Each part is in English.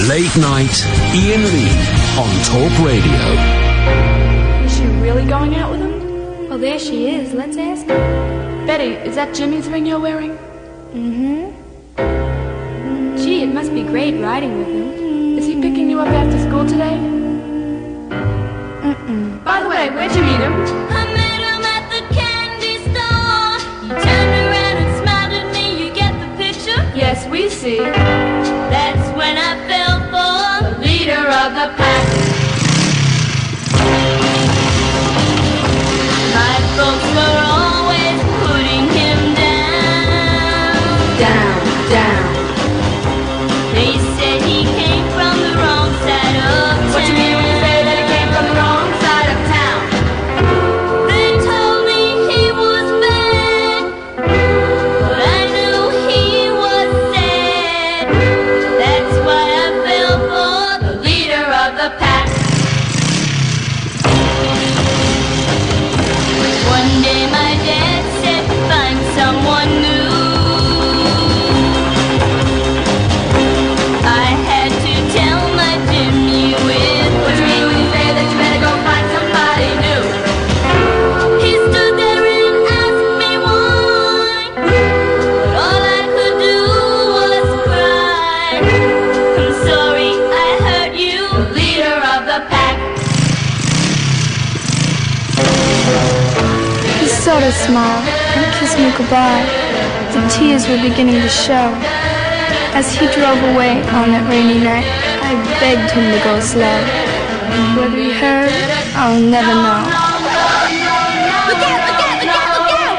Late Night, Iain Lee on Talk Radio. Is she really going out with him? Well, there she is. Let's ask her. Betty, is that Jimmy's ring you're wearing? Mm-hmm. Gee, it must be great riding with him. Is he picking you up after school today? Mm-mm. By the way, where'd you meet him? I met him at the candy store. He turned around and smiled at me. You get the picture? Yes, we see. That's when I fell for the leader of the pack. My folks were always putting him down. Down, down. They said he came from the wrong side of town. What you mean when you say that he came from the wrong side of town? They told me he was bad, but I knew he was sad. That's why I fell for the leader of the pack. One day my dad said, find someone new. I had to tell my Jimmy with What you mean when you say that you better go find somebody new? He stood there and asked me why, but all I could do was cry. I'm sorry I hurt you, leader of the pack. He sort of smiled and kissed me goodbye. The tears were beginning to show. As he drove away on that rainy night, I begged him to go slow. Whether he heard, I'll never know. Look out, look out, look out, look out!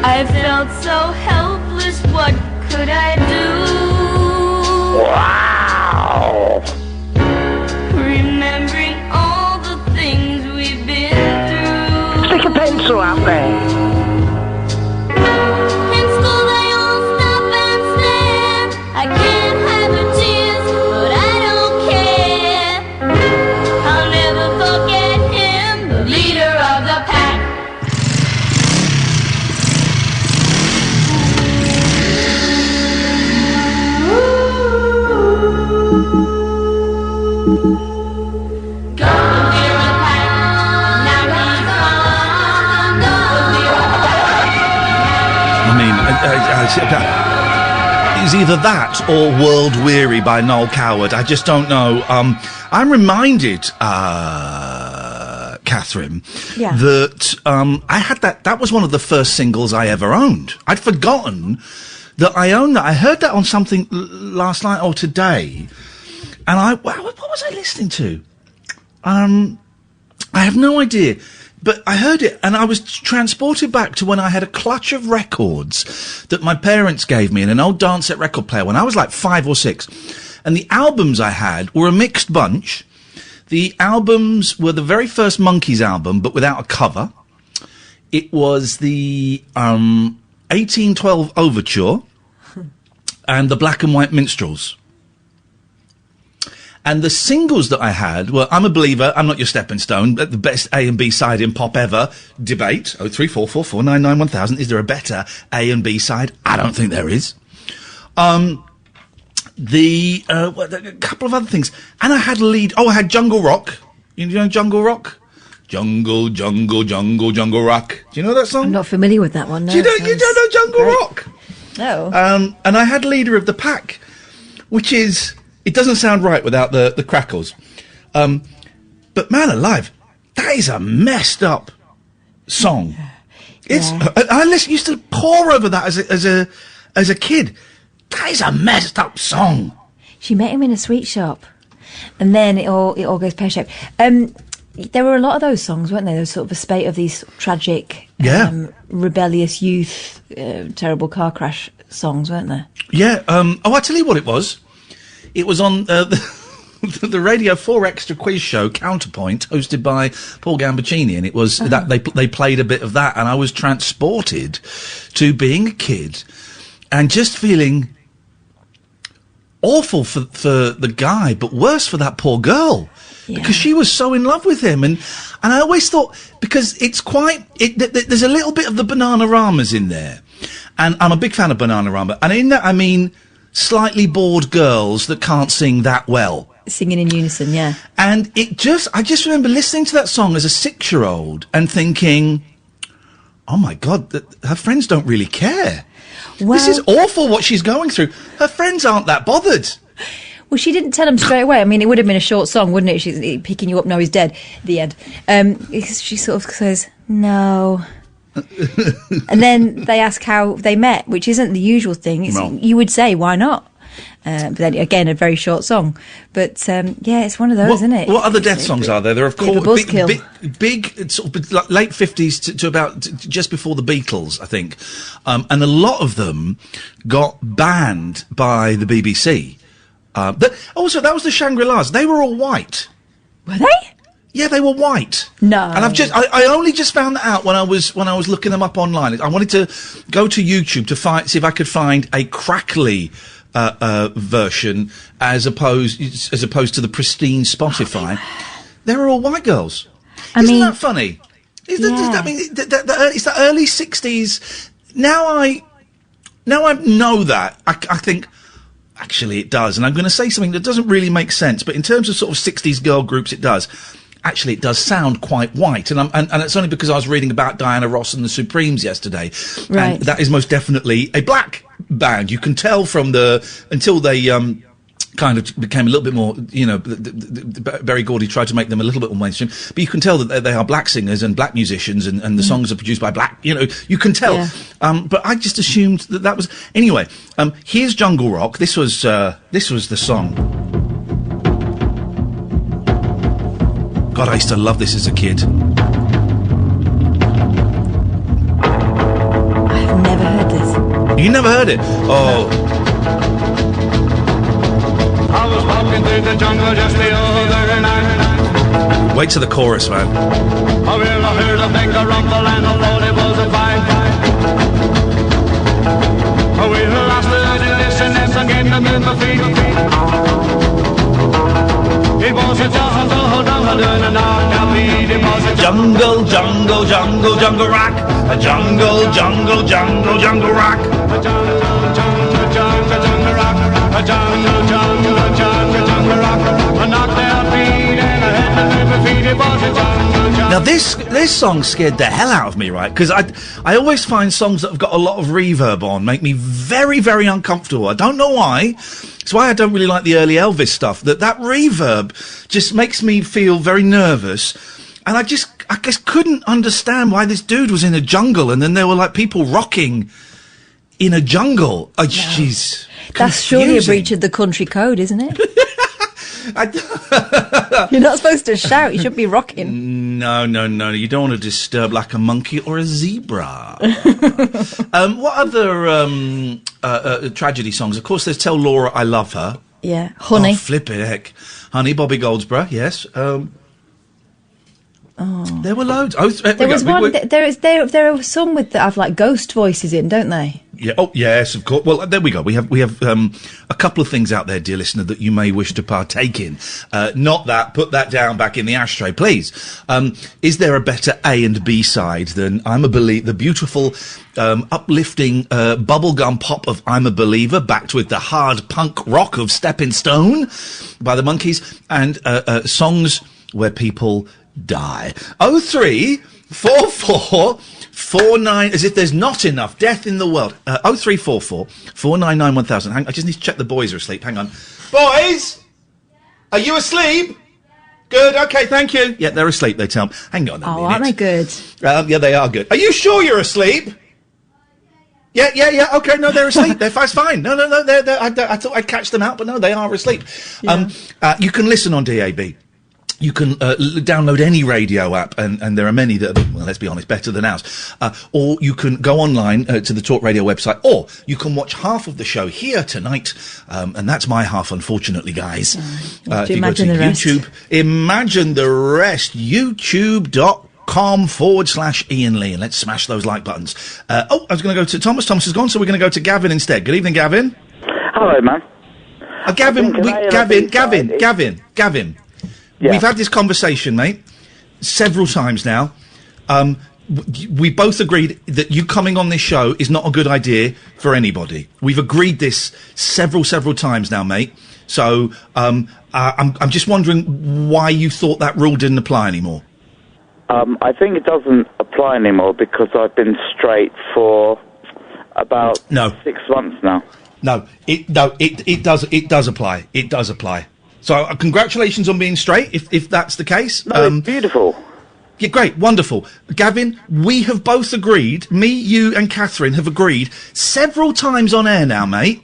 I felt so helpless, what could I do? Wow! Remembering all the things we've been through. Stick a pencil out there. In school they all stop and stare. I can't have the tears, but I don't care. I'll never forget him, the leader of the pack. Go, the leader of the pack. Now he's gone. Go, the leader of the pack. I mean, it's either that or World Weary by Noel Coward. I just don't know. I'm reminded, Catherine, Yeah. that I had that was one of the first singles I ever owned. I'd forgotten that I owned that. I heard that on something last night or today, and what was I listening to? I have no idea. But I heard it, and I was transported back to when I had a clutch of records that my parents gave me in an old Dancet record player when I was like 5 or 6. And the albums I had were a mixed bunch. The albums were the very first Monkees album, but without a cover. It was the 1812 Overture and the Black and White Minstrels. And the singles that I had were I'm a Believer, I'm Not Your Stepping Stone, the best A and B side in pop ever. Debate, 03444991000. Is there a better A and B side? I don't think there is. A couple of other things. And I had I had Jungle Rock. You know Jungle Rock? Jungle, jungle, jungle, jungle rock. Do you know that song? I'm not familiar with that one, no. You don't know Jungle great. Rock? No. And I had Leader of the Pack, which is... It doesn't sound right without the crackles. But man alive, that is a messed up song. It's I used to pore over that as a kid. That is a messed up song. She met him in a sweet shop, and then it all goes pear-shaped. There were a lot of those songs, weren't there? There was sort of a spate of these tragic, rebellious youth, terrible car crash songs, weren't there? Yeah. I tell you what it was. It was on the Radio 4 Extra quiz show Counterpoint, hosted by Paul Gambaccini, and it was that they played a bit of that, and I was transported to being a kid and just feeling awful for the guy, but worse for that poor girl. Yeah. Because she was so in love with him, and I always thought, because it's there's a little bit of the Bananaramas in there, And I'm a big fan of Bananarama. And in that, I mean slightly bored girls that can't sing that well. Singing in unison, yeah. And I just remember listening to that song as a 6-year-old and thinking, oh my God, her friends don't really care. Well, this is awful what she's going through. Her friends aren't that bothered. Well, she didn't tell him straight away. I mean, it would have been a short song, wouldn't it? She's picking you up, no, he's dead. The end. She sort of says, no. And then they ask how they met, which isn't the usual thing. You would say, why not? But then again, a very short song. But yeah, it's one of those, isn't it? What other death songs are there? There are, of course, big sort of late 50s to about just before the Beatles, I think. And a lot of them got banned by the BBC. Also, that was the Shangri-Las. They were all white. Were they? Yeah, they were white. No. And I only just found that out when I was looking them up online. I wanted to go to YouTube to see if I could find a crackly version as opposed to the pristine Spotify. They were all white girls. Isn't that funny? It's the early 60s. Now I know that. I think actually it does, and I'm going to say something that doesn't really make sense, but in terms of sort of 60s girl groups, it does. Actually, it does sound quite white, and it's only because I was reading about Diana Ross and the Supremes yesterday, right? And that is most definitely a black band. You can tell from until they kind of became a little bit more, Berry Gordy tried to make them a little bit more mainstream, but you can tell that they are black singers and black musicians, and the songs are produced by black. You can tell. Yeah. But I just assumed that was anyway. Here's Jungle Rock. This was the song. God, I used to love this as a kid. I've never heard this. You never heard it? Oh. I was walking through the jungle just the other night. Wait to the chorus, man. I heard a big rumble and I thought it was a fight. We lost the listeners and came to move my feet. It was a jungle, jungle, jungle, jungle rock. A jungle, jungle, jungle, jungle rock. A jungle, jungle, jungle, jungle rock. A jungle, jungle, jungle, jungle rock. I knocked their feet and I had to move my feet. It was a jungle, jungle. Now this song scared the hell out of me, right? Because I always find songs that have got a lot of reverb on make me very, very uncomfortable. I don't know why. It's why I don't really like the early Elvis stuff. That reverb just makes me feel very nervous. And I just couldn't understand why this dude was in a jungle and then there were like people rocking in a jungle. Oh, jeez. That's surely a breach of the country code, isn't it? You're not supposed to shout. You should be rocking. No. You don't want to disturb like a monkey or a zebra. What other tragedy songs? Of course, there's Tell Laura I Love Her. Yeah. Honey. Oh, flippin' heck. Honey, Bobby Goldsboro, yes. There were loads. There was one. There are some that have like ghost voices in, don't they? Yeah. Oh, yes, of course. Well, there we go. We have a couple of things out there, dear listener, that you may wish to partake in. Not that. Put that down back in the ashtray, please. Is there a better A and B side than I'm a Believer? The beautiful, uplifting bubblegum pop of I'm a Believer, backed with the hard punk rock of Stepping Stone by the Monkees, and songs where people die. 0344 49, as if there's not enough death in the world. 0344 499 1000. I just need to check the boys are asleep. Hang on. Boys! Are you asleep? Good, okay, thank you. Yeah, they're asleep, they tell me. Hang on a minute. Aren't they good? Yeah, they are good. Are you sure you're asleep? Yeah, okay, no, they're asleep. They're fine. No, I thought I'd catch them out, but no, they are asleep. Yeah. You can listen on DAB. You can download any radio app, and there are many that are, well, let's be honest, better than ours. Or you can go online to the Talk Radio website, or you can watch half of the show here tonight, and that's my half, unfortunately, guys. If you imagine go to the YouTube, rest. Imagine the rest. YouTube.com/Iain Lee, and let's smash those like buttons. I was going to go to Thomas. Thomas is gone, so we're going to go to Gavin instead. Good evening, Gavin. Hello, man. Gavin. Yeah. We've had this conversation, mate, several times now. we both agreed that you coming on this show is not a good idea for anybody. We've agreed this several times now, mate. So I'm just wondering why you thought that rule didn't apply anymore. I think it doesn't apply anymore because I've been straight for about 6 months now. No, it does apply. It does apply. So congratulations on being straight, if that's the case. No, it's beautiful. Yeah, great, wonderful. Gavin, we have both agreed, me, you and Catherine have agreed several times on air now, mate,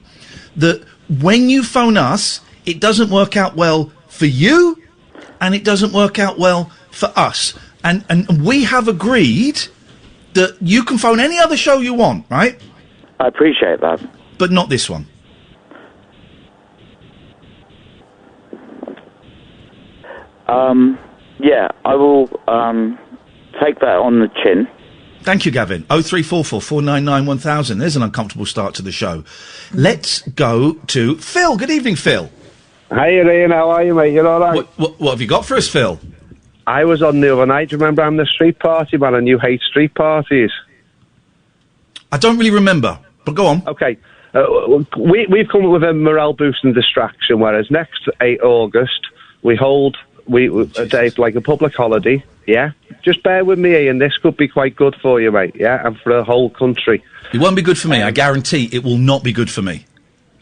that when you phone us, it doesn't work out well for you and it doesn't work out well for us. And we have agreed that you can phone any other show you want, right? I appreciate that. But not this one. Yeah, I will take that on the chin. Thank you, Gavin. 0344 499 1000. There's an uncomfortable start to the show. Let's go to Phil. Good evening, Phil. Hey, Ian, how are you, mate? You all right? What have you got for us, Phil? I was on the other night. Do you remember I'm the street party man and you hate street parties? I don't really remember, but go on. Okay. We've come up with a morale-boosting distraction, whereas next 8 August, we hold a day like a public holiday, yeah? Just bear with me, Ian. This could be quite good for you, mate, yeah? And for the whole country. It won't be good for me. I guarantee it will not be good for me.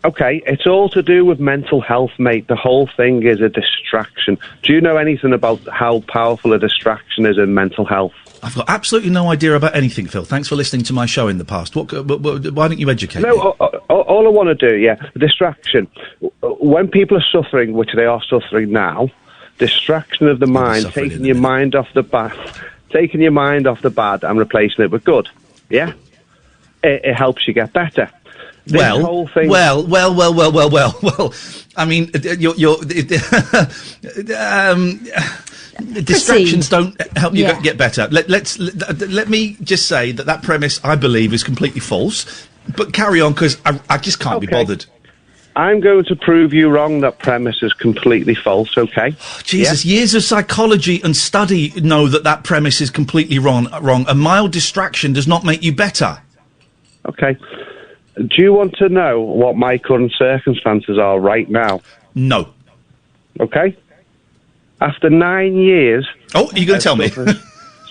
Okay, it's all to do with mental health, mate. The whole thing is a distraction. Do you know anything about how powerful a distraction is in mental health? I've got absolutely no idea about anything, Phil. Thanks for listening to my show in the past. Why don't you educate me? All I want to do, the distraction. When people are suffering, which they are suffering now, distraction of the mind, taking your mind off the bad and replacing it with good, yeah? It helps you get better. Well. I mean, distractions don't help you get better. Let me just say that premise, I believe, is completely false. But carry on, because I just can't be bothered. I'm going to prove you wrong. That premise is completely false, okay? Jesus, years of psychology and study know that premise is completely wrong. A mild distraction does not make you better. Okay. Do you want to know what my current circumstances are right now? No. Okay. After 9 years... Oh, you're going to tell me?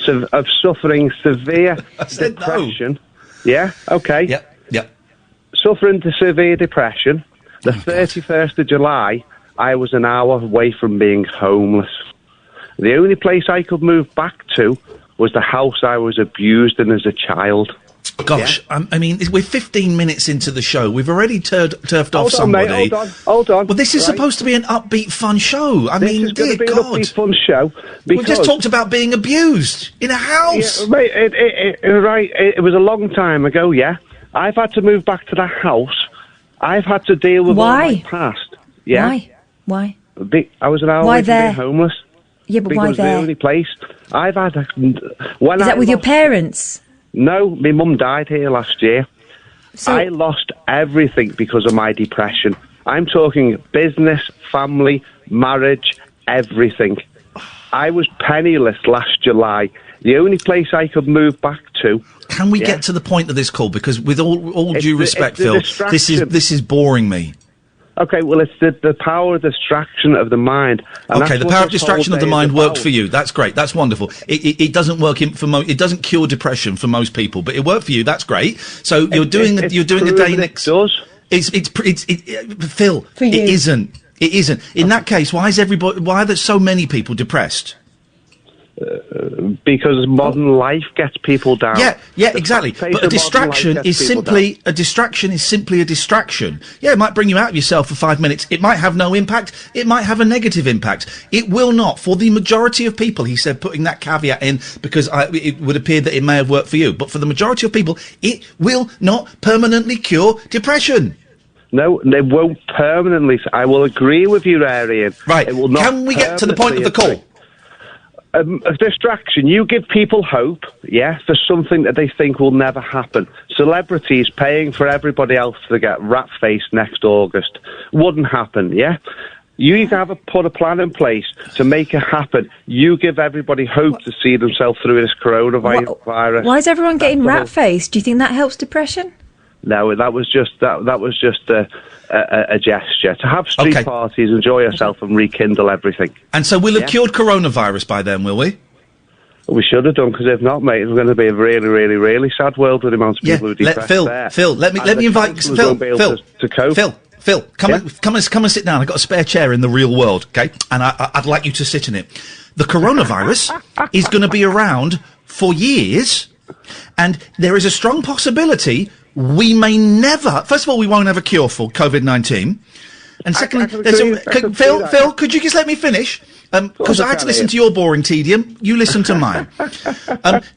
of suffering severe depression... No. Yeah? Okay. Yep. Suffering severe depression, the 31st of July, I was an hour away from being homeless. The only place I could move back to was the house I was abused in as a child. Gosh, I mean, we're 15 minutes into the show. We've already turfed off somebody. Mate, hold on. Well, this is supposed to be an upbeat, fun show. This is going to be an upbeat, fun show. We just talked about being abused in a house. Yeah, mate, it was a long time ago, yeah? I've had to move back to the house. I've had to deal with all my past. Yeah? Why? I was an hour away from being homeless. Yeah, but why there? Because the only place I've had... Is that with your parents? No, my mum died here last year. So I lost everything because of my depression. I'm talking business, family, marriage, everything. I was penniless last July. The only place I could move back to... Can we get to the point of this call? Because with all due respect, Phil, this is boring me. Okay, well, it's the power of distraction of the mind. Okay, the power of distraction of the mind worked for you. That's great. That's wonderful. It doesn't work it doesn't cure depression for most people, but it worked for you. That's great. So you're doing a day next. It does. Phil. For you. It isn't. It isn't. In that case, why are there so many people depressed? Because modern life gets people down. Yeah, exactly. But a distraction is simply a distraction. Yeah, it might bring you out of yourself for 5 minutes. It might have no impact. It might have a negative impact. It will not. For the majority of people, he said, putting that caveat in because it would appear that it may have worked for you. But for the majority of people, it will not permanently cure depression. No, they won't permanently. I will agree with you, Ian. Right. It will not. Can we get to the point of the call? A distraction. You give people hope, for something that they think will never happen. Celebrities paying for everybody else to get rat-faced next August. Wouldn't happen, yeah? You need to put a plan in place to make it happen. You give everybody hope to see themselves through this coronavirus. Why is everyone getting rat-faced? Do you think that helps depression? No, that was just a gesture to have street parties, enjoy yourself, and rekindle everything. And so we'll have cured coronavirus by then, will we? We should have done, because if not, mate, it's going to be a really, really, really sad world with the amount of people who are depressed. Phil, let me invite Phil, come and sit down. I've got a spare chair in the real world, okay? And I'd like you to sit in it. The coronavirus is going to be around for years, and there is a strong possibility we may never... First of all, we won't have a cure for COVID-19. And secondly, Phil, could you just let me finish? Because I had to listen to your boring tedium. You listen to mine.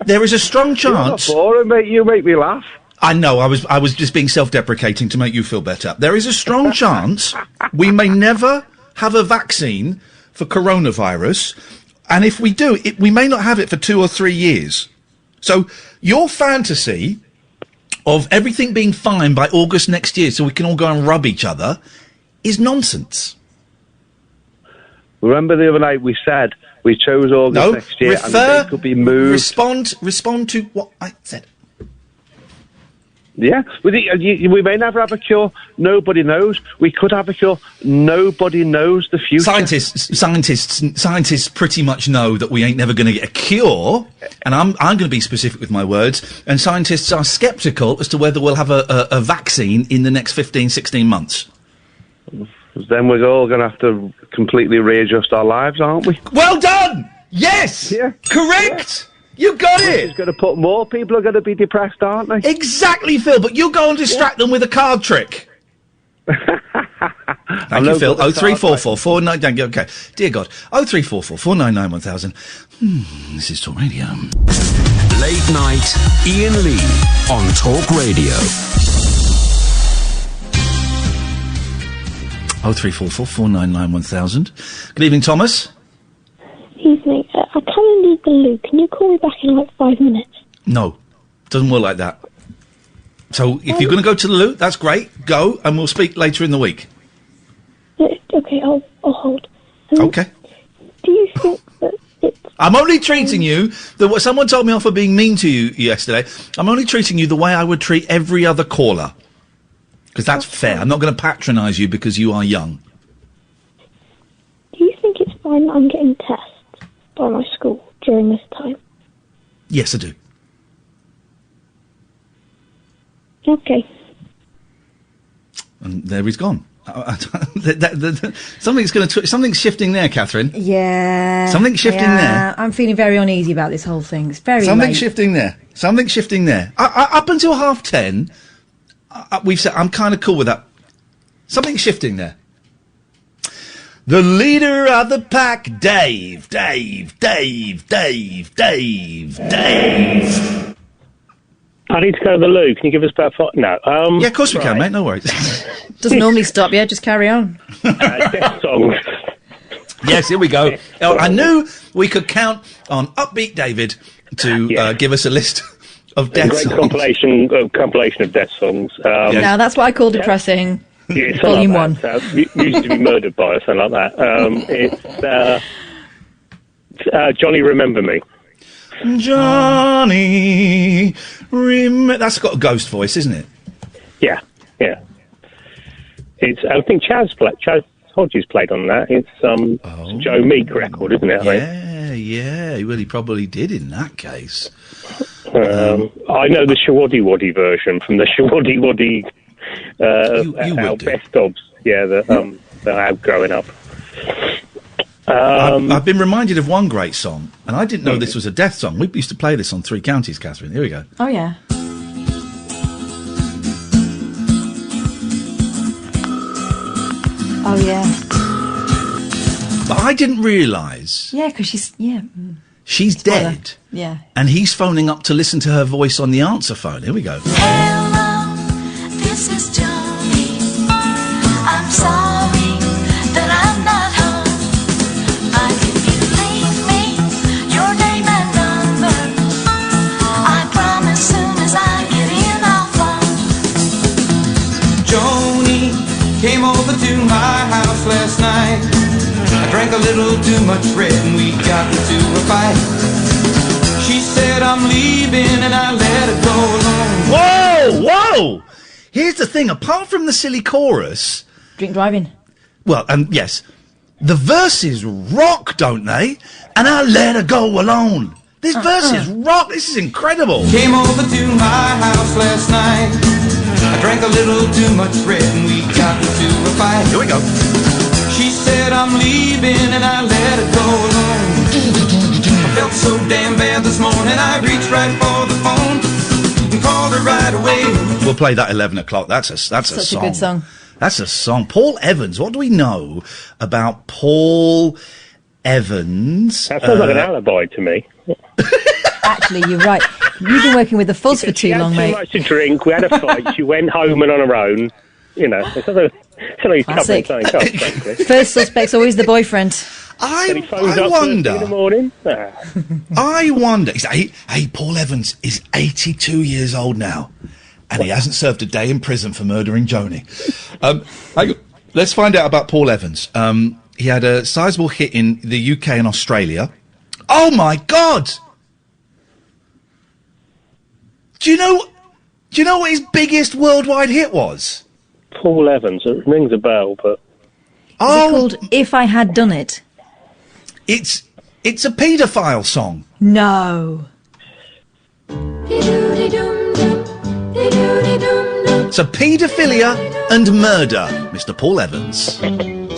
There is a strong chance... You're not boring, mate. You make me laugh. I know, I was just being self-deprecating to make you feel better. There is a strong chance we may never have a vaccine for coronavirus, and if we do, we may not have it for 2 or 3 years. So your fantasy of everything being fine by August next year so we can all go and rub each other is nonsense. Remember the other night we said we chose August next year and the date could be moved? Respond to what I said. Yeah, we may never have a cure. Nobody knows. We could have a cure. Nobody knows the future. Scientists pretty much know that we ain't never going to get a cure. And I'm going to be specific with my words. And scientists are sceptical as to whether we'll have a vaccine in the next 15, 16 months. Then we're all going to have to completely readjust our lives, aren't we? Well done! Yes! Yeah. Correct! Yeah. You got it! It's going to put more people are going to be depressed, aren't they? Exactly, Phil, but you go and distract them with a card trick. Thank you, Phil. 0344 499... Okay, dear God. 0344 499 1000. This is Talk Radio. Late night, Iain Lee on Talk Radio. 0344 499 1000. Good evening, Thomas. Evening. I kind of need the loo. Can you call me back in like 5 minutes? No, doesn't work like that. So if you're going to go to the loo, that's great. Go, and we'll speak later in the week. Okay, I'll hold. Okay. Do you think that it's... I'm only treating you... Someone told me off for being mean to you yesterday. I'm only treating you the way I would treat every other caller. Because that's fair. I'm not going to patronise you because you are young. Do you think it's fine that I'm getting tests by my school during this time? Yes, I do. Okay. And there he's gone. Something's shifting there, Catherine. Yeah. Something's shifting there. I'm feeling very uneasy about this whole thing. It's very Something's shifting there. Something's shifting there. Up until 10:30, we've said I'm kind of cool with that. Something's shifting there. The leader of the pack, Dave. I need to go to the loo. Can you give us about 5? No. Yeah, of course we can, mate. No worries. Doesn't normally stop. Yeah, just carry on. Death songs. Yes, here we go. I knew we could count on Upbeat David to give us a list of death songs. Compilation of death songs. Now that's what I call depressing. Yeah, Volume like 1. Used to be murdered by or something like that. It's Johnny Remember Me. Johnny, that's got a ghost voice, isn't it? Yeah. It's. I think Chaz Hodges played on that. It's it's Joe Meek record, isn't it? Yeah. Well, he probably did in that case. I know the Shawaddy Waddy version from the Shawaddy Waddy best ofs. Yeah, that I had growing up. I've been reminded of one great song, and I didn't know this was a death song. We used to play this on 3 Counties, Catherine. Here we go. Oh, yeah. Oh, yeah. But I didn't realise... Yeah, because she's... Yeah. She's dead. Yeah. And he's phoning up to listen to her voice on the answer phone. Here we go. Hello, this is Johnny. I'm sorry that I'm not home. But if you leave me your name and number, I promise soon as I get in I'll phone. Johnny, came over to my house last night. I drank a little too much red and we got into a fight. She said I'm leaving and I let her go alone. Whoa! Here's the thing, apart from the silly chorus... Drink driving. Well, yes. The verses rock, don't they? And I let her go alone. This verses rock. This is incredible. Came over to my house last night. I drank a little too much red and we got into a fight. Here we go. She said I'm leaving and I let her go alone. I felt so damn bad this morning I reached right for the phone and called her right away. We'll play that 11 o'clock. That's a song. Such a good song. That's a song. Paul Evans. What do we know about Paul Evans? That sounds like an alibi to me. Actually, you're right. You've been working with the fuzz for too long, mate. She had too much to drink. We had a fight. She went home and on her own. You know, it's not he's covering something up, frankly. First suspect's always the boyfriend. I wonder. In the morning. I wonder. Hey, Paul Evans is 82 years old now, and he hasn't served a day in prison for murdering Joni. Let's find out about Paul Evans. He had a sizable hit in the UK and Australia. Oh my God! Do you know what his biggest worldwide hit was? Paul Evans. It rings a bell, but... Is it called If I Had Done It? It's a paedophile song. No. So paedophilia and murder, Mr. Paul Evans.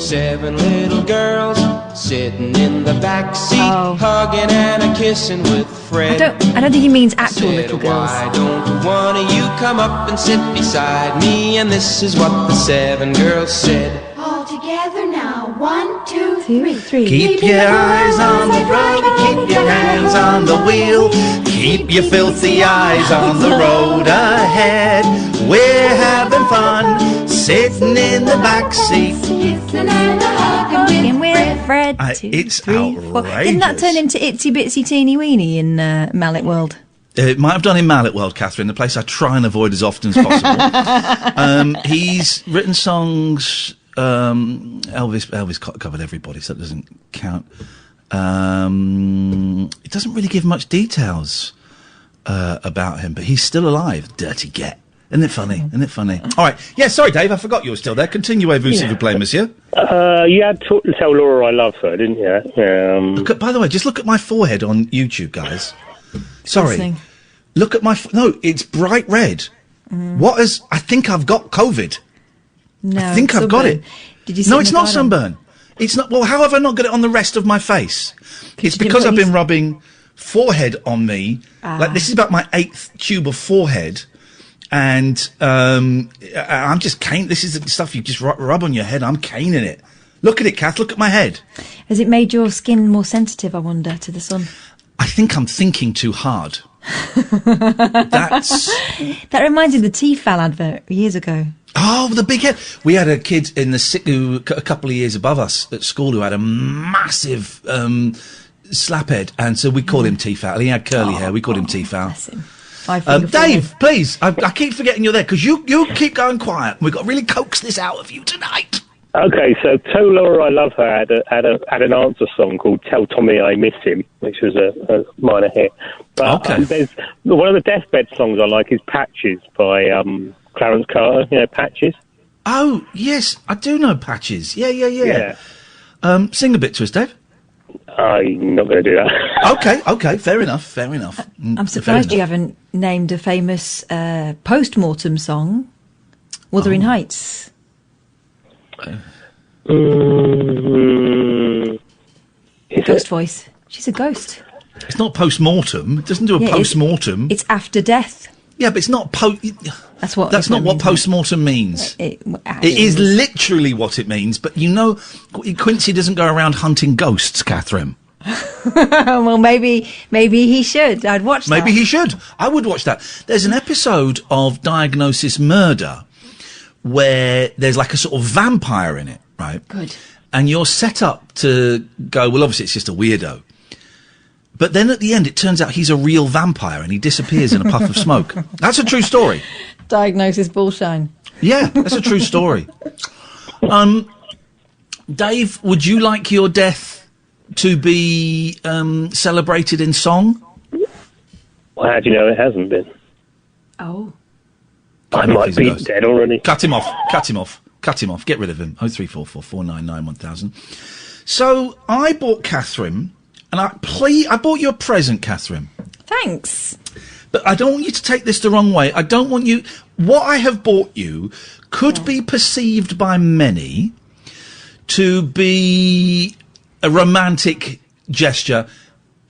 7 little girls sitting in the back seat, hugging and a kissing with Fred. I don't think he means actual little girls. Why don't one of you come up and sit beside me? And this is what the 7 girls said. All together now. 1, 2, 3. Keep your eyes on the road, keep your hands on the wheel, keep your filthy eyes on the road ahead. We're having fun, sitting in the back seat. Kissing and hugging with Fred. It's outrageous. Didn't that turn into Itsy Bitsy Teeny Weeny in Mallet World? It might have done in Mallet World, Catherine, the place I try and avoid as often as possible. He's written songs... Elvis covered everybody, so that doesn't count. It doesn't really give much details about him, but he's still alive. Dirty get. Isn't it funny? Isn't it funny? All right. Yeah, sorry, Dave, I forgot you were still there. Continuez, vous, s'il vous plaît, monsieur. You had to tell Laura I love her, didn't you? By the way, just look at my forehead on YouTube, guys. Sorry. Listening. Look at my... No, it's bright red. I think I've got COVID. No, I think I've got it. Did you? No, it's not sunburn. It's not. Well, how have I not got it on the rest of my face? It's because I've been rubbing forehead on me. Like this is about my 8th tube of forehead, and I'm just cane. This is the stuff you just rub on your head. I'm caning it. Look at it, Kath. Look at my head. Has it made your skin more sensitive? I wonder, to the sun. I think I'm thinking too hard. That reminds me of the Tefal advert years ago. Oh, the big head. We had a kid in a couple of years above us at school who had a massive slap head, and so we called him Tefal. He had curly hair. We called him Tefal. Dave, please. I keep forgetting you're there because you keep going quiet. We've got to really coax this out of you tonight. Okay, so Tell Laura I Love Her had an answer song called Tell Tommy I Miss Him, which was a minor hit. But there's one of the deathbed songs I like is Patches by Clarence Carter. You know Patches? Oh, yes, I do know Patches. Yeah. Sing a bit to us, Dave. I'm not going to do that. Okay, fair enough. I'm surprised you haven't named a famous post-mortem song, Wuthering Heights. Ghost voice. She's a ghost. It's not post-mortem. It doesn't do a post-mortem. It's after death. Yeah, but it's not That's not what post-mortem means. It is literally what it means, but you know, Quincy doesn't go around hunting ghosts, Catherine. Well, maybe he should. I'd watch that. Maybe he should. I would watch that. There's an episode of Diagnosis Murder where there's like a sort of vampire in it, right? Good. And you're set up to go, well, obviously it's just a weirdo. But then at the end, it turns out he's a real vampire and he disappears in a puff of smoke. That's a true story. Diagnosis bullshine. Yeah, that's a true story. Dave, would you like your death to be celebrated in song? Well, how do you know it hasn't been? Oh. I might be dead already. Cut him off. Get rid of him. 0344 499 1000. So I bought Catherine, and I bought you a present, Catherine. Thanks. But I don't want you to take this the wrong way. I don't want you... What I have bought you could be perceived by many to be a romantic gesture,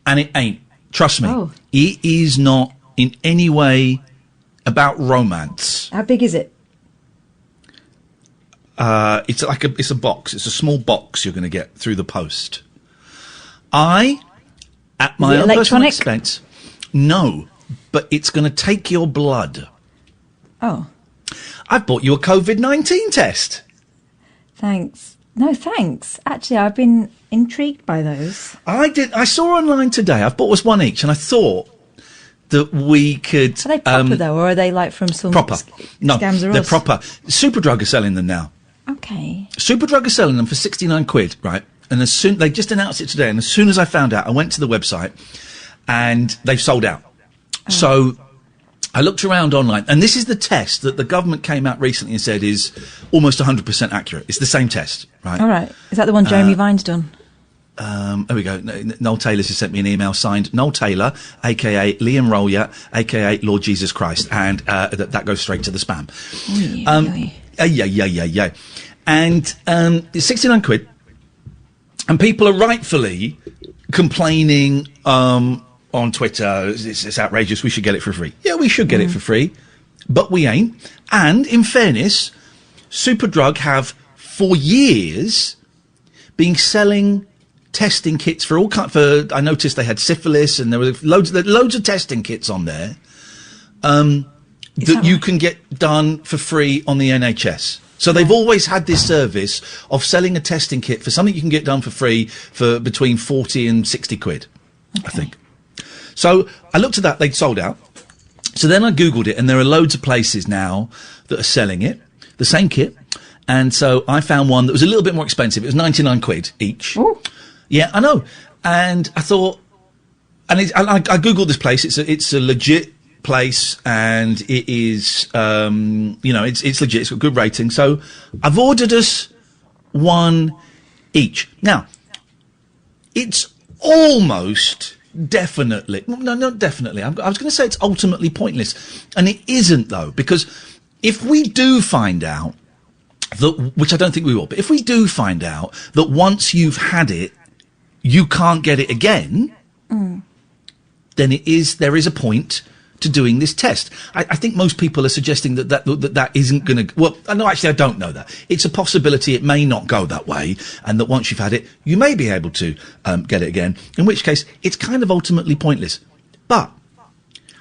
and it ain't. Trust me. Oh. It is not in any way about romance. How big is it? It's a box. It's a small box you're going to get through the post. At my own personal expense... No, but it's going to take your blood. Oh. I've bought you a COVID-19 test. Thanks. No, thanks. Actually, I've been intrigued by those. I saw online today. I've bought us one each, and I thought that we could... Are they proper, though, or are they like from some... Proper. No, Scams or they're us? proper. Superdrug are selling them now. Okay. Superdrug are selling them for 69 quid, right? And they just announced it today, and as soon as I found out, I went to the website, and they've sold out. Oh. So I looked around online, and this is the test that the government came out recently and said is almost 100% accurate. It's the same test, right? All right. Is that the one Jeremy Vine's done? There we go. Noel Taylor's just sent me an email signed Noel Taylor, a.k.a. Liam Rolia, a.k.a. Lord Jesus Christ, and that goes straight to the spam. Yeah. And it's 69 quid, and people are rightfully complaining on Twitter, it's outrageous, we should get it for free. Yeah, we should get it for free, but we ain't. And, in fairness, Superdrug have, for years, been selling testing kits for all kinds. I noticed they had syphilis, and there were loads of testing kits on there that you can get done for free on the NHS. So they've always had this service of selling a testing kit for something you can get done for free for between 40 and 60 quid, I think. So I looked at that, they'd sold out. So then I Googled it, and there are loads of places now that are selling it, the same kit. And so I found one that was a little bit more expensive. It was 99 quid each. Ooh. Yeah, I know. And I thought, and I Googled this place. It's a legit place, and it is, it's legit. It's got good rating. So I've ordered us one each. Now, it's almost... Definitely. No, not definitely. I was going to say it's ultimately pointless. And it isn't, though, because if we do find out that, which I don't think we will, but if we do find out that once you've had it, you can't get it again, then there is a point to doing this test. I think most people are suggesting that isn't going to... Well, no, actually, I don't know that. It's a possibility it may not go that way, and that once you've had it, you may be able to get it again, in which case it's kind of ultimately pointless. But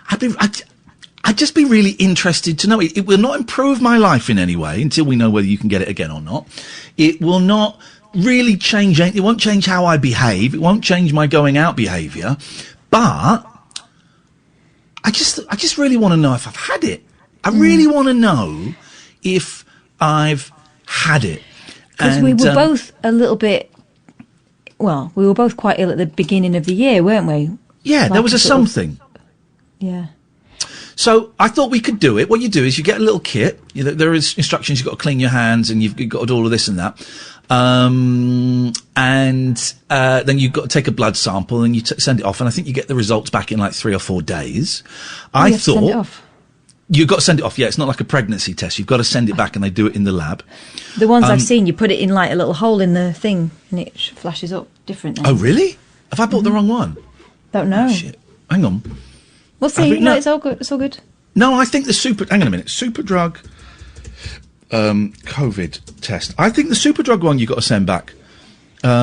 I'd just be really interested to know. It will not improve my life in any way until we know whether you can get it again or not. It will not really change... It won't change how I behave. It won't change my going out behaviour. But... I just really want to know if I've had it. I really want to know if I've had it. Because we were both a little bit... Well, we were both quite ill at the beginning of the year, weren't we? Yeah, like there was something. Yeah. So I thought we could do it. What you do is you get a little kit. There is instructions. You've got to clean your hands, and you've got to do all of this and that. Then you've got to take a blood sample, and you send it off, and I think you get the results back in like 3 or 4 days. I thought send it off. You've got to send it off. Yeah, it's not like a pregnancy test. You've got to send it back, and they do it in the lab. The ones I've seen, you put it in like a little hole in the thing, and it flashes up differently. Oh, really? Have I bought the wrong one? Don't know. Oh, shit. Hang on. We'll see. No, it's all good. It's all good. No, I think hang on a minute. Superdrug COVID test. I think the Superdrug one you've got to send back. Yeah,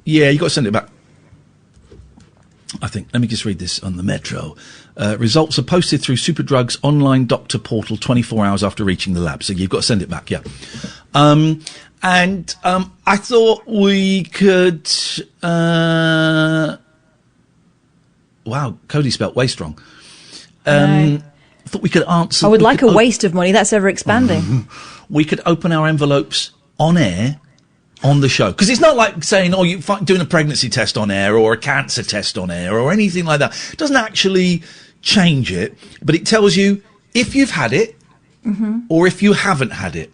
you've got to send it back. I think. Let me just read this on the Metro. Results are posted through Superdrug's online doctor portal 24 hours after reaching the lab. So you've got to send it back, yeah. I thought we could... wow, Cody spelt way strong. thought we could answer... I would like a waste of money. That's ever expanding. We could open our envelopes on air on the show. Because it's not like saying, you're doing a pregnancy test on air or a cancer test on air or anything like that. It doesn't actually change it, but it tells you if you've had it or if you haven't had it.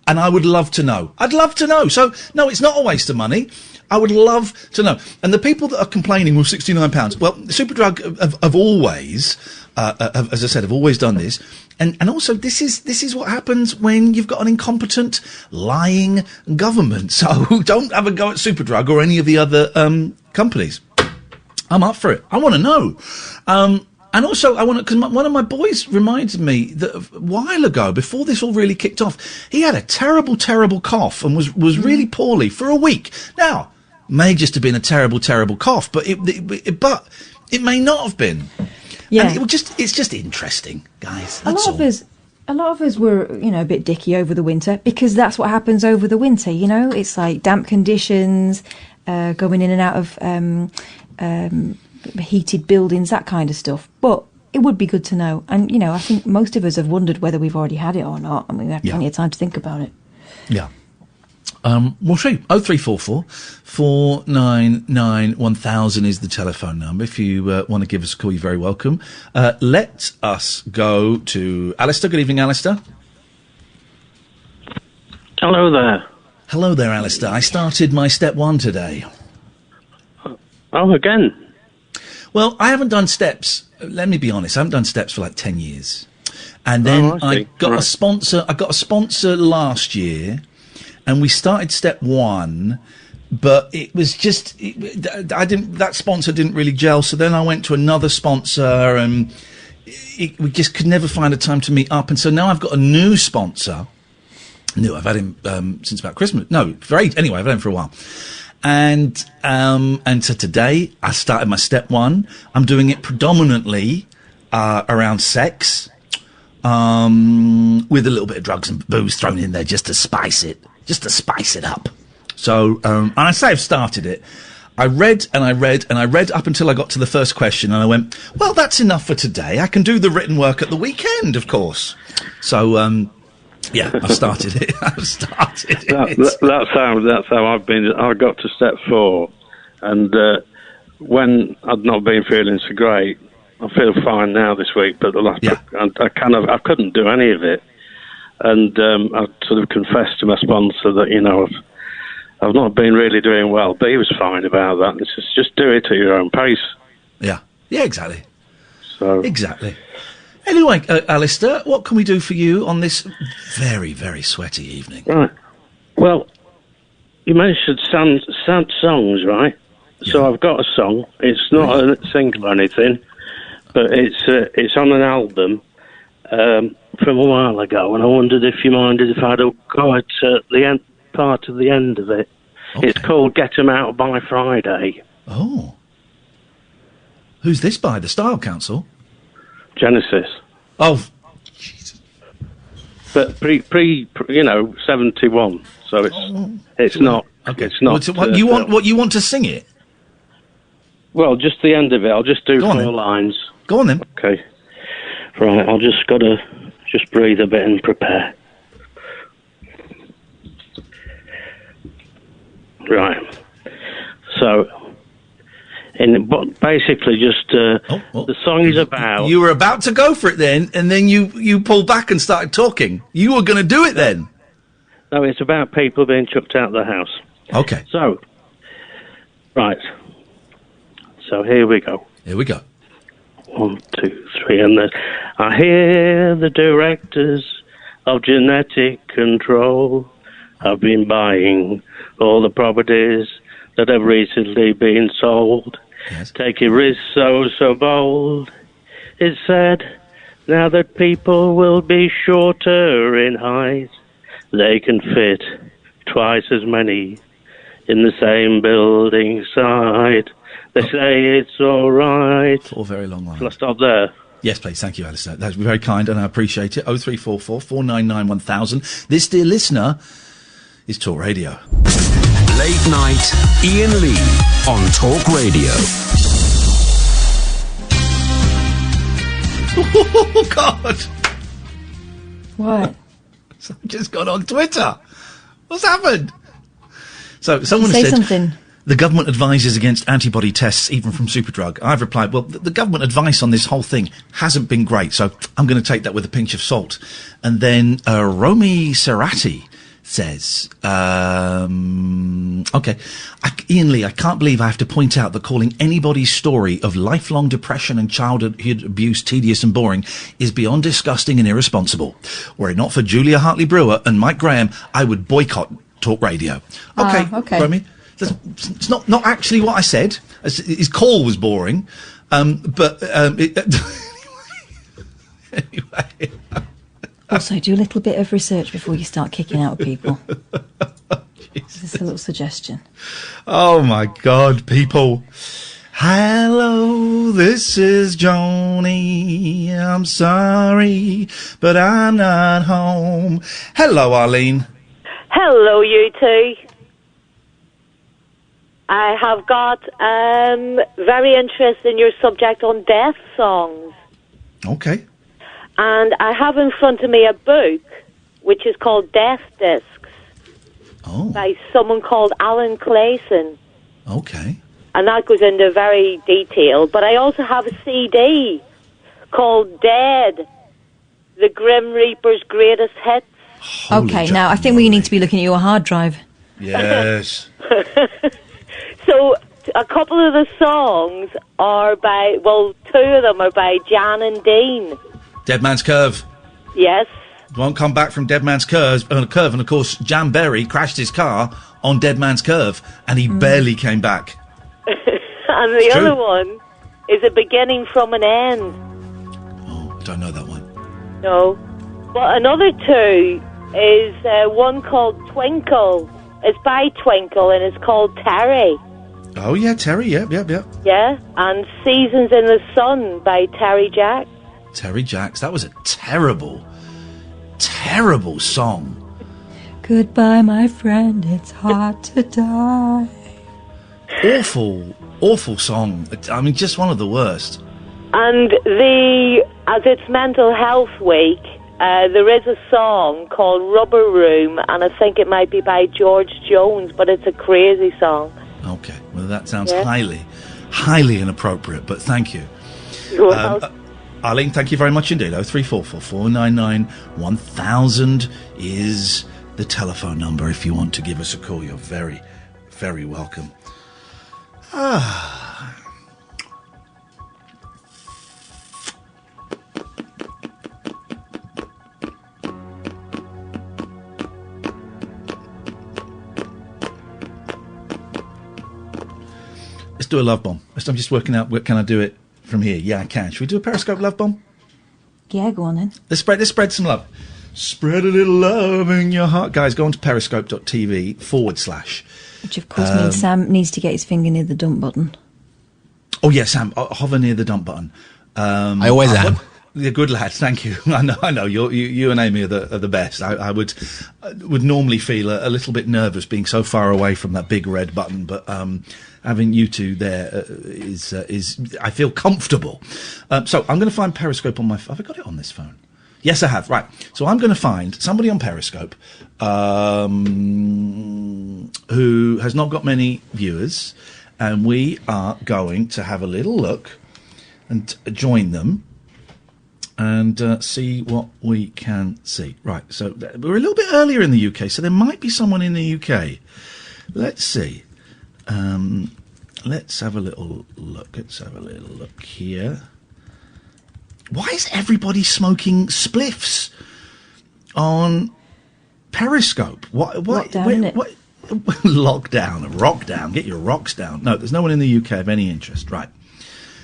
And I would love to know. I'd love to know. So, no, it's not a waste of money. I would love to know. And the people that are complaining, £69, well, Superdrug have always, as I said, have always done this. And also, this is what happens when you've got an incompetent, lying government. So don't have a go at Superdrug or any of the other companies. I'm up for it. I want to know. And also, because one of my boys reminded me that a while ago, before this all really kicked off, he had a terrible, terrible cough and was really poorly for a week. Now, may just have been a terrible, terrible cough, but it may not have been. Yeah, and it's just interesting, guys. That's all. A lot of us were, a bit dicky over the winter because that's what happens over the winter. It's like damp conditions, going in and out of heated buildings, that kind of stuff. But it would be good to know. And, I think most of us have wondered whether we've already had it or not. And we've had plenty of time to think about it. Yeah. We'll see. 0344 499 1000 is the telephone number. If you want to give us a call, you're very welcome. Let us go to Alistair. Good evening, Alistair. Hello there. Hello there, Alistair. I started my step 1 today. Oh, again? Well, I haven't done steps. Let me be honest. I haven't done steps for like 10 years. And then I got a sponsor. I got a sponsor last year, and we started step 1, but it was just, that sponsor didn't really gel. So then I went to another sponsor, and we just could never find a time to meet up. And so now I've got a new sponsor. I've had him since about Christmas. No, anyway, I've had him for a while. And so today I started my step 1. I'm doing it predominantly around sex, with a little bit of drugs and booze thrown in there just to spice it up. So, and I say I've started it. I read up until I got to the first question, and I went, well, that's enough for today. I can do the written work at the weekend, of course. So, yeah, I've started it. That's how I've been. I got to step 4, and when I'd not been feeling so great, I feel fine now this week. But the last, I couldn't do any of it, and I sort of confessed to my sponsor that I've not been really doing well. But he was fine about that. It's just do it at your own pace. Yeah, exactly. So exactly. Anyway, Alistair, what can we do for you on this very, very sweaty evening? Right. Well, you mentioned sad songs, right? Yeah. So I've got a song. It's not a single or anything, but it's on an album from a while ago, and I wondered if you minded if I'd go at the end part of the end of it. Okay. It's called Get 'Em Out by Friday. Oh. Who's this by? The Style Council? Genesis. Oh, Jesus. But pre 71, so it's not. Okay, it's not. What you want to sing it? Well, just the end of it. I'll just do 4 lines. Go on then. Okay. Right. I'll just gotta breathe a bit and prepare. Right. So. But basically, just the song is about. You were about to go for it then, and then you pulled back and started talking. You were going to do it then. No, it's about people being chucked out of the house. Okay. So, right. So here we go. 1, 2, 3, and then I hear the directors of genetic control have been buying all the properties that have recently been sold. Yes. Taking risks so bold. It's said now that people will be shorter in height. They can fit twice as many in the same building site. They say it's all right. 4 very long lines. Shall I stop there? Yes, please. Thank you, Alistair. That's very kind, and I appreciate it. 0344 499 1000. This, dear listener, is Talk Radio. Late night, Iain Lee on Talk Radio. Oh, God. What? Someone just got on Twitter. What's happened? So someone say said... something. The government advises against antibody tests, even from Superdrug. I've replied, well, the government advice on this whole thing hasn't been great, so I'm going to take that with a pinch of salt. And then Romy Serrati says, okay, Iain Lee, I can't believe I have to point out that calling anybody's story of lifelong depression and childhood abuse tedious and boring is beyond disgusting and irresponsible. Were it not for Julia Hartley-Brewer and Mike Graham, I would boycott talk radio. Okay. Romy. It's not actually what I said. His call was boring, but anyway. Also, do a little bit of research before you start kicking out people. Just a little suggestion. Oh my God, people! Hello, this is Joni. I'm sorry, but I'm not home. Hello, Arlene. Hello, you two. I have got very interested in your subject on death songs. Okay. And I have in front of me a book which is called Death Discs by someone called Alan Clayson. Okay. And that goes into very detail. But I also have a CD called Dead, the Grim Reaper's Greatest Hits. Okay, now I think we need to be looking at your hard drive. Yes. So, a couple of the songs are by, well, two of them are by Jan and Dean. Dead Man's Curve. Yes. Won't come back from Dead Man's Curve. And of course, Jan Berry crashed his car on Dead Man's Curve, and he barely came back. And the other one is A Beginning from an End. Oh, don't know that one. No. But another two is one called Twinkle. It's by Twinkle, and it's called Terry. Oh, yeah, Terry, yep. Yeah, and Seasons in the Sun by Terry Jacks. Terry Jacks, that was a terrible song. Goodbye, my friend, it's hard to die. Awful song. I mean, just one of the worst. And as it's Mental Health Week, there is a song called Rubber Room, and I think it might be by George Jones, but it's a crazy song. Okay, well, that sounds highly inappropriate, but thank you. You're welcome. Arlene, thank you very much indeed. 0344 499 1000 is the telephone number if you want to give us a call. You're very, very welcome. Let's do a love bomb. I'm just working out, can I do it from here? Yeah, I can. Should we do a Periscope love bomb? Yeah, go on then. Let's spread some love. Spread a little love in your heart. Guys, go on to periscope.tv/. Which, of course, means Sam needs to get his finger near the dump button. Oh, yeah, Sam, hover near the dump button. I always am. You're good lad, thank you. I know. You and Amy are the best. I would normally feel a little bit nervous being so far away from that big red button, but having you two there is I feel comfortable. So I'm going to find Periscope on my phone. Have I got it on this phone? Yes, I have. Right. So I'm going to find somebody on Periscope who has not got many viewers, and we are going to have a little look and join them and see what we can see. Right. So we're a little bit earlier in the UK, so there might be someone in the UK. Let's see. Let's have a little look. Let's have a little look here. Why is everybody smoking spliffs on Periscope? Lockdown. Lockdown, rock down. Get your rocks down. No, there's no one in the UK of any interest. Right.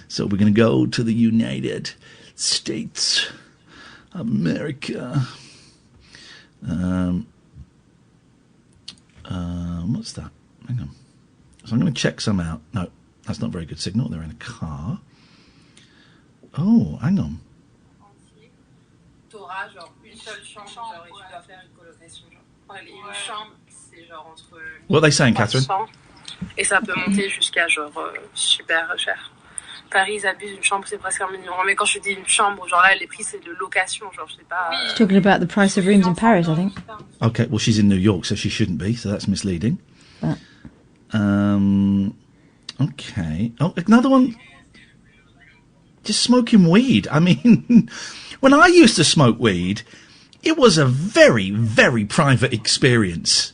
So we're going to go to the United States of America. What's that? Hang on. So I'm going to check some out. No, that's not very good signal. They're in a car. Oh, hang on. What are they saying, Catherine? Et ça peut monter jusqu'à genre super cher. Paris, ils abusent, une chambre, c'est presque 1 million. Mais quand je dis une chambre, genre là, les prix, c'est de location, genre, je sais pas... She's talking about the price of rooms in Paris, I think. Okay, well, she's in New York, so she shouldn't be, so that's misleading. Okay. Oh, another one. Just smoking weed. I mean, when I used to smoke weed, it was a very, very private experience.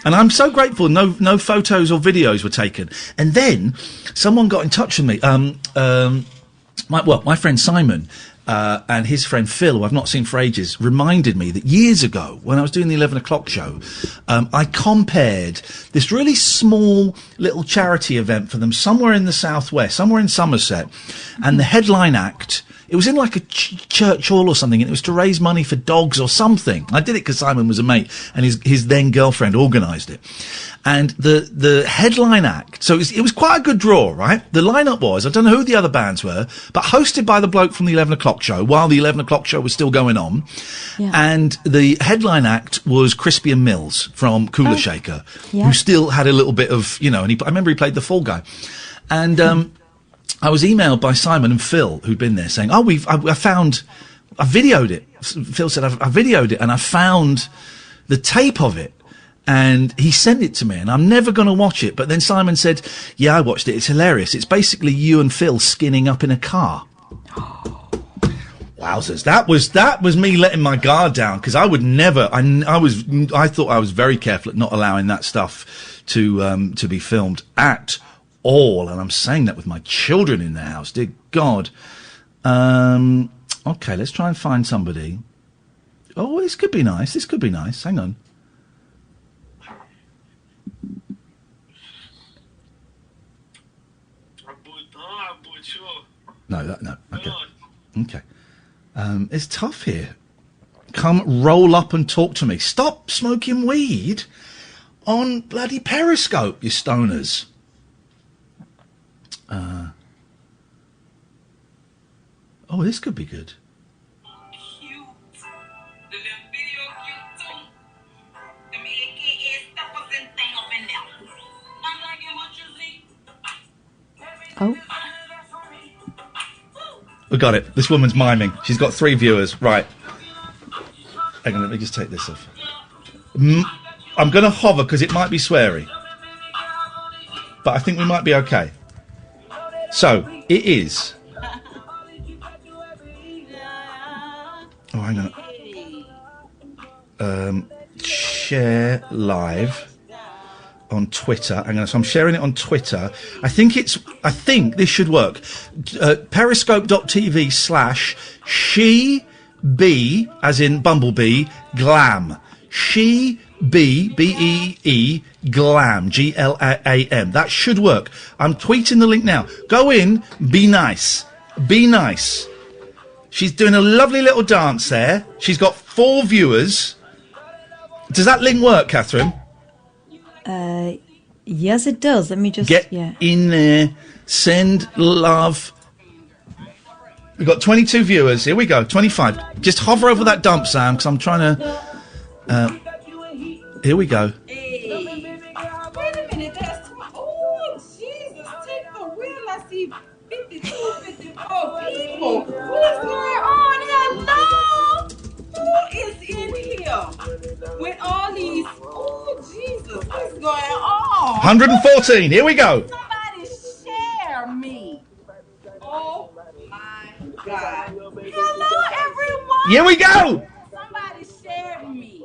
And I'm so grateful no photos or videos were taken. And then someone got in touch with me. My friend Simon and his friend Phil, who I've not seen for ages, reminded me that years ago, when I was doing the 11 o'clock show, I compared this really small little charity event for them somewhere in the southwest, somewhere in Somerset, and the headline act. It was in like a church hall or something, and it was to raise money for dogs or something. I did it because Simon was a mate, and his then girlfriend organised it. And the headline act, so it was quite a good draw, right? The lineup was, I don't know who the other bands were, but hosted by the bloke from the 11 o'clock show, while the 11 o'clock show was still going on. Yeah. And the headline act was Crispian Mills from Cooler Shaker, who still had a little bit of, and I remember he played the Fall Guy. And, I was emailed by Simon and Phil, who'd been there, saying, I videoed it. Phil said, I videoed it, and I found the tape of it. And he sent it to me, and I'm never going to watch it. But then Simon said, yeah, I watched it. It's hilarious. It's basically you and Phil skinning up in a car. Wowzers. That was me letting my guard down, because I would never, I thought I was very careful at not allowing that stuff to be filmed at all, and I'm saying that with my children in the house, dear God. Okay, let's try and find somebody. Oh, this could be nice. Hang on. No. Okay. It's tough here. Come roll up and talk to me. Stop smoking weed on bloody Periscope, you stoners. Oh, this could be good. Oh. We got it. This woman's miming. She's got 3 viewers. Right. Hang on, let me just take this off. I'm going to hover because it might be sweary. But I think we might be okay. So, it is. Oh, hang on. Share live on Twitter. Hang on, so I'm sharing it on Twitter. I think this should work. Periscope.tv/she as in Bumblebee, glam. She B-E-E glam, G-L-A-M. That should work. I'm tweeting the link now. Go in, be nice. Be nice. She's doing a lovely little dance there. She's got 4 viewers. Does that link work, Catherine? Yes, it does. Let me just... Get in there. Send love. We've got 22 viewers. Here we go. 25. Just hover over that dump, Sam, because I'm trying to... here we go. Hey. Wait a minute. That's... Oh, Jesus. Take the wheel. I see 52, 54 people. What's going on? Hello? Who is in here with all these... Oh, Jesus. What's going on? 114. Here we go. Somebody share me. Oh, my God. Hello, everyone. Here we go. Somebody share me.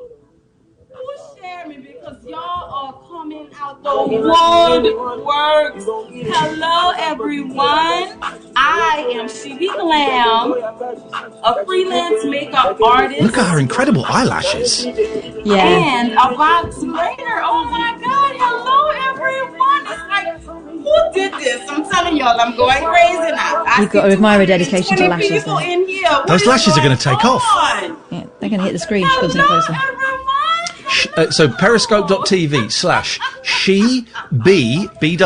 Who share me? Because y'all are coming out the woodworks. Hello, everyone. I am She Glam, a freelance makeup artist. Look at her incredible eyelashes. Yeah. And a box grader. Oh my God. Hello, everyone. It's like, who did this? I'm telling y'all, I'm going crazy now. You've got to admire her dedication to lashes. People in here. Those lashes are going to take off. Yeah, they're going to hit the screen. She comes in closer. So periscope.tv/she B-E-E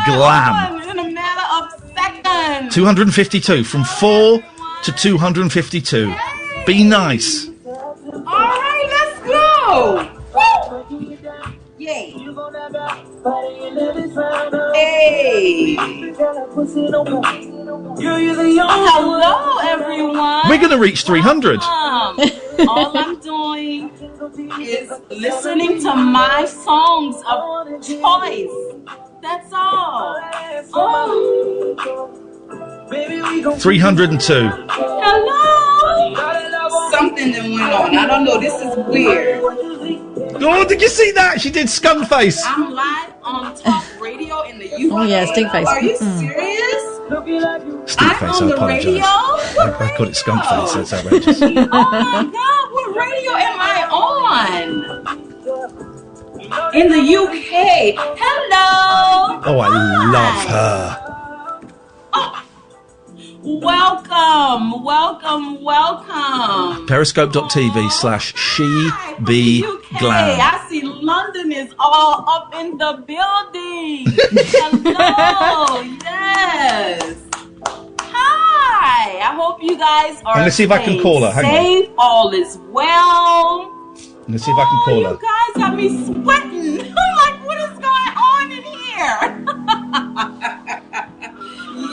glam. In a matter of seconds. 252 from 4 to 252. Be nice. All right, let's go. Woo. Yay. Hey. Hello, everyone. We're going to reach 300. All I'm doing is listening to my songs of choice. That's all. 302. Hello. Something that went on. I don't know. This is weird. Oh, did you see that? She did skunk face. I'm live on Talk Radio in the UK. Oh, yeah, stink face. Are you serious? Stink face, I apologise. I called it skunk face. That's outrageous. Oh my God, what radio am I on? In the UK. Hello. Oh, I love her. Welcome. Periscope.tv/she-be-glam. Hey, I see London is all up in the building. Hello. Yes. Hi. I hope you guys are I'm going to see if I can call her. Hang safe. All is well. I'm going to see if I can call her. You guys got me sweating. I'm like, what is going on in here?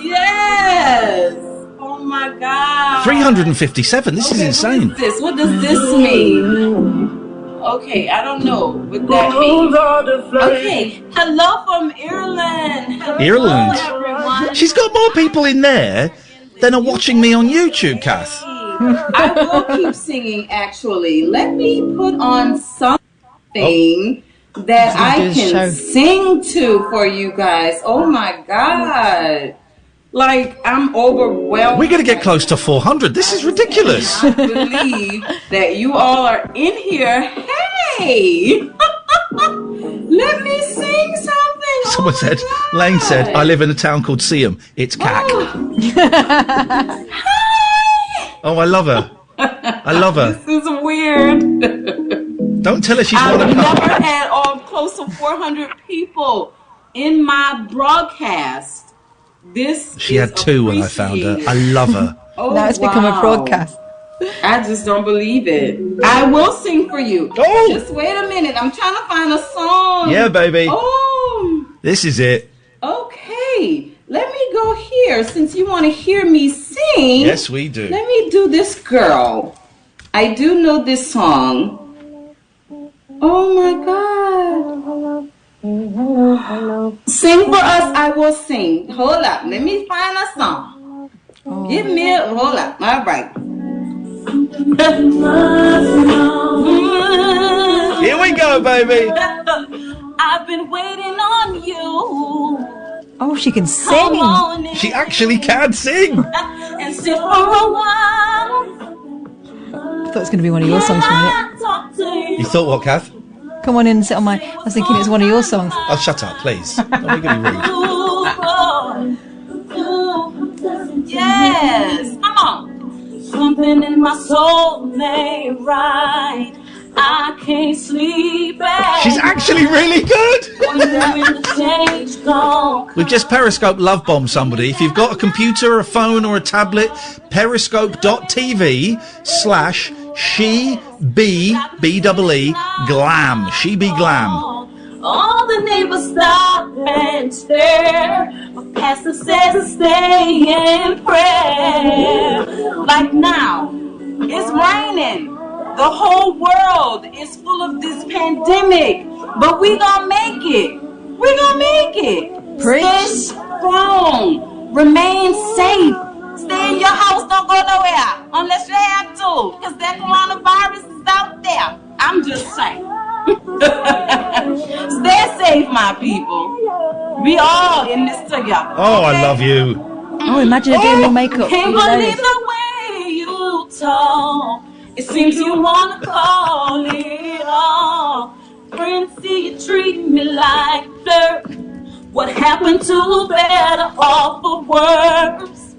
Yes. Oh my God. 357. This is insane. What does this mean? Okay, I don't know what that means. Okay, hello from Ireland. Hello, everyone. She's got more people in there than are watching me on YouTube, Kath. I will keep singing, actually. Let me put on something that I can sing to for you guys. Oh my God. Like, I'm overwhelmed. We're going to get close to 400. This is ridiculous. I believe that you all are in here. Hey! Let me sing something. Someone said, Lane said, I live in a town called Seaham. It's CAC. Oh, I love her. I love her. This is weird. Don't tell her she's I've one of never had close to 400 people in my broadcast. She had 2 when I found her. I love her. Oh, now it's become a broadcast. I just don't believe it. I will sing for you. Oh. Just wait a minute. I'm trying to find a song. Yeah, baby. Oh. This is it. Okay. Let me go here since you want to hear me sing. Yes, we do. Let me do this, girl. I do know this song. Oh, my God. Sing for us, I will sing. Hold up, let me find a song. Give me a, hold up, all right. Here we go, baby. I've been waiting on you. Oh, she can sing. She actually can sing. And sit for a while. I thought it was going to be one of your songs for a minute. You thought what, Kath? Come on in and sit on my... I was thinking it was one of your songs. Oh, shut up, please. Don't be going to be rude. Yes, come on. Something in my soul ain't right. I can't sleep. She's actually really good. We've just Periscope love bombed somebody. If you've got a computer, a phone, or a tablet, periscope.tv/she-be-glam. She-be-glam. All the neighbors stop and stare. My pastor says to stay in prayer. Like now, it's raining. The whole world is full of this pandemic. But we gonna make it. We gonna make it. Stay strong. Remain safe. Stay in your house. Don't go nowhere. Unless you have to. Because that coronavirus is out there. I'm just saying. Stay safe, my people. We all in this together. Oh, okay? I love you. Oh, imagine her doing your makeup. Can't believe the way you talk. It seems you want to call it all. Friends see you treat me like dirt. What happened to better off or worse?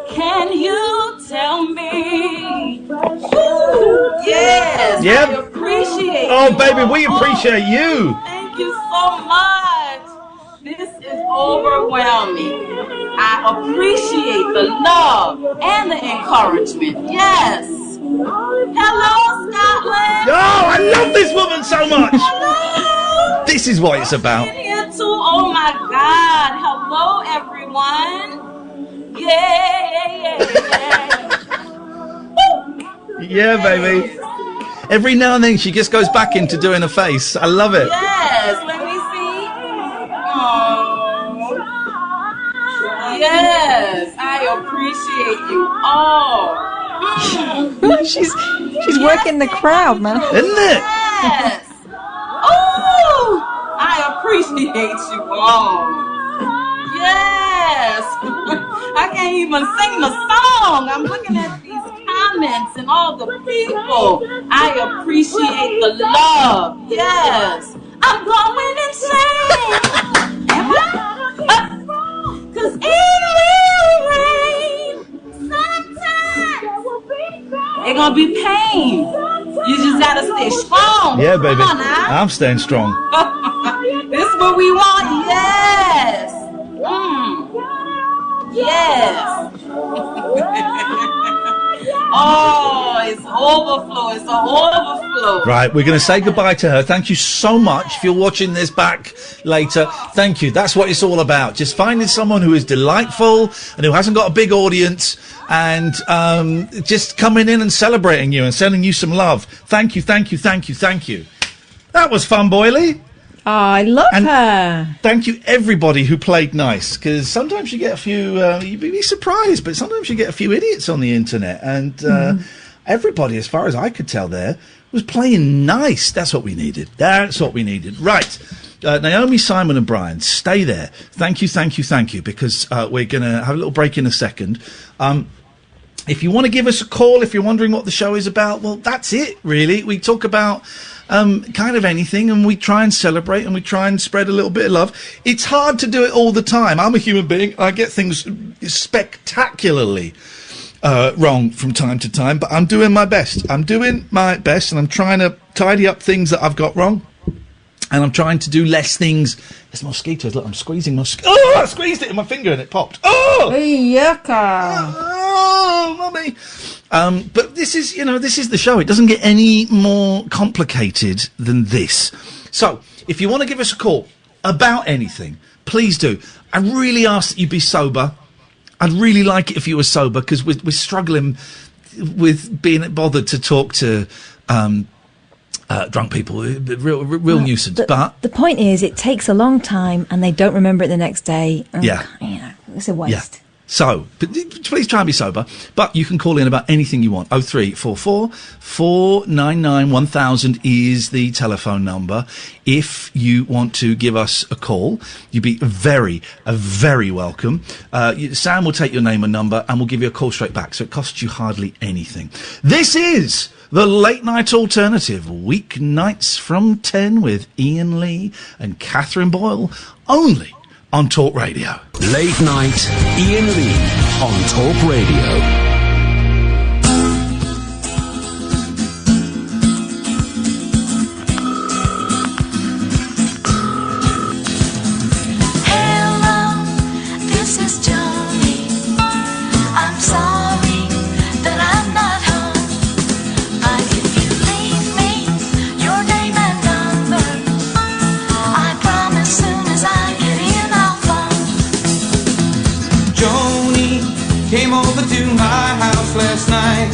Can you tell me? Yes, yep. I appreciate Oh, baby, we appreciate you. Thank you so much. This is overwhelming. I appreciate the love and the encouragement. Yes. Hello, Scotland. Oh, I love this woman on so much. Hello. This is what it's about. I'm here too. Oh my God. Hello, everyone. Yeah. Yeah, baby. Every now and then she just goes back into doing a face. I love it. Yes, let me see. Oh. Yes, I appreciate you all. she's working the crowd, man. Isn't it? Yes. Oh, I appreciate you all. Yes. I can't even sing the song. I'm looking at these comments and all the people. I appreciate the love. Yes. I'm going insane. Am I? 'Cause it will rain sometime. It's gonna be pain. You just gotta stay strong. Yeah, baby. Come on now. I'm staying strong. This is what we want. Yes. Yes. Oh, it's overflow. It's an overflow. Right, we're going to say goodbye to her. Thank you so much. If you're watching this back later, thank you. That's what it's all about. Just finding someone who is delightful and who hasn't got a big audience and just coming in and celebrating you and sending you some love. Thank you, thank you, thank you, thank you. That was fun, Boyley. Oh, I love her. Thank you, everybody who played nice, because sometimes you get a few, you'd be surprised, but sometimes you get a few idiots on the internet, and everybody, as far as I could tell there, was playing nice. That's what we needed. That's what we needed. Right. Naomi, Simon and Brian, stay there. Thank you, thank you, thank you, because we're going to have a little break in a second. If you want to give us a call, if you're wondering what the show is about, well, that's it, really. We talk about kind of anything, and we try and celebrate, and we try and spread a little bit of love. It's hard to do it all the time. I'm a human being. I get things spectacularly wrong from time to time, but I'm doing my best. I'm doing my best, and I'm trying to tidy up things that I've got wrong, and I'm trying to do less things. There's mosquitoes. Look, I'm squeezing oh, I squeezed it in my finger, and it popped. Oh! Yucca. Oh, mummy. But this is, this is the show. It doesn't get any more complicated than this. So, if you want to give us a call about anything, please do. I really ask that you be sober. I'd really like it if you were sober, because we're struggling with being bothered to talk to drunk people. Real nuisance. But the point is, it takes a long time, and they don't remember it the next day. Yeah. It's a waste. Yeah. So, please try and be sober, but you can call in about anything you want. 0344 499 1000 is the telephone number. If you want to give us a call, you'd be very welcome. Sam will take your name and number, and we'll give you a call straight back, so it costs you hardly anything. This is the Late Night Alternative, weeknights from 10 with Iain Lee and Catherine Boyle, only on Talk Radio. Late Night, Iain Lee on Talk Radio. Last night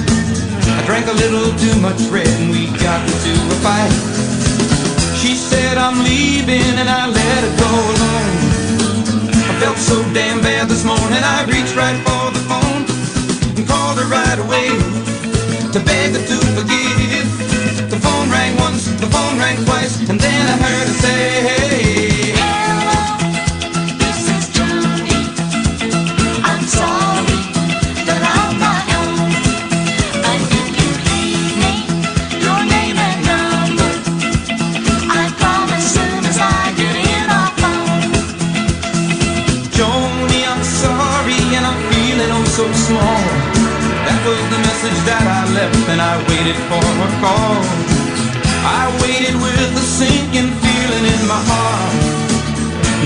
I drank a little too much red and we got into a fight. She said I'm leaving and I let her go alone. I felt so damn bad this morning I reached right for the phone and called her right away to beg her to forgive. The phone rang once, the phone rang twice, and then I heard her say, hey, so small. That was the message that I left, and I waited for her call. I waited with a sinking feeling in my heart,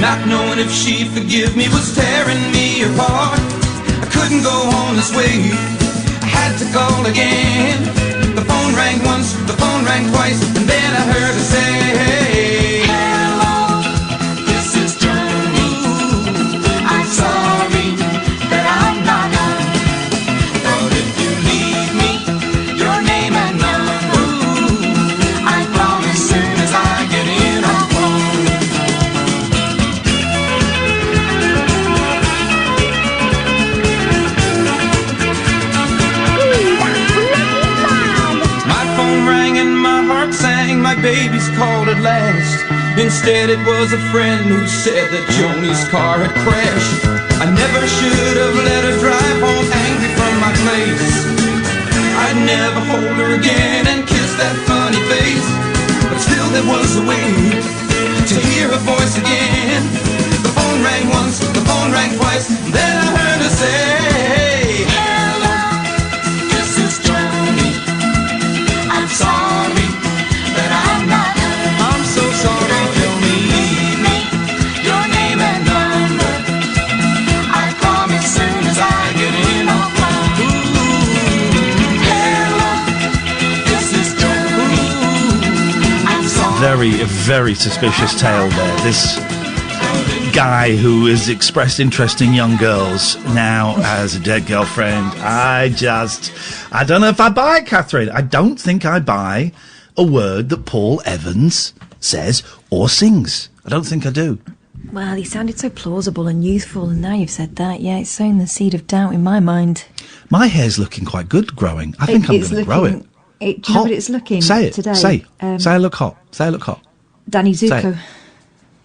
not knowing if she'd forgive me was tearing me apart. I couldn't go on this way, I had to call again. The phone rang once, the phone rang twice, and then I heard her say, baby's called at last. Instead it was a friend who said that Joni's car had crashed. I never should have let her drive home angry from my place. I'd never hold her again and kiss that funny face. But still there was a way to hear her voice again. The phone rang once, the phone rang twice, then I heard her say, hello, this is Joni. I'm sorry that I'm not home. I'm so sorry, Joni. Leave me your name and number. I promise soon as I get in I'll come. Hello, this is Joni. I'm sorry. Very, very suspicious tale there. This guy who has expressed interest in young girls now has a dead girlfriend. I don't know if I buy it, Catherine. I don't think I buy a word that Paul Evans says or sings. I don't think I do. Well, he sounded so plausible and youthful, and now you've said that, yeah, it's sown the seed of doubt in my mind. My hair's looking quite good growing. I think I'm going to grow it. Do you know what it's looking Say it. today? Say I look hot. Say I look hot. Danny Zuko.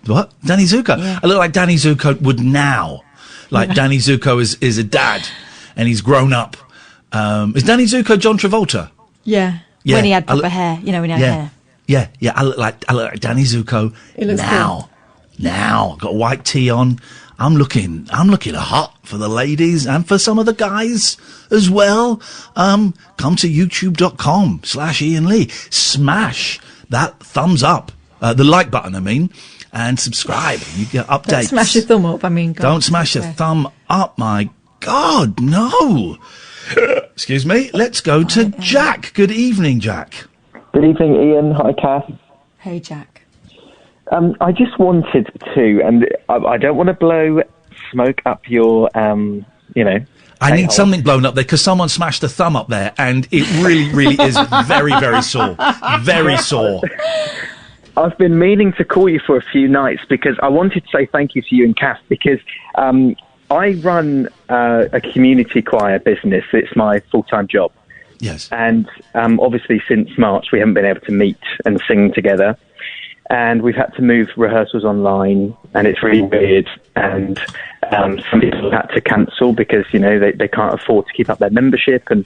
What? Danny Zuko? Yeah. I look like Danny Zuko would now. Like Danny Zuko is a dad, and he's grown up. Is Danny Zuko John Travolta? Yeah. When he had proper hair, when he had hair. Yeah. I look like Danny Zuko now. Cool. Now, got a white tee on. I'm looking hot for the ladies and for some of the guys as well. Come to youtube.com/Iain Lee. Smash that thumbs up, the like button, I mean, and subscribe. You get updates. Don't smash your thumb up, I mean. God, don't smash your thumb up, my God, no. Excuse me. Let's go to Jack. Good evening, Jack. Good evening, Ian. Hi, Kath. Hey, Jack. I just wanted to, and I don't want to blow smoke up your, I need something blown up there because someone smashed a thumb up there, and it really, really is very, very sore. Very sore. I've been meaning to call you for a few nights because I wanted to say thank you to you and Kath because I run a community choir business. It's my full-time job. Yes. And obviously since March we haven't been able to meet and sing together. And we've had to move rehearsals online, and it's really weird. And some people had to cancel because, they can't afford to keep up their membership. And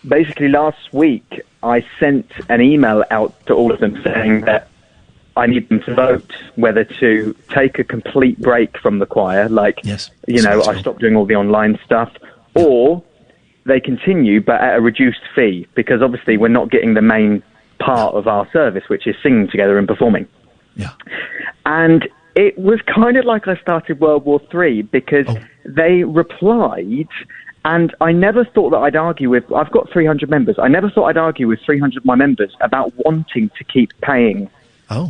basically last week, I sent an email out to all of them saying that I need them to vote whether to take a complete break from the choir, I stop doing all the online stuff, or they continue but at a reduced fee, because obviously we're not getting the main part of our service, which is singing together and performing. Yeah. And it was kind of like I started World War III because they replied, and I never thought that I'd argue with, I've got 300 members, I never thought I'd argue with 300 of my members about wanting to keep paying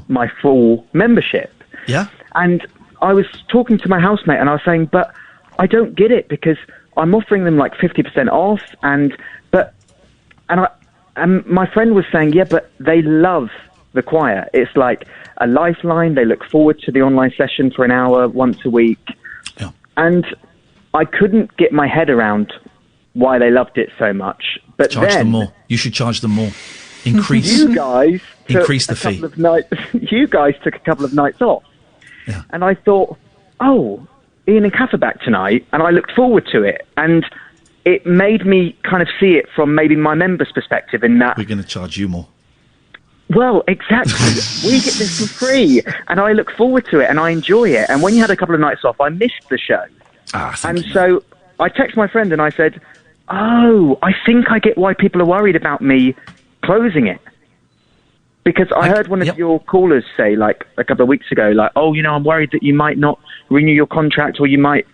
my full membership. Yeah. And I was talking to my housemate and I was saying, but I don't get it because I'm offering them like 50% off and my friend was saying, yeah, but they love the choir. It's like a lifeline. They look forward to the online session for an hour once a week. Yeah. And I couldn't get my head around why they loved it so much. But charge them more. You should charge them more. Increase. You guys increase the fee. You guys took a couple of nights off. Yeah. And I thought, Ian and Kath are back tonight, and I looked forward to it. And it made me kind of see it from maybe my members' perspective in that... We're going to charge you more. Well, exactly. We get this for free, and I look forward to it, and I enjoy it. And when you had a couple of nights off, I missed the show. So I texted my friend, and I said, I think I get why people are worried about me closing it. Because I heard one of your callers say, like, a couple of weeks ago, like, I'm worried that you might not renew your contract, or you might...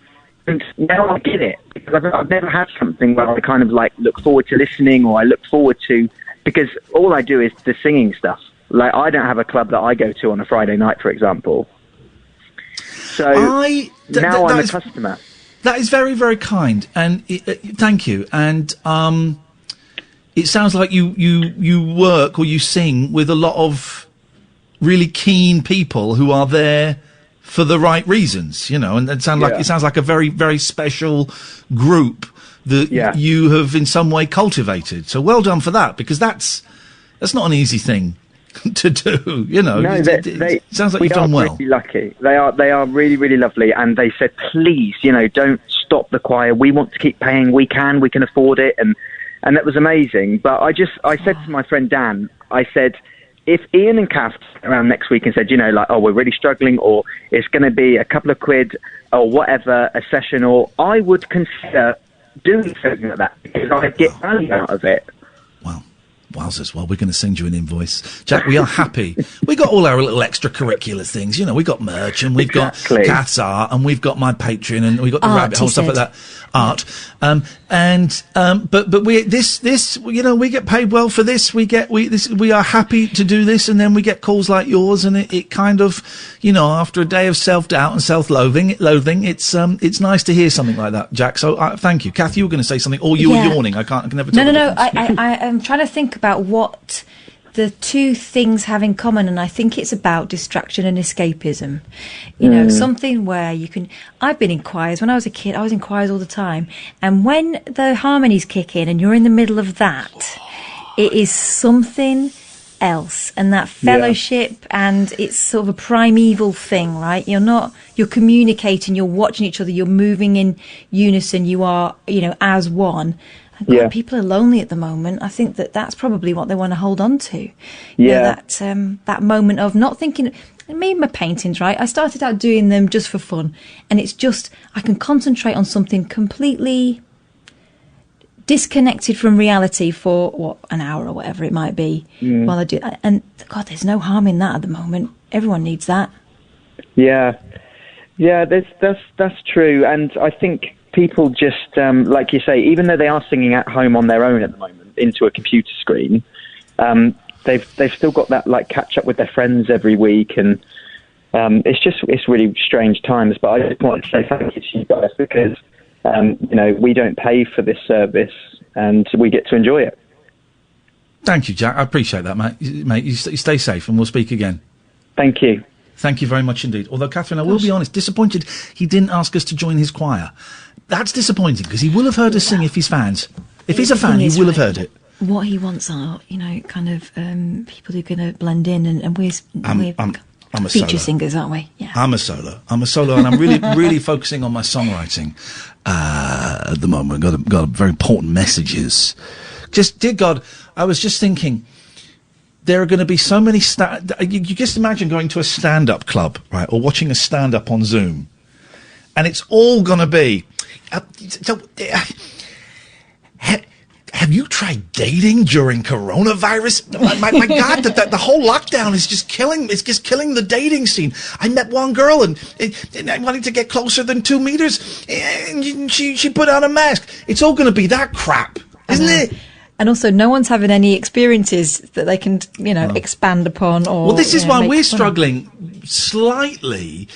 And now I get it, because I've never had something where I kind of like look forward to listening, or I look forward to, because all I do is the singing stuff. Like, I don't have a club that I go to on a Friday night, for example. So now I'm a customer. That is very, very kind, and thank you. And it sounds like you work or you sing with a lot of really keen people who are there for the right reasons, and it sounds like a very, very special group that you have in some way cultivated. So well done for that, because that's not an easy thing to do. You know, No, it sounds like you've done well. Really lucky. They are really, really lovely, and they said, please, don't stop the choir. We want to keep paying. We can afford it, and that was amazing. But I said to my friend Dan, I said, if Iain and Kath around next week and said, we're really struggling, or it's going to be a couple of quid, or whatever, a session, or I would consider doing something like that because I get value out of it. Wowzers, well, we're going to send you an invoice. Jack, we are happy. We got all our little extracurricular things. We got merch, and we've got Kath's art, and we've got my Patreon, and we've got the rabbit hole, stuff like that. Art. But we we get paid well for this. We are happy to do this, and then we get calls like yours, and it kind of, after a day of self-doubt and self-loathing, it's nice to hear something like that, Jack. So thank you. Kath, you were going to say something, or you were yawning. I can never tell. No. I am trying to think about what the two things have in common, and I think it's about distraction and escapism. Something where you can... I've been in choirs. When I was a kid, I was in choirs all the time, and when the harmonies kick in and you're in the middle of that, it is something else, and that fellowship, and it's sort of a primeval thing, right? You're communicating, you're watching each other, you're moving in unison, you are, as one. God, people are lonely at the moment. I think that's probably what they want to hold on to. That moment of not thinking. Me and my paintings, right? I started out doing them just for fun, and it's just I can concentrate on something completely disconnected from reality for an hour or whatever it might be while I do that. And God, there's no harm in that at the moment. Everyone needs that. Yeah, that's true, and I think people just, like you say, even though they are singing at home on their own at the moment into a computer screen, they've still got that catch up with their friends every week, and it's really strange times. But I just want to say thank you to you guys because we don't pay for this service and we get to enjoy it. Thank you, Jack. I appreciate that, mate. You stay safe, and we'll speak again. Thank you. Thank you very much indeed. Although, Catherine, I will be honest, disappointed he didn't ask us to join his choir. That's disappointing, because he will have heard us sing if he's fans. If he's a fan, he will have heard it. What he wants are, kind of people who are going to blend in, and we're I'm a feature solo. singers, aren't we? Yeah. I'm a solo, and I'm really, really focusing on my songwriting at the moment. Got very important messages. Dear God, I was just thinking, there are going to be so many... You just imagine going to a stand-up club, right, or watching a stand-up on Zoom, and it's all going to be... Have you tried dating during coronavirus? My God, the whole lockdown is just killing the dating scene. I met one girl and I wanted to get closer than 2 meters, and she put on a mask. It's all going to be that crap, isn't it? And also, no one's having any experiences that they can, expand upon. Or well, this is why we're struggling slightly.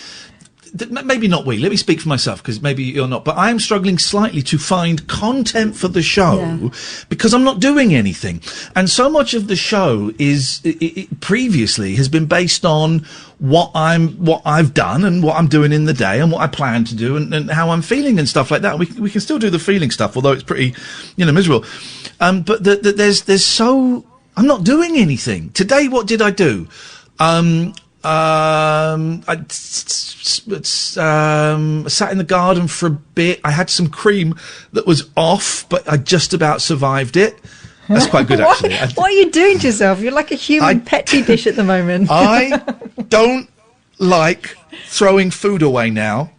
Maybe not we. Let me speak for myself, because maybe you're not. But I am struggling slightly to find content for the show because I'm not doing anything. And so much of the show previously has been based on what I've done and what I'm doing in the day and what I plan to do and how I'm feeling and stuff like that. We can still do the feeling stuff, although it's pretty, miserable. But there's so I'm not doing anything today. What did I do? I sat in the garden for a bit. I had some cream that was off, but I just about survived it. That's quite good, actually. What are you doing to yourself? You're like a human petri dish at the moment. I don't like throwing food away now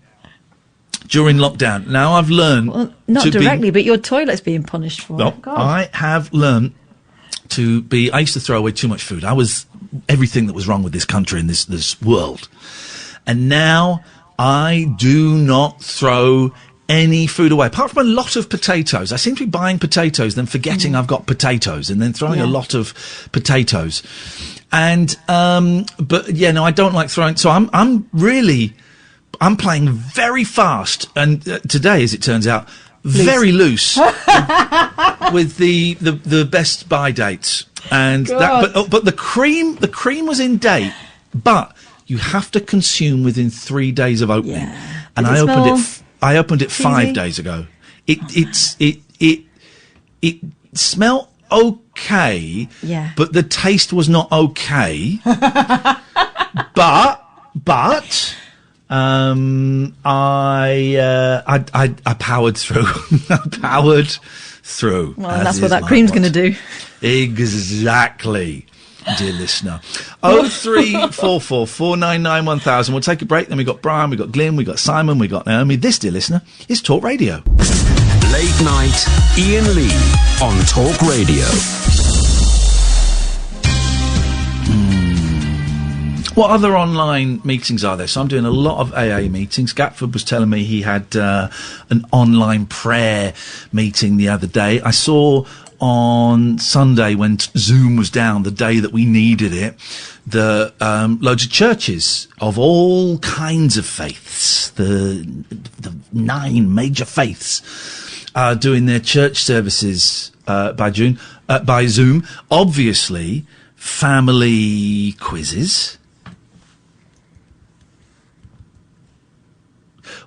during lockdown. Now I've learned... Well, not directly, but your toilet's being punished for it. God. I have learned to be... I used to throw away too much food. I was... everything that was wrong with this country and this world. And now I do not throw any food away, apart from a lot of potatoes. I seem to be buying potatoes, then forgetting I've got potatoes, and then throwing a lot of potatoes. And, but yeah, no, I don't like throwing, so I'm playing very fast. And today, as it turns out, very loose with the Best Buy dates. And but the cream was in date, but you have to consume within 3 days of opening. Yeah. And I opened it 5 days ago. It smelled okay. Yeah. But the taste was not okay. but I powered through. I powered through. Well, that's what that cream's going to do. Exactly, dear listener. 0344 499 1000. We'll take a break. Then we've got Brian, we've got Glyn, we've got Simon, we've got Naomi. This, dear listener, is Talk Radio. Late night, Iain Lee on Talk Radio. What other online meetings are there? So I'm doing a lot of AA meetings. Gatford was telling me he had an online prayer meeting the other day. I saw on Sunday when Zoom was down, the day that we needed it, the loads of churches of all kinds of faiths, the 9 major faiths, doing their church services by Zoom. Obviously, family quizzes.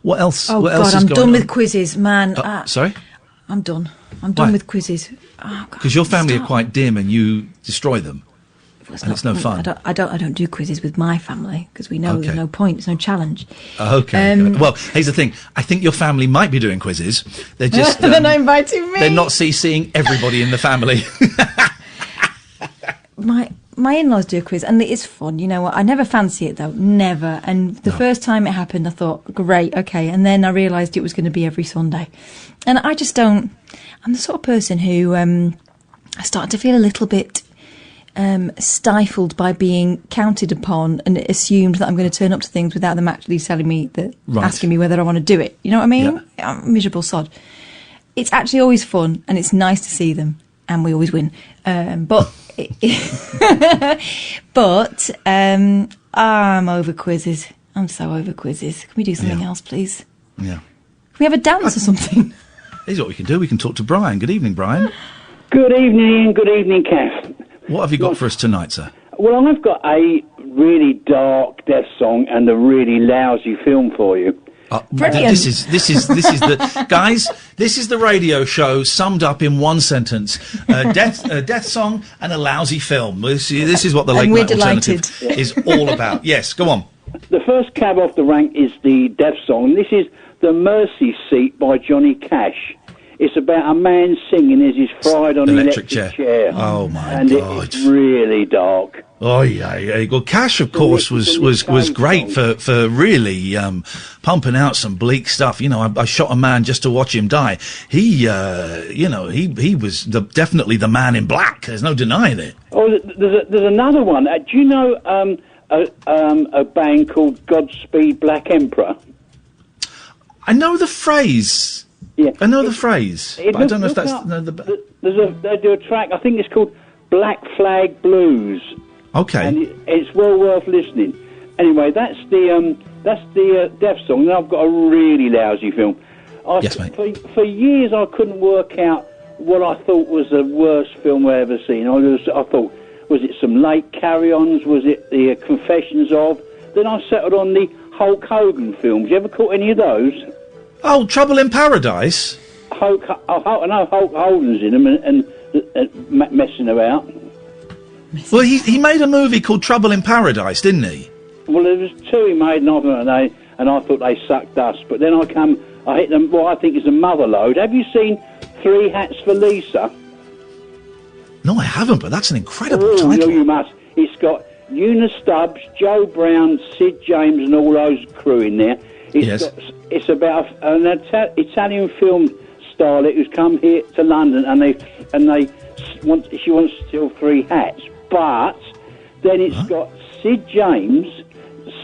What else? Oh, what God, else is I'm going done on? with quizzes, man. Sorry? I'm done. I'm done Why? with quizzes. Oh, God, Because your family are quite dim and you destroy them. It's no fun. I don't do quizzes with my family because we know Okay. there's no point, there's no challenge. Okay. Well, here's the thing. I think your family might be doing quizzes. They're just... they're not inviting me. They're not CCing everybody in the family. My in-laws do a quiz, and it is fun. You know what? I never fancy it, though. Never. And the first time it happened, I thought, great, okay. And then I realised it was going to be every Sunday. And I just don't... I'm the sort of person who... I started to feel a little bit stifled by being counted upon and assumed that I'm going to turn up to things without them actually telling me, asking me whether I want to do it. You know what I mean? Yeah. I'm a miserable sod. It's actually always fun, and it's nice to see them, and we always win. But I'm over quizzes. I'm so over quizzes. Can we do something else, please? Yeah. Can we have a dance or something? Here's what we can do. We can talk to Brian. Good evening, Brian. Good evening, Ian. Good evening, Kath. What have you got for us tonight, sir? Well, I've got a really dark death song and a really lousy film for you. This is the guys. This is the radio show summed up in one sentence: death song and a lousy film. This is what the Late Night Alternative is all about. Yes, go on. The first cab off the rank is the death song. This is "The Mercy Seat" by Johnny Cash. It's about a man singing as he's fried on an electric chair. Oh my God! And it's really dark. Oh yeah. Well, Cash, of course, was great for really pumping out some bleak stuff. You know, I shot a man just to watch him die. He was definitely the man in black. There's no denying it. Oh, there's another one. Do you know a band called Godspeed Black Emperor? I know the phrase. Yeah, I know the phrase, but I don't know if that's... They do a track, I think it's called Black Flag Blues. Okay. And it's well worth listening. Anyway, that's the death song, and I've got a really lousy film. Yes, mate. For years I couldn't work out what I thought was the worst film I ever seen. I thought, was it some late carry-ons? Was it the Confessions of? Then I settled on the Hulk Hogan films. You ever caught any of those? Oh, Trouble in Paradise? I know Hulk Hogan's in them and messing about. Well, he made a movie called Trouble in Paradise, didn't he? Well, there was 2 he made, and I thought they sucked dust. But then I hit them, what I think is a mother load. Have you seen 3 Hats for Lisa? No, I haven't, but that's an incredible title. No, you must. It's got Eunice Stubbs, Joe Brown, Sid James, and all those crew in there. It's about an Italian film starlet who's come here to London, and she wants to steal 3 hats. But then it's got Sid James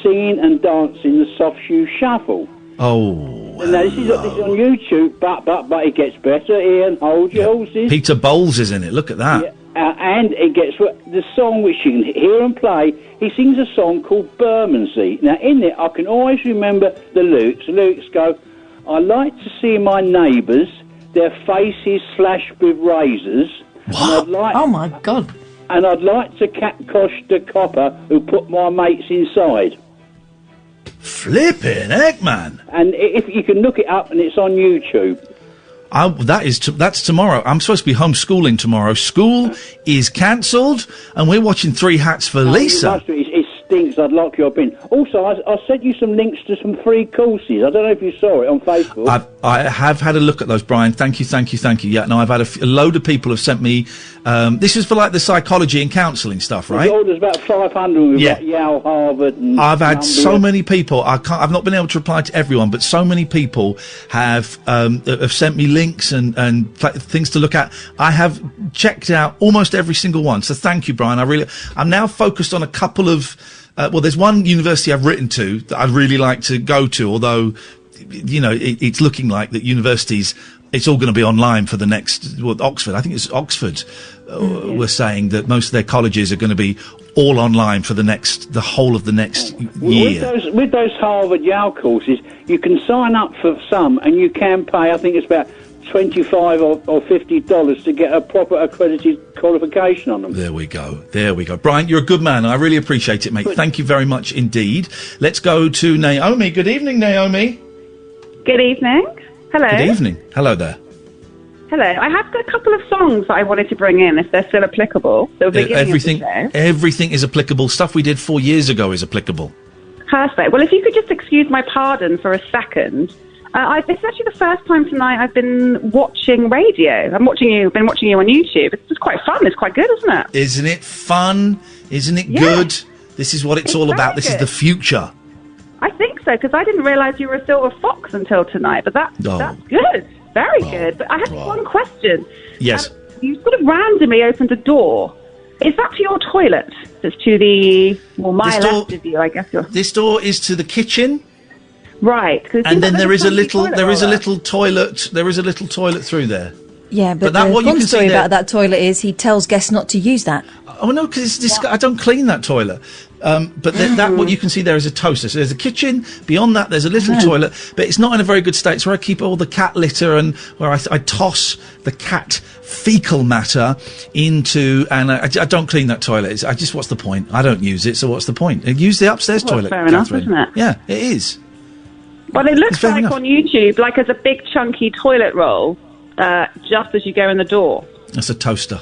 singing and dancing the Soft Shoe Shuffle. Oh. Now, this is on YouTube, but it gets better. Ian, hold your horses. Peter Bowles is in it. Look at that. Yeah. And it gets the song which you can hear and play. He sings a song called Bermondsey. Now, in it, I can always remember the lyrics. The lyrics go, I like to see my neighbours, their faces slashed with razors. What? Oh, my God. And I'd like to catcosh the copper who put my mates inside. Flipping heck, man. And if you can look it up, and it's on YouTube. That's tomorrow. I'm supposed to be homeschooling tomorrow. School is cancelled, and we're watching Three Hats for Lisa. It stinks. I'd lock you up in. Also, I sent you some links to some free courses. I don't know if you saw it on Facebook. I have had a look at those, Brian. Thank you. Yeah, no, I've had a load of people have sent me. This is for like the psychology and counselling stuff, right? There's about 500. We've got Yale, Harvard. And I've had so many people. I've not been able to reply to everyone, but so many people have sent me links and things to look at. I have checked out almost every single one. So thank you, Brian. I'm now focused on a couple of. There's one university I've written to that I'd really like to go to, although, you know, it's looking like that universities, it's all going to be online for the next, Oxford, I think it's Oxford, were saying that most of their colleges are going to be all online for the whole of the next year. With those Harvard Yale courses, you can sign up for some and you can pay, I think it's about $25 or $50 to get a proper accredited qualification on them. There we go. Brian, you're a good man. I really appreciate it, mate. Thank you very much indeed. Let's go to Naomi. Good evening, Naomi. Good evening. Hello. Good evening. Hello there. Hello. I have got a couple of songs that I wanted to bring in, if they're still applicable. Everything is applicable. Stuff we did 4 years ago is applicable. Perfect. Well, if you could just excuse my pardon for a second. This is actually the first time tonight I've been watching radio. Been watching you on YouTube. It's just quite fun. It's quite good, isn't it? Isn't it fun? Isn't it good? This is what it's all about. This is the future. I think so, because I didn't realise you were a silver fox until tonight, but that's good. Very good. But I have one question. Yes. You sort of randomly opened a door. Is that to your toilet? That's to the, my left of you, I guess. This door is to the kitchen. Right. And then there is a little toilet through there. Yeah, but the fun story about that toilet is he tells guests not to use that. Oh no, because I don't clean that toilet. But what you can see there is a toaster. So there's a kitchen. Beyond that, there's a little toilet, but it's not in a very good state. It's where I keep all the cat litter and where I toss the cat fecal matter into. And I don't clean that toilet. What's the point? I don't use it, so what's the point? Use the upstairs toilet, fair enough, Catherine. isn't it? Yeah, it is. Well, it looks like on YouTube, like as a big chunky toilet roll, just as you go in the door. That's a toaster.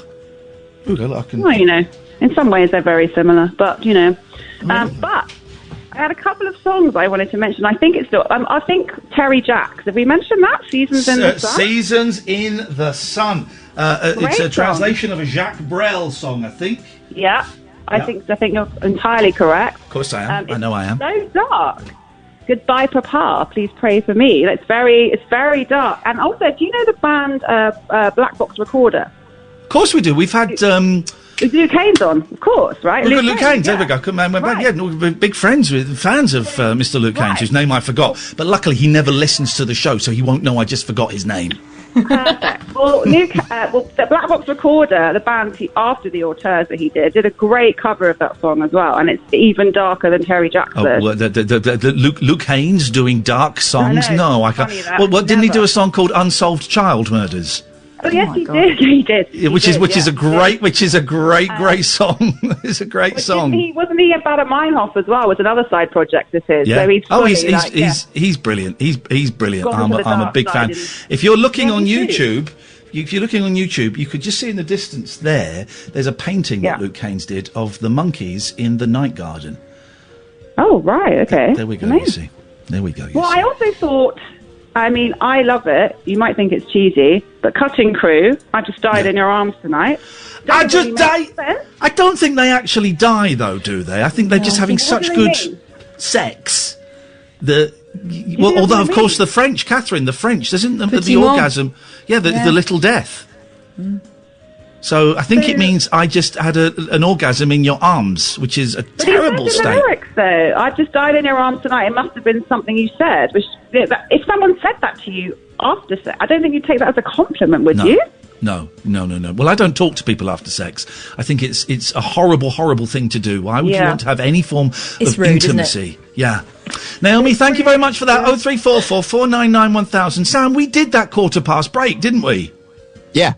Ooh, well, you know, in some ways they're very similar, but, you know. But I had a couple of songs I wanted to mention. I think I think Terry Jacks. Have we mentioned that? Seasons in the Sun? Seasons in the Sun. It's a translation of a Jacques Brel song, I think. Yeah, I think you're entirely correct. Of course I am. I know I am. So dark. Goodbye, Papa. Please pray for me. It's very dark. And also, do you know the band Black Box Recorder? Of course we do. We've had Luke Haynes on, of course, right? Luke Haynes. There we go. We're big fans of Mr. Luke Haynes, whose name I forgot. But luckily, he never listens to the show, so he won't know I just forgot his name. Perfect. Well, the Black Box Recorder, the band after the auteurs that he did a great cover of that song as well, and it's even darker than Terry Jacks. Luke Haynes doing dark songs? No, I can't. Well, didn't he do a song called "Unsolved Child Murders"? Oh yes, he did. He did. Which is a great song. It's a great song. Wasn't he about a Meinhof as well? Was another side project of his. Yeah. So he's brilliant. He's brilliant. I'm a big fan. If you're looking on YouTube, you could just see in the distance there's a painting that Luke Haynes did of the monkeys in the night garden. Oh right, okay. There we go. You see. There we go. I also thought. I mean, I love it. You might think it's cheesy, but Cutting Crew, I Just Died in Your Arms Tonight. I Just Died? I don't think they actually die, though, do they? I think they're just having such good sex. Although, of course, the French, Catherine, isn't the orgasm. Yeah, the little death. Mm. So I think it means I just had an orgasm in your arms, which is a terrible state. The lyrics, though, I just died in your arms tonight. It must have been something you said. If someone said that to you after sex, I don't think you'd take that as a compliment, would you? No. Well, I don't talk to people after sex. I think it's a horrible, horrible thing to do. Why would you want to have any form of intimacy? Isn't it? Yeah. Naomi, thank you very much for that. 0344 499 1000. Sam, we did that quarter past break, didn't we? Yeah.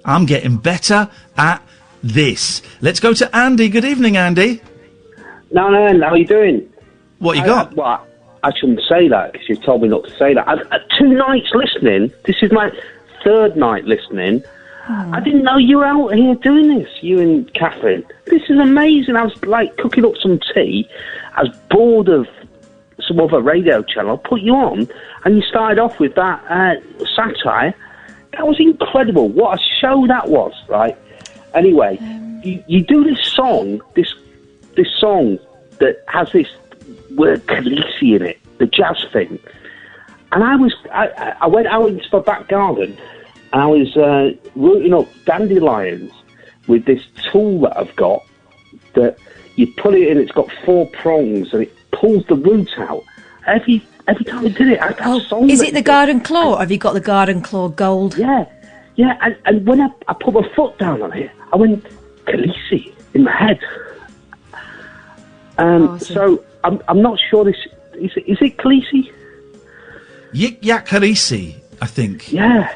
I'm getting better at this. Let's go to Andy. Good evening, Andy. No, how are you doing? What you got? I shouldn't say that because you've told me not to say that. 2 nights listening. This is my third night listening. I didn't know you were out here doing this, you and Catherine. This is amazing. I was like cooking up some tea. I was bored of some other radio channel. Put you on, and you started off with that satire. That was incredible. What a show that was, right? Anyway, you do this song, this song that has this word Khaleesi in it, the jazz thing. And I went out into the back garden, and I was rooting up dandelions with this tool that I've got, that you put it in, it's got 4 prongs, and it pulls the roots out. Every time I did it, I had that song. Is it the garden claw? Have you got the garden claw gold? Yeah, and when I put my foot down on it, I went, Khaleesi, in my head. So I'm not sure this... Is it Khaleesi? Yik Yak Khaleesi, I think. Yeah.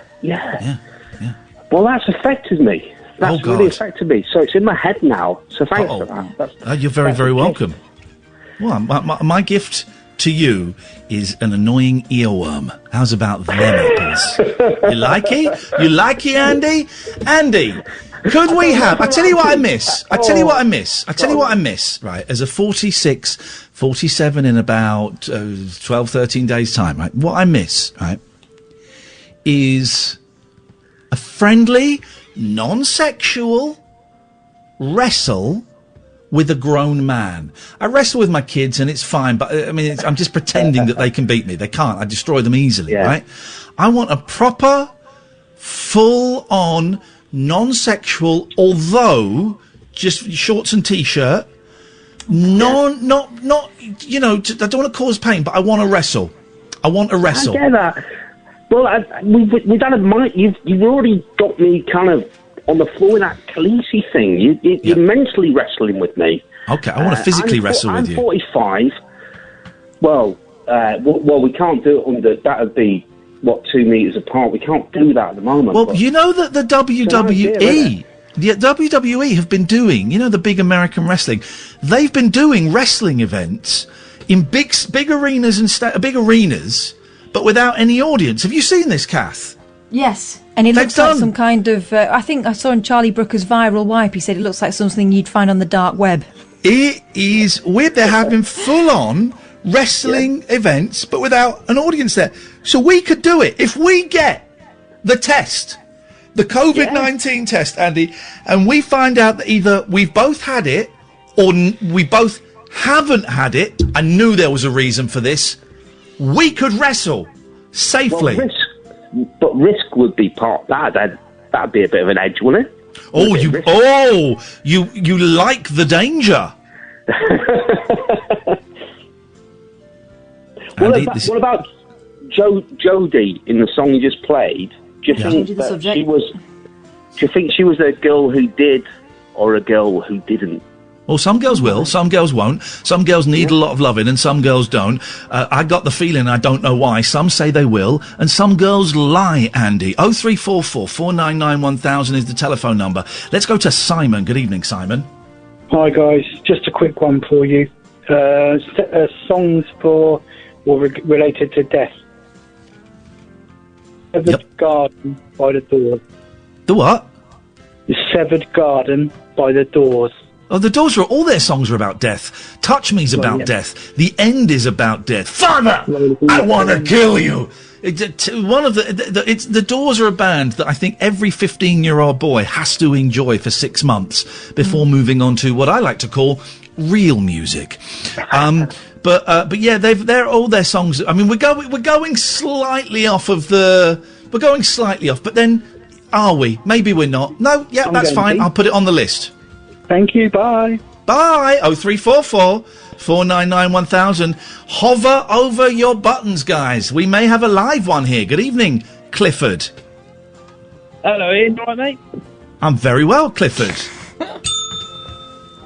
Well, that's affected me. That's really affected me. So it's in my head now. So thanks for that. You're very, very welcome. Well, my gift to you is an annoying earworm. How's about them apples? You like it? You like it, Andy? Andy, could we have... I tell you what I miss. Right, as a 46, 47 in about 12, 13 days' time, right? What I miss, right, is a friendly, non-sexual wrestle with a grown man. I wrestle with my kids and it's fine, but I mean, I'm just pretending that they can beat me. They can't. I destroy them easily, right? I want a proper, full-on, non-sexual, although just shorts and t-shirt. Not, you know, I don't want to cause pain, but I want to wrestle. I want a wrestle. I get that. Well, we've done a mic. You've already got me kind of on the floor with that Khaleesi thing. You're mentally wrestling with me. Okay, I want to physically wrestle with you. I'm 45. Well, we can't do it under... That would be, 2 metres apart. We can't do that at the moment. Well, you know that the WWE... The WWE have been doing, you know, the big American wrestling. They've been doing wrestling events in big arenas and big arenas, but without any audience. Have you seen this, Kath? Yes, and it looks like some kind of... I think I saw in Charlie Brooker's viral wipe, he said it looks like something you'd find on the dark web. It is weird. They're having full-on wrestling events, but without an audience there. So we could do it. If we get the test... The COVID-19 test, Andy, and we find out that either we've both had it or we both haven't had it. I knew there was a reason for this. We could wrestle safely. Well, risk would be part of that. That'd be a bit of an edge, wouldn't it? You like the danger. What about Jodie in the song you just played? Do you think that she was? Do you think she was a girl who did, or a girl who didn't? Well, some girls will, some girls won't. Some girls need a lot of loving, and some girls don't. I got the feeling, I don't know why. Some say they will, and some girls lie. Andy, 0344 499 1000 is the telephone number. Let's go to Simon. Good evening, Simon. Hi guys, just a quick one for you. Songs for related to death. Severed Garden by the Doors. The what? The Severed Garden by the Doors. Oh, the Doors all their songs are about death. Touch Me's about death. The End is about death. Father, I want to kill you. The Doors are a band that I think every 15-year-old boy has to enjoy for 6 months before moving on to what I like to call real music. But yeah, they're all their songs. I mean, we're going slightly off of the. We're going slightly off, but then are we? Maybe we're not. No, yeah, that's fine. I'll put it on the list. Thank you. Bye. Bye. 0344 499 1000. Hover over your buttons, guys. We may have a live one here. Good evening, Clifford. Hello, Ian. All right, mate? I'm very well, Clifford.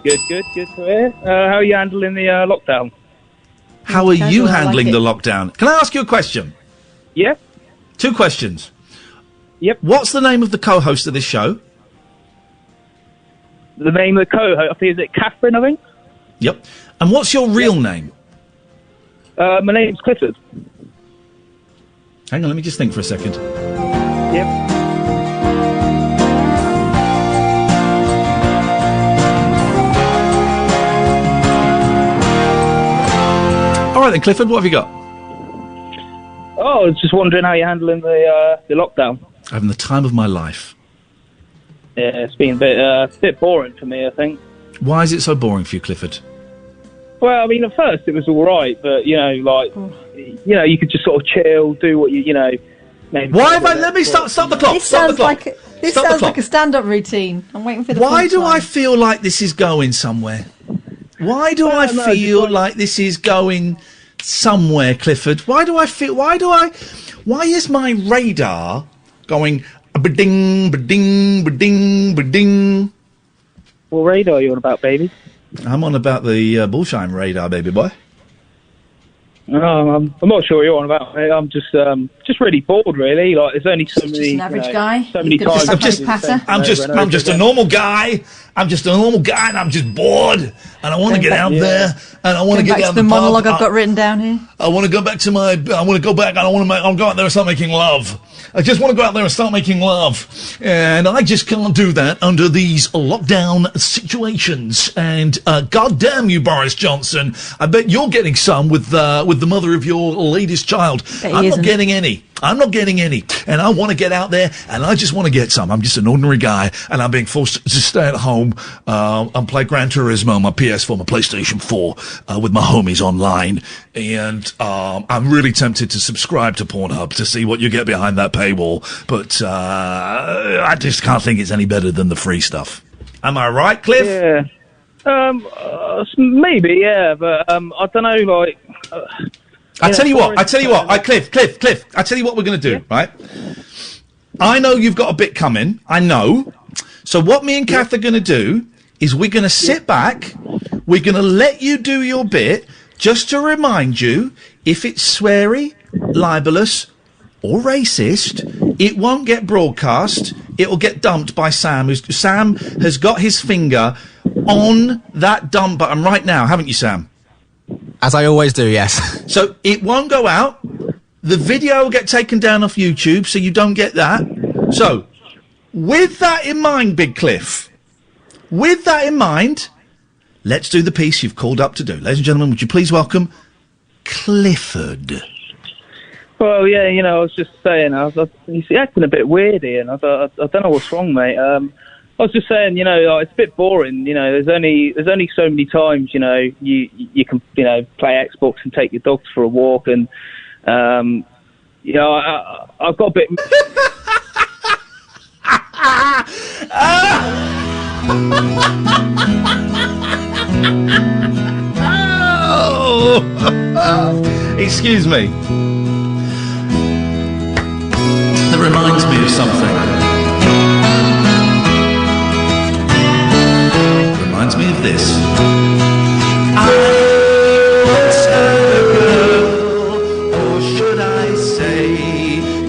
Good to hear. How are you handling the lockdown? How are you handling the lockdown? Can I ask you a question? Yeah. 2 questions. Yep. What's the name of the co-host of this show? The name of the co-host, I think, is it Catherine, I think? Yep. And what's your real name? My name's Clifford. Hang on, let me just think for a second. Yep. right then, Clifford, what have you got? Oh, I was just wondering how you're handling the lockdown. Having the time of my life. Yeah, it's been a bit boring for me, I think. Why is it so boring for you, Clifford? Well, I mean, at first it was all right, but you could just sort of chill, do what you know. Why have I? Let me stop the clock. This sounds like a stand-up routine. I'm waiting for the. Why do punchline. I feel like this is going somewhere? Why do I feel like this is going somewhere, Clifford? Why is my radar going ba-ding, ba-ding, ba-ding, ba-ding? What radar are you on about, baby? I'm on about the Bullshine radar, baby boy. I'm not sure what you're on about, mate. I'm just really bored, really. Like, there's only so many. Just an average guy. So many times. I'm just a normal guy. I'm just a normal guy, and I'm just bored, and I want to get out there, and I want to get back out to the monologue I've got written down here. I want to go back to my. I want to go back, and I'll go out there and start making love. I just want to go out there and start making love, and I just can't do that under these lockdown situations. And God damn you, Boris Johnson! I bet you're getting some with the mother of your latest child. I'm not getting any. I'm not getting any, and I want to get out there, and I just want to get some. I'm just an ordinary guy, and I'm being forced to stay at home and play Gran Turismo on my PS4, my PlayStation 4, with my homies online, and I'm really tempted to subscribe to Pornhub to see what you get behind that paywall, but I just can't think it's any better than the free stuff. Am I right, Cliff? Yeah. Maybe, yeah, but I don't know, like... I tell you what, Cliff, I tell you what we're going to do, right? I know you've got a bit coming, I know. So what me and Kath are going to do is we're going to sit back, we're going to let you do your bit, just to remind you, if it's sweary, libelous, or racist, it won't get broadcast, it'll get dumped by Sam. Sam has got his finger on that dump button right now, haven't you, Sam? As I always do, yes. So it won't go out. The video will get taken down off YouTube, so you don't get that. So, with that in mind, Big Cliff, with that in mind, let's do the piece you've called up to do. Ladies and gentlemen, would you please welcome Clifford? Well, yeah, I was just saying, he's acting a bit weird, Ian. I don't know what's wrong, mate. I was just saying, it's a bit boring. There's only so many times, you can, play Xbox and take your dogs for a walk, and I've got a bit. Excuse me. That reminds me of something. Reminds me of this. I once had a girl, or should I say,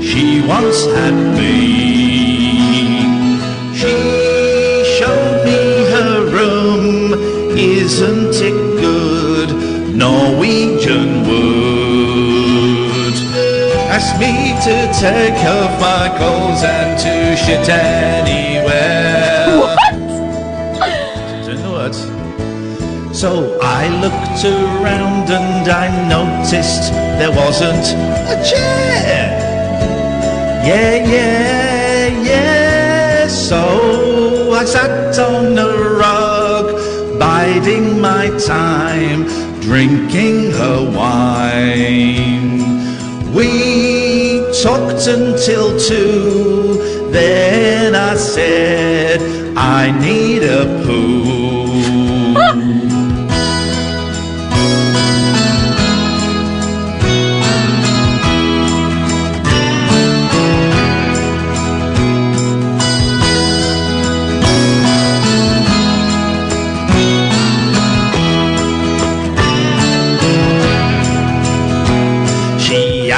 she once had me. She showed me her room, isn't it good? Norwegian wood. Asked me to take off my clothes and to shit anywhere. What? So I looked around and I noticed there wasn't a chair. Yeah. So I sat on a rug, biding my time, drinking her wine. We talked until 2, then I said, I need a poo.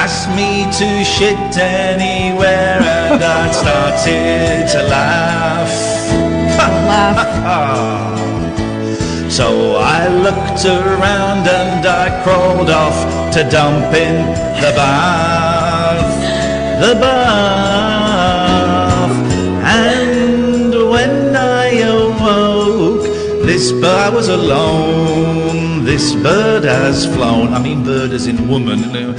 Asked me to shit anywhere, and I started to laugh. So I looked around and I crawled off to dump in the bath. And when I awoke, This bird, I was alone. This bird has flown. I mean, bird as in woman. And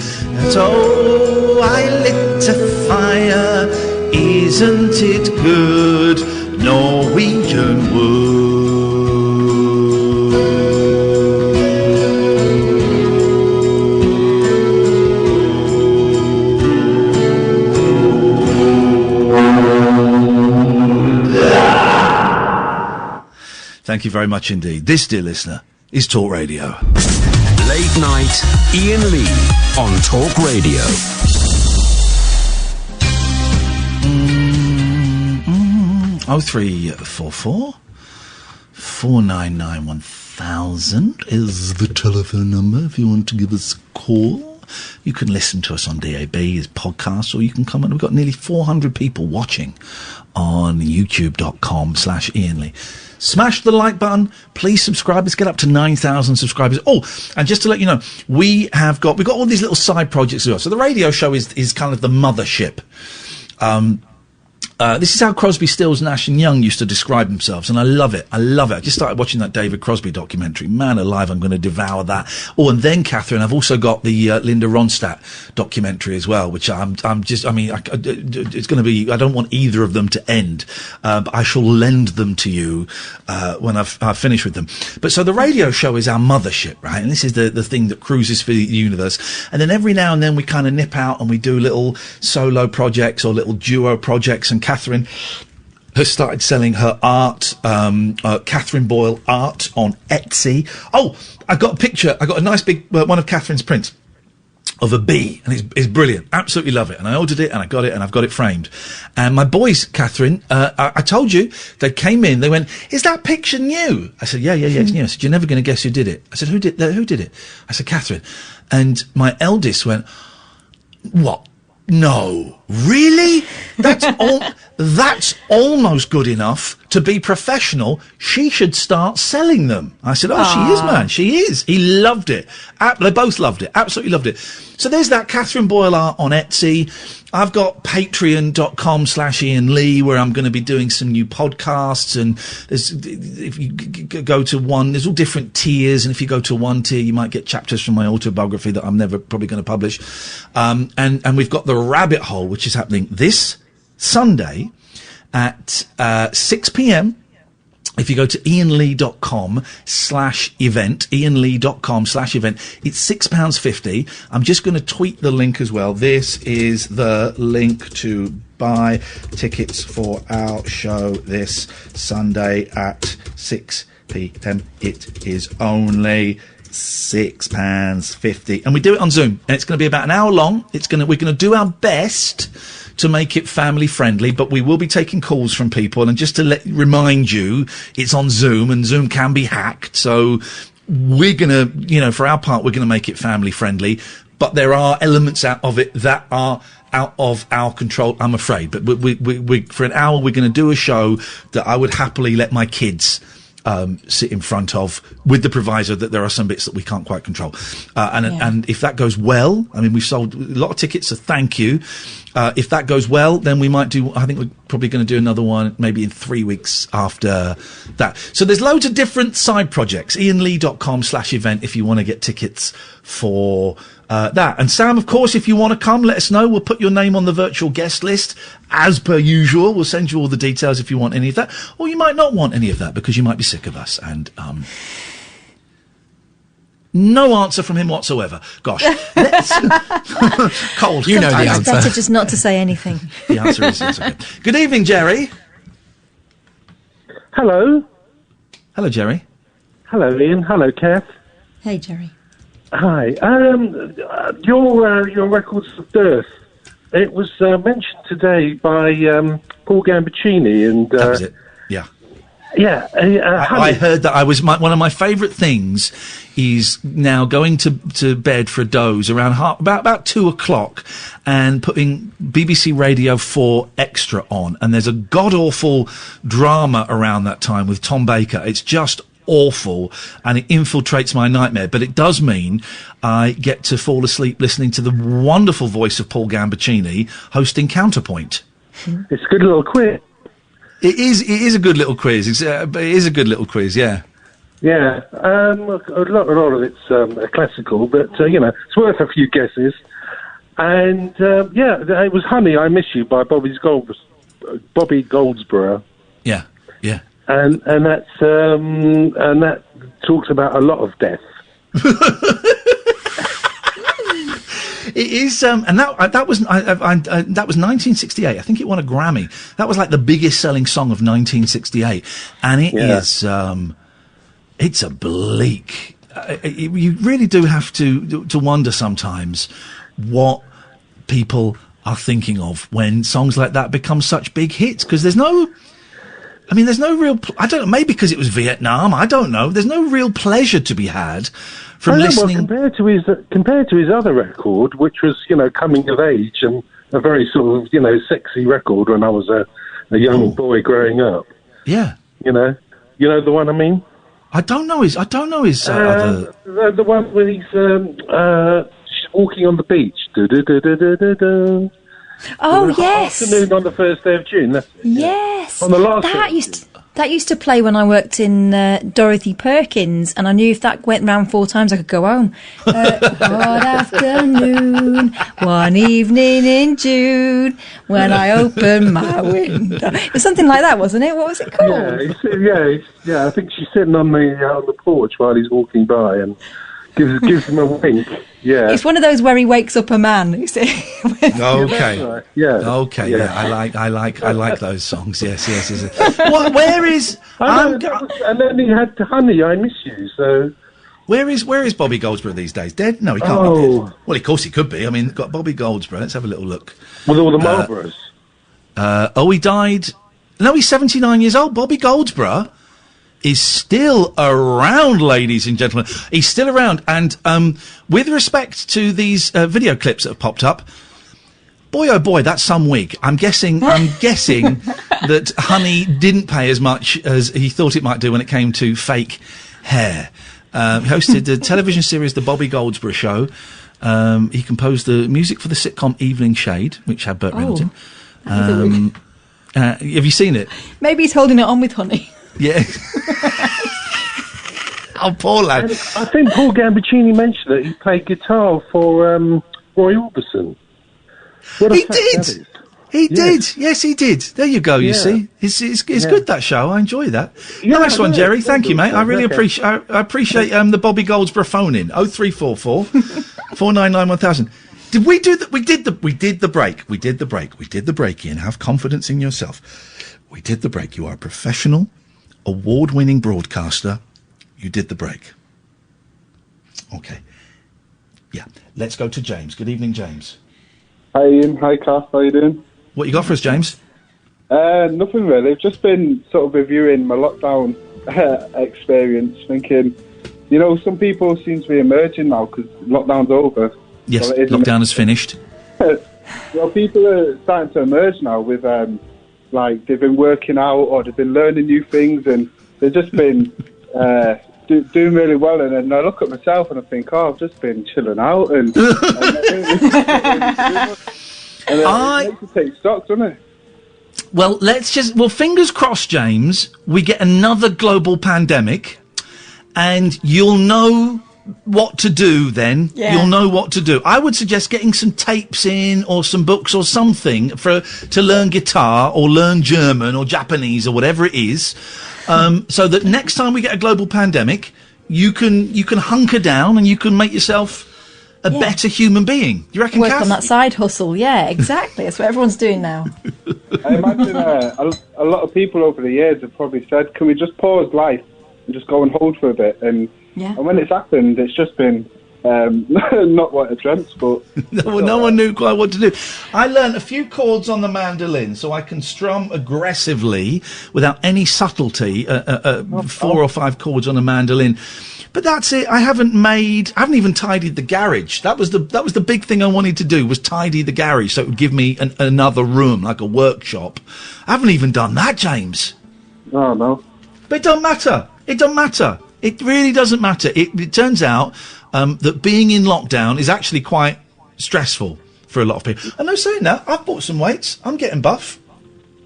oh, I lit a fire. Isn't it good? Norwegian wood. Thank you very much indeed. This, dear listener, is Talk Radio. Late night, Iain Lee on Talk Radio. 0344 499 1000 is the telephone number if you want to give us a call. You can listen to us on DAB as podcasts, or you can come and we've got nearly 400 people watching on youtube.com/Iain Lee. Smash the like button. Please subscribe. Let's get up to 9,000 subscribers. Oh, and just to let you know, we've got all these little side projects as well. So the radio show is kind of the mothership. This is how Crosby, Stills, Nash and Young used to describe themselves, and I love it. I love it. I just started watching that David Crosby documentary. Man alive, I'm going to devour that. Oh, and then, Catherine, I've also got the Linda Ronstadt documentary as well, which it's going to be, I don't want either of them to end, but I shall lend them to you when I've finished with them. But so the radio show is our mothership, right? And this is the thing that cruises for the universe. And then every now and then we kind of nip out and we do little solo projects or little duo projects, and Catherine has started selling her art, Catherine Boyle art on Etsy. Oh, I got a picture. I got a nice big one of Catherine's prints of a bee, and it's brilliant. Absolutely love it. And I ordered it, and I got it, and I've got it framed. And my boys, Catherine, I told you, they came in, they went, "Is that picture new?" I said, yeah, it's new. I said, "You're never going to guess who did it." I said, Who did it? I said, "Catherine." And my eldest went, "What? No, really? That's almost good enough to be professional. She should start selling them." I said, "Oh, she is, man. She is." He loved it. They both loved it. Absolutely loved it. So there's that Catherine Boyle art on Etsy. I've got patreon.com/Iain Lee, where I'm going to be doing some new podcasts. And if you go to one, there's all different tiers. And if you go to one tier, you might get chapters from my autobiography that I'm never probably going to publish. And we've got the Rabbit Hole, which is happening this Sunday at 6 p.m. If you go to iainlee.com/event, iainlee.com/event, it's £6.50. I'm just going to tweet the link as well. This is the link to buy tickets for our show this Sunday at 6 p.m. It is only £6.50, and we do it on Zoom, and it's going to be about an hour long. We're going to do our best to make it family friendly, but we will be taking calls from people. And just to remind you, it's on Zoom, and Zoom can be hacked. So we're going to, for our part, we're going to make it family friendly. But there are elements out of it that are out of our control, I'm afraid. But we for an hour, we're going to do a show that I would happily let my kids sit in front of, with the proviso that there are some bits that we can't quite control. And if that goes well, I mean, we've sold a lot of tickets, so thank you. If that goes well, then we might do, I think we're probably going to do another one maybe in 3 weeks after that. So there's loads of different side projects. iainlee.com/event if you want to get tickets for that. And Sam, of course, if you want to come, let us know. We'll put your name on the virtual guest list as per usual. We'll send you all the details if you want any of that. Or you might not want any of that because you might be sick of us. And no answer from him whatsoever. Gosh. Cold. You know the answer. It's better just not to say anything. The answer is yes. Okay. Good evening, Jerry. Hello. Hello, Jerry. Hello, Iain. Hello, Kath. Hey, Jerry. Hi. Your records of dearth. It was mentioned today by Paul Gambaccini, and that was it. Yeah. Yeah, I heard that. One of my favourite things is now going to bed for a doze around about 2 o'clock and putting BBC Radio 4 Extra on, and there's a god awful drama around that time with Tom Baker. It's just awful, and it infiltrates my nightmare, but it does mean I get to fall asleep listening to the wonderful voice of Paul Gambaccini hosting Counterpoint. It's a good little quiz. It is a good little quiz. It is a good little quiz, yeah. Yeah, a lot of it's classical, but it's worth a few guesses. And it was "Honey, I Miss You" by Bobby Goldsboro. Yeah. And that talks about a lot of death. It is, and that was 1968. I think it won a Grammy. That was like the biggest selling song of 1968, and it is. It's a bleak. You really do have to wonder sometimes what people are thinking of when songs like that become such big hits, because there's no real. I don't know. Maybe because it was Vietnam. I don't know. There's no real pleasure to be had from listening. Well, compared to his other record, which was coming of age and a very sort of sexy record when I was a young boy growing up. Yeah. You know the one I mean. I don't know his other. The one where he's walking on the beach. Oh, yes. Afternoon on the first day of June. That's it. Yes. On the last that used to play when I worked in Dorothy Perkins, and I knew if that went round 4 times, I could go home. One afternoon, one evening in June, when I opened my window. It was something like that, wasn't it? What was it called? Yeah. I think she's sitting on the porch while he's walking by and gives him a wink. Yeah, it's one of those where he wakes up a man. You see? Okay. Right. Yeah. Okay. Yeah. I like those songs. Yes. What? Where is? And then he had "Honey, I Miss You." So. Where is Bobby Goldsboro these days? Dead? No, he can't be dead. Well, of course he could be. I mean, got Bobby Goldsboro. Let's have a little look. With all the Marlboros. He died. No, he's 79 years old. Bobby Goldsboro is still around, ladies and gentlemen. He's still around. And with respect to these video clips that have popped up, boy, oh boy, that's some wig. I'm guessing that Honey didn't pay as much as he thought it might do when it came to fake hair. He hosted the television series The Bobby Goldsboro Show. He composed the music for the sitcom Evening Shade, which had Burt Reynolds in. Have you seen it? Maybe he's holding it on with Honey. Yeah. Oh, poor lad. And I think Paul Gambaccini mentioned that he played guitar for Roy Orbison. He did. He did. Yes, he did. There you go. You see, it's good, that show. I enjoy that. Yeah, nice one, Jerry. Thank you, mate. I really appreciate. I appreciate the Bobby Goldsboro phone in 0344 499 1000. Did we do that? We did the break. We did the break. Ian, have confidence in yourself. We did the break. You are a professional, award-winning broadcaster. You did the break. Okay. Yeah. Let's go to James. Good evening, James. Hi, Ian. Hi, Kath. How you doing? What you got for us, James? Nothing really. I've just been sort of reviewing my lockdown experience, thinking, some people seem to be emerging now because lockdown's over. Yes, lockdown is finished. Well, people are starting to emerge now with, they've been working out or they've been learning new things, and they've just been doing really well. And then I look at myself and I think, I've just been chilling out. And it makes you take stock, doesn't it? Well, fingers crossed, James, we get another global pandemic, and you'll know what to do then. Yeah. You'll know what to do. I would suggest getting some tapes in or some books or something to learn guitar or learn German or Japanese or whatever it is, so that next time we get a global pandemic, you can hunker down and you can make yourself a better human being. You reckon, Work Kath? on that side hustle. Yeah, exactly. That's what everyone's doing now. I imagine a lot of people over the years have probably said, can we just pause life and just go and hold for a bit? And when it's happened, it's just been not what I dreamt, but... no one knew quite what to do. I learned a few chords on the mandolin so I can strum aggressively without any subtlety, 4 or 5 chords on a mandolin. But that's it. I haven't even tidied the garage. That was the big thing I wanted to do, was tidy the garage so it would give me another room, like a workshop. I haven't even done that, James. Oh, no. But it don't matter. It don't matter. It really doesn't matter. It turns out that being in lockdown is actually quite stressful for a lot of people. And I'm saying that, I've bought some weights. I'm getting buff.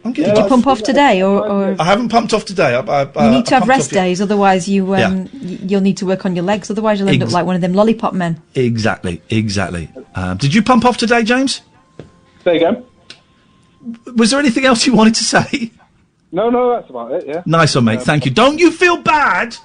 Did you pump off today, or I haven't pumped off today. you need to have rest days, otherwise you'll need to work on your legs. Otherwise, you'll end up like one of them lollipop men. Exactly. Did you pump off today, James? Say again. Was there anything else you wanted to say? No, that's about it. Yeah. Nice one, mate. Thank you. Don't you feel bad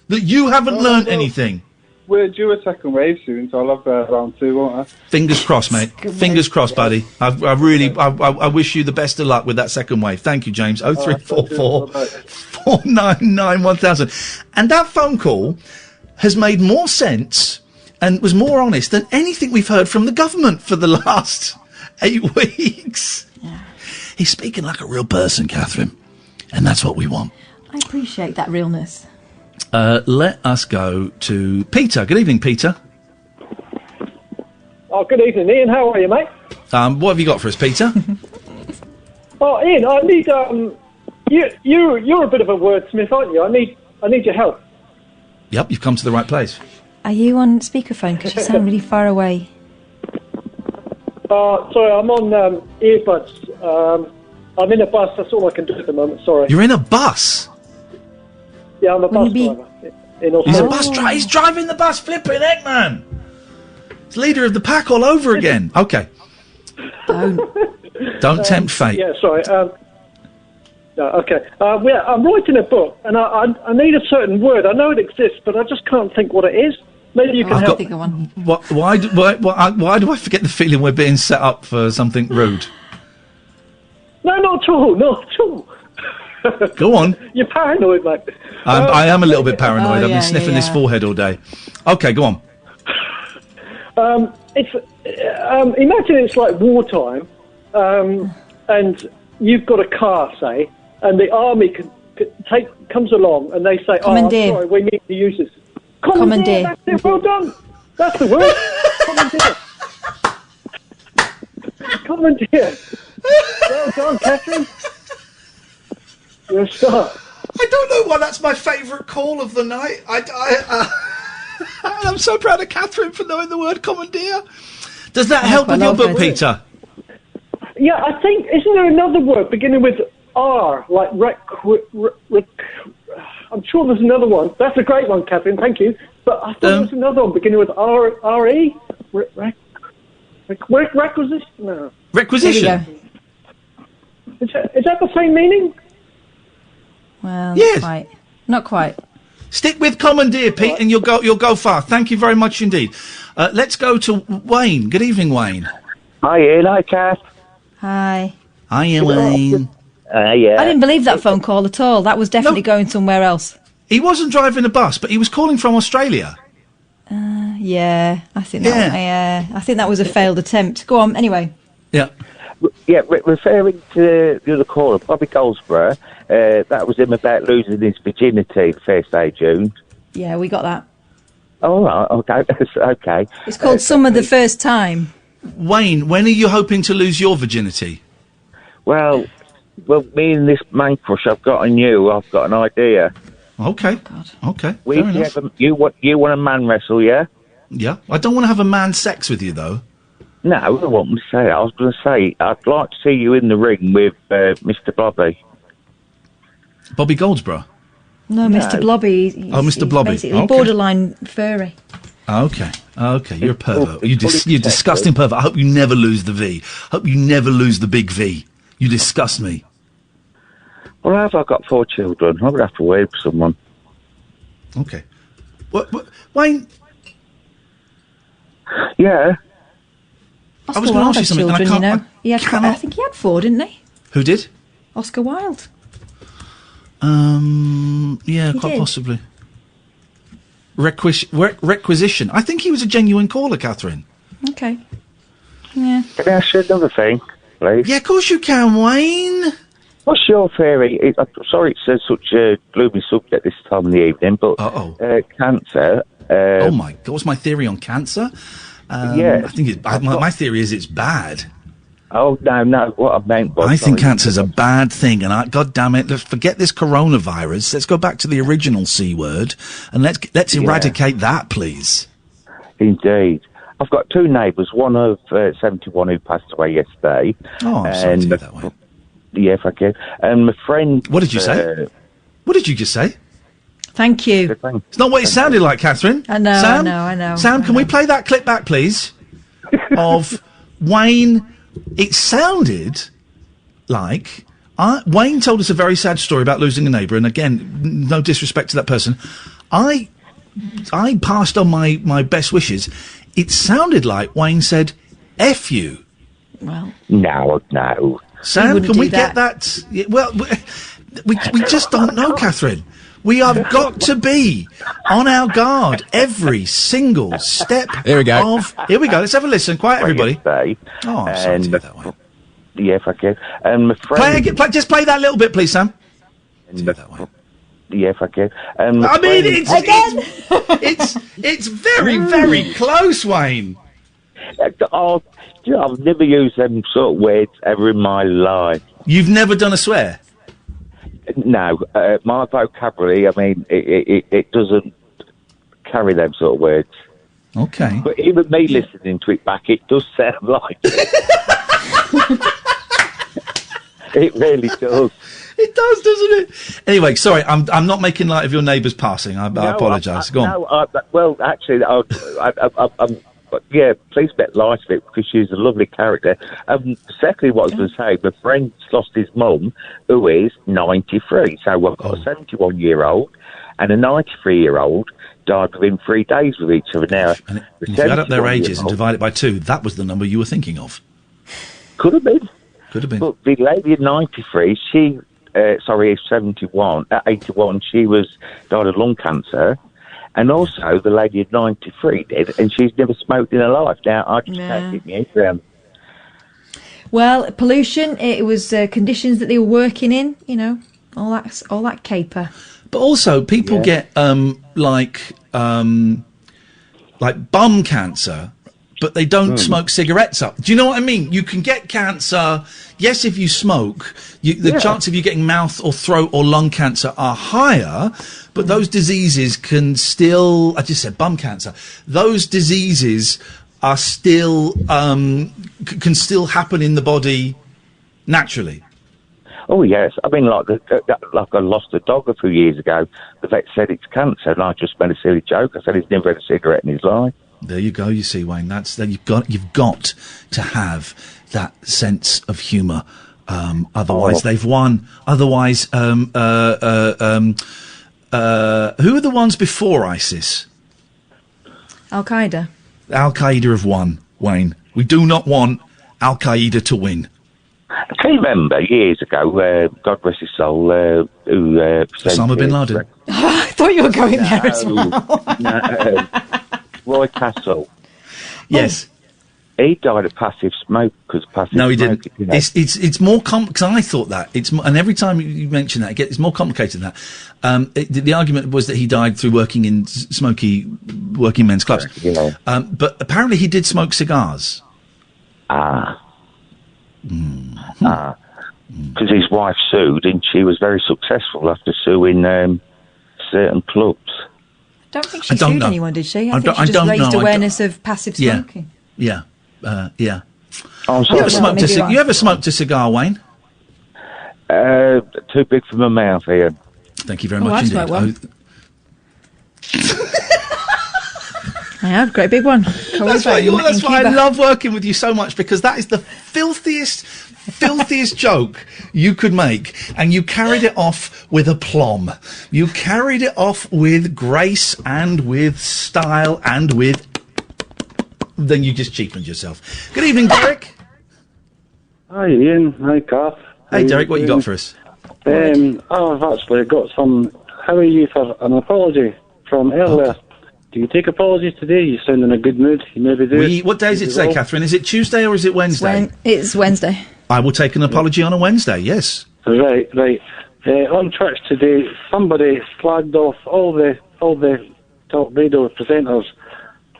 that you haven't learnt anything? We're due a second wave soon, so I'll have round 2, won't I? Fingers crossed, mate. Fingers crossed, buddy. I wish you the best of luck with that second wave. Thank you, James. 0344 499 1000. And that phone call has made more sense and was more honest than anything we've heard from the government for the last 8 weeks. Yeah. He's speaking like a real person, Catherine. And that's what we want. I appreciate that realness. Let us go to Peter. Good evening, Peter. Oh, good evening, Ian. How are you, mate? What have you got for us, Peter? Oh, Ian, I need you're a bit of a wordsmith, aren't you? I need your help. Yep, you've come to the right place. Are you on speakerphone? Because you sound really far away. Sorry, I'm on earbuds. I'm in a bus. That's all I can do at the moment. Sorry. You're in a bus? Yeah, I'm a bus driver. He's a bus driver. He's driving the bus. Flipping heck, man. He's leader of the pack all over again. Okay. Don't tempt fate. Yeah, sorry. No, okay. I'm writing a book, and I need a certain word. I know it exists, but I just can't think what it is. Maybe you can help. Why do I forget the feeling we're being set up for something rude? No, not at all. Not at all. Go on. You're paranoid, mate. I am a little bit paranoid. I've been sniffing this forehead all day. Okay, go on. Imagine it's like wartime, and you've got a car, say, and the army comes along and they say, Commandeer. sorry, we need to use this. Commandeer. That's it, well done. That's the word. Commandeer. Commandeer. Well done, Catherine. You're a star. I don't know why that's my favourite call of the night. I'm so proud of Catherine for knowing the word commandeer. Does that help with your book, Peter? Yeah, I think, isn't there another word beginning with R, like I'm sure there's another one. That's a great one, Catherine, thank you. But I thought there was another one beginning with R-E? Requisition? No. Requisition? Is that the same meaning? Well, yes. Not quite. Stick with commandeer, Pete, and you'll go far. Thank you very much indeed. Let's go to Wayne. Good evening, Wayne. Hi, Ian. Hi, Kath. Hi. Hiya, Wayne. Yeah. I didn't believe that phone call at all. That was definitely going somewhere else. He wasn't driving a bus, but he was calling from Australia. Yeah, I think that was a failed attempt. Go on, anyway. Yeah. Yeah, referring to the other caller, Bobby Goldsborough, that was him about losing his virginity the first day of June. Yeah, we got that. Oh, right, okay. Okay. It's called Summer the First Time. Wayne, when are you hoping to lose your virginity? Well, me and this man crush I've got on you, I've got an idea. Okay. God. Okay. You want a man wrestle, yeah? Yeah. I don't want to have a man sex with you, though. No, I want to say. I was going to say, I'd like to see you in the ring with Mr. Bobby. Bobby Goldsborough? No, Mr. Blobby. Mr. Blobby. Basically Okay. borderline furry. Okay. You're a pervert. You disgusting pervert. I hope you never lose the V. Hope you never lose the big V. You disgust me. Well, I've got 4 children. I'm going to have to wait for someone. Okay. What Wayne? Yeah. Oscar I was going to ask you something. Children, and I can't. I think he had 4, didn't he? Who did? Oscar Wilde. Yeah, quite possibly. Requisition. I think he was a genuine caller, Catherine. Okay. Yeah. Can I ask you another thing, please? Yeah, of course you can, Wayne. What's your theory? I'm sorry it's such a gloomy subject this time of the evening, but cancer... oh, my God. What's my theory on cancer? Yeah. I think my theory is it's bad. Oh, no, what I meant was... I think cancer's a bad thing, and God damn it, let's forget this coronavirus. Let's go back to the original C word, and let's eradicate that, please. Indeed. I've got 2 neighbours, one of 71 who passed away yesterday. Oh, I'm sorry to hear that, Wayne. Yeah, thank you. And my friend... What did you say? What did you just say? Thank you. It's not what it sounded like, Catherine. I know, Sam? I know. Sam, can we play that clip back, please? Of Wayne. It sounded like... Wayne told us a very sad story about losing a neighbour, and again, no disrespect to that person. I passed on my best wishes. It sounded like Wayne said, F you. Well... No. Sam, can we get that? Yeah, well, we just don't know, Catherine. We have got to be on our guard every single step. Here we go. Here we go. Let's have a listen. Quiet, everybody. Oh, I'm sorry to hear that one. Yeah, thank you. And my friend... Just play that little bit, please, Sam. Yeah, thank you. It's very, very close, Wayne. Oh, I've never used them sort of words ever in my life. You've never done a swear? No, my vocabulary, I mean, it doesn't carry them sort of words. Okay. But even me listening to it back, it does sound like it. It really does. It does, doesn't it? Anyway, sorry, I'm not making light of your neighbour's passing. I apologise. Go on. Well, actually, yeah, please make light of it because she's a lovely character. Secondly, what I was going to say, my friend's lost his mum, who is 93. So I've got a 71-year-old and a 93-year-old died within 3 days with each other. Now, and if you add up their ages and divide it by 2, that was the number you were thinking of. Could have been. Could have been. But the lady at 93, she... 81, she died of lung cancer, and also the lady at 93 did, and she's never smoked in her life. Now, I just can't get my head around. Well, pollution, it was conditions that they were working in, you know, all that caper. But also, people get, like bum cancer, but they don't smoke cigarettes up. Do you know what I mean? You can get cancer, yes, if you smoke, the chance of you getting mouth or throat or lung cancer are higher, but those diseases can still, I just said bum cancer, those diseases are still, can still happen in the body naturally. Oh, yes. I mean, like I lost a dog a few years ago. The vet said it's cancer, and I just made a silly joke. I said he's never had a cigarette in his life. There you go. You see, Wayne. You've got to have that sense of humour. Otherwise, they've won. Otherwise, who are the ones before ISIS? Al Qaeda. Al Qaeda have won, Wayne. We do not want Al Qaeda to win. Can you remember years ago, God rest his soul, who Osama bin Laden. I thought you were going there as well. No, Roy Castle. Yes. He died of passive smoke because passive No, he smoke, didn't. you know. It's more because I thought that and every time you mention that, it's more complicated than that. The argument was that he died through working in smoky working men's clubs. Yeah. But apparently he did smoke cigars. Because his wife sued, and she was very successful after suing certain clubs. I don't think she sued anyone, did she? I think she just don't raised know. awareness of passive smoking. Yeah. Oh, you ever smoked a cigar, Wayne? Too big for my mouth, Ian. Thank you very much indeed. Quite well. I have, great big one. That's why I love working with you so much, because that is the filthiest joke you could make, and you carried it off with aplomb. You carried it off with grace and with style and with... Then you just cheapened yourself. Good evening, Derek. Hi, Ian. Hi, Kath. Hey, Derek, what you got for us? I've actually got some... How are you for an apology from earlier? Okay. Do you take apologies today? You sound in a good mood. You maybe do. What day is it today, Catherine? Is it Tuesday or is it Wednesday? It's Wednesday. I will take an apology on a Wednesday, yes. Right. On Twitch today, somebody flagged off all the top radio presenters,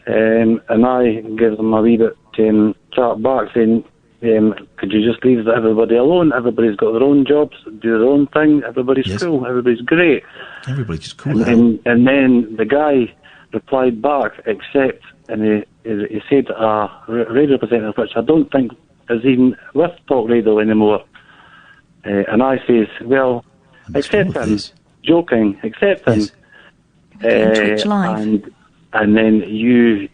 and I gave them a wee bit chat back saying, could you just leave everybody alone? Everybody's got their own jobs, do their own thing. Everybody's cool. Everybody's great. Everybody's cool. And then the guy replied back, except, and he said a radio presenter, which I don't think is even with talk radio anymore. And I says, well, accepting, joking, accepting. Twitch Live. And then you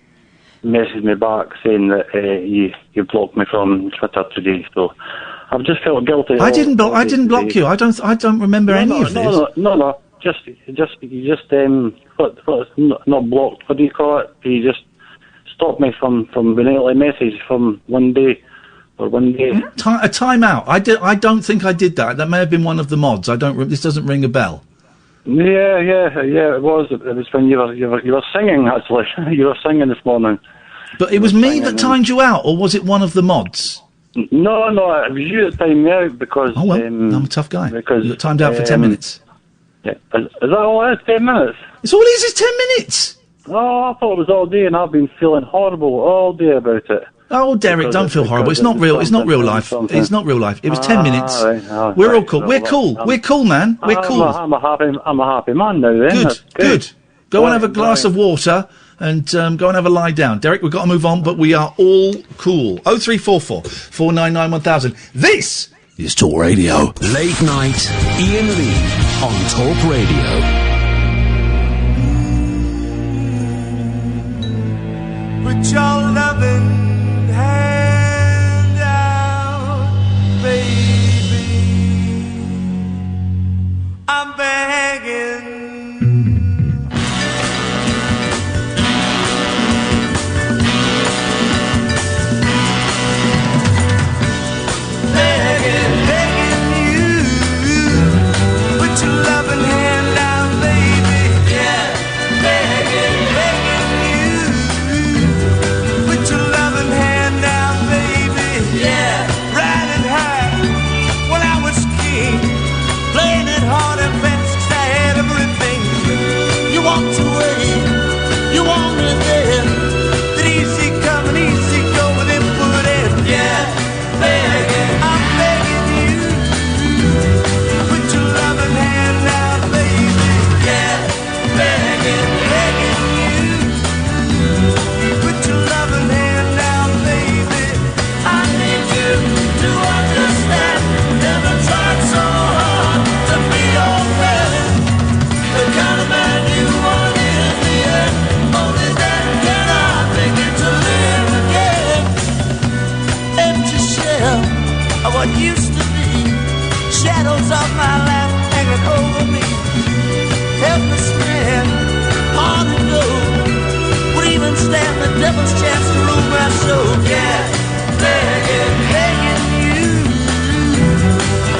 messaged me back saying that you blocked me from Twitter today. So I've just felt guilty. I didn't block you. I don't remember any of this. No. Not blocked. What do you call it? You just stopped me from being able to message from one day. A timeout. I don't think I did that. That may have been one of the mods. This doesn't ring a bell. Yeah. It was. It was when you were singing. Actually, you were singing this morning. But it was me that timed you out, or was it one of the mods? No. It was you that timed me out because. Oh well, I'm a tough guy. Because you got timed out for 10 minutes. Yeah. Is that all it is? 10 minutes. It's all it is 10 minutes. Oh, I thought it was all day, and I've been feeling horrible all day about it. Oh, Derek, don't feel horrible. It's not real. It's not real life. It's not real life. It was 10 minutes. We're all cool. We're cool. We're cool, man. We're cool. I'm a happy man now. Then. Good. Go and have a glass of water and go and have a lie down. Derek, we've got to move on, but we are all cool. 0344 499 1000. This is Talk Radio. Late night, Iain Lee on Talk Radio. Put your loving hand out, baby. I'm begging. Begging you. Put your loving hand out, baby. Yeah, begging you. Put your loving hand out, baby. Yeah, riding high when I was king, playing it hard and fast 'cause I had everything. You walked away, you want me there. That easy come and easy go with him put in. Yeah, begging, I'm begging you. Put your loving hand out, baby. Yeah, begging you. Put your loving hand out, baby. I need you to understand. Never tried so hard to be your friend. The kind of man you want in the end. Only then can I begin to live again. Empty shell of what used to be. Shadows of my life hanging over me. Helpless man, hard to know. Would even stand the devil's chance to rule my soul. Yeah, begging you.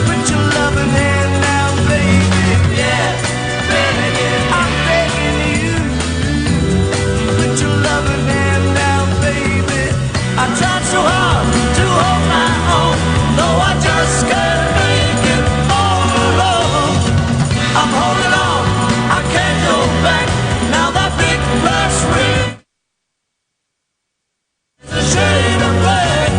Put your loving hand out, baby. Yeah, I'm begging you. Put your loving hand out, baby. I tried so hard to hold my own, though I just can't make it all alone. I'm holding on, I can't go back. Now that big brass ring, the shade of black.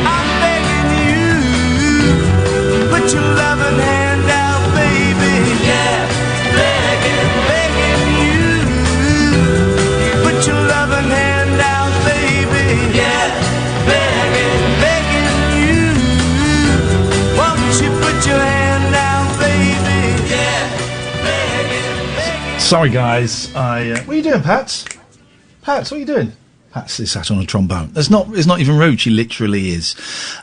I'm begging you. Put your loving hand out, baby. Yeah, begging you. Put your loving hand out, baby. Yeah, begging you. Won't you put your hand out, baby? Yeah, Sorry, guys. What are you doing, Pats? Pats, what are you doing? Pats is sat on a trombone. It's not even rude. She literally is.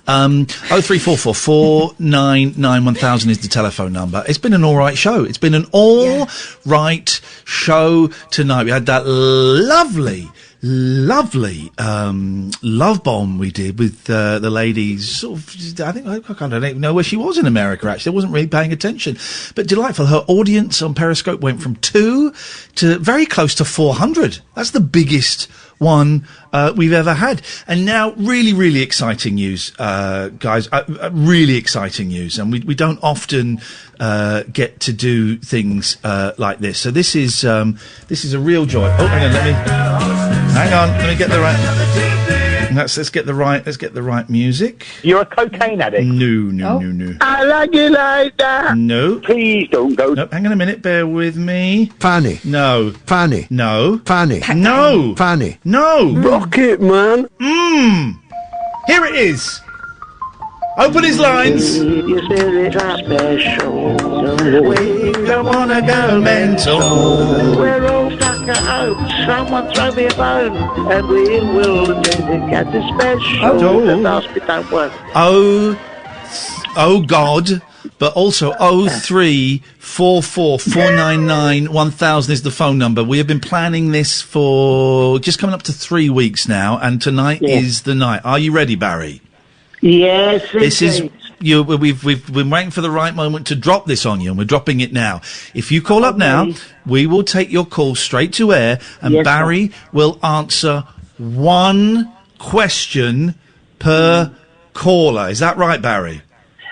0344 499 1000 is the telephone number. It's been an all right show. It's been an all right show tonight. We had that lovely love bomb we did with the ladies. Sort of, I don't even know where she was in America, actually. I wasn't really paying attention. But delightful. Her audience on Periscope went from 2 to very close to 400. That's the biggest one we've ever had. And now really exciting news, guys. Really exciting news. And we don't often get to do things like this. So this is a real joy. Oh, hang on, let me get the right. Let's get the right music. You're a cocaine addict. No. I like you like that. No. Please don't go. Nope, hang on a minute, bear with me. Fanny. No. Fanny. No. Fanny. No. Fanny. No. Rocket Man. Here it is. Open his lines. Your spirits are special. We don't wanna go mental. We're all stuck at home. Someone throw me a bone, and we will get this special. The last bit don't work. Oh God. But also 03444991000 is the phone number. We have been planning this for just coming up to 3 weeks now, and tonight is the night. Are you ready, Barry? Yes, this is we've been waiting for the right moment to drop this on you, and we're dropping it now. If you call up now, we will take your call straight to air, and Barry will answer one question per caller. Is that right, Barry?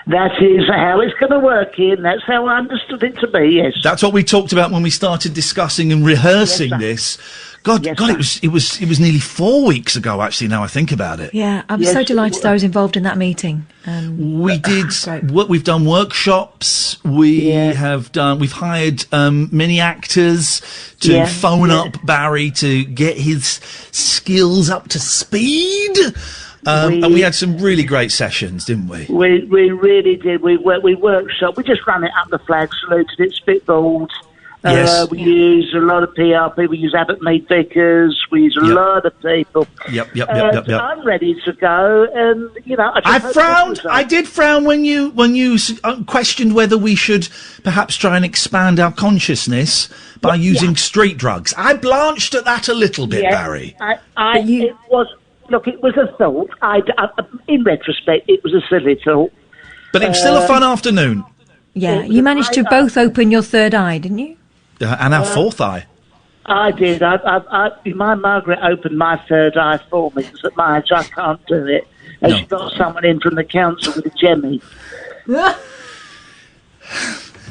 That is how it's going to work, Ian. That's how I understood it to be, yes. That's what we talked about when we started discussing and rehearsing this. God, it was nearly 4 weeks ago, actually, now I think about it. Yeah, I'm so delighted I was involved in that meeting. We've done workshops, we've hired many actors to phone up Barry to get his skills up to speed. And we had some really great sessions, didn't we? We really did. We workshop. We just ran it up the flag, saluted it, spitballed. Yes. We use a lot of PR people. We use Abbott Mead Vickers. We use a lot of people. Yep. I'm ready to go, and I did frown when you questioned whether we should perhaps try and expand our consciousness by using street drugs. I blanched at that a little bit, Barry. It was a thought. In retrospect, it was a silly thought. But it was still a fun afternoon. Yeah, you managed to both open your third eye, didn't you? And our fourth eye. I did. My Margaret opened my third eye for me, because at my age I can't do it. And she got someone in from the council with a jemmy.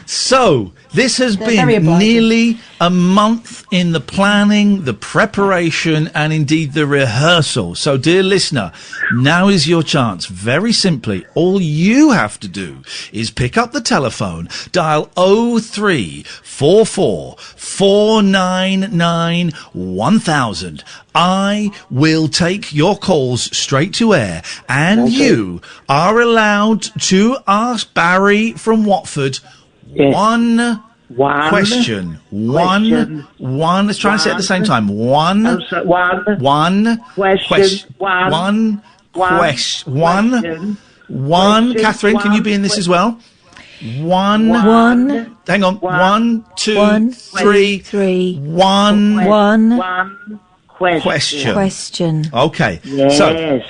So, this has been nearly a month in the planning, the preparation, and indeed the rehearsal. So, dear listener, now is your chance. Very simply, all you have to do is pick up the telephone, dial 034991000. I will take your calls straight to air, and you are allowed to ask Barry from Watford one question. One. Let's try and say it at the same time. One question. Catherine, can you be in this as well? Hang on. 1, 2, 3. One question. Okay. Yes. So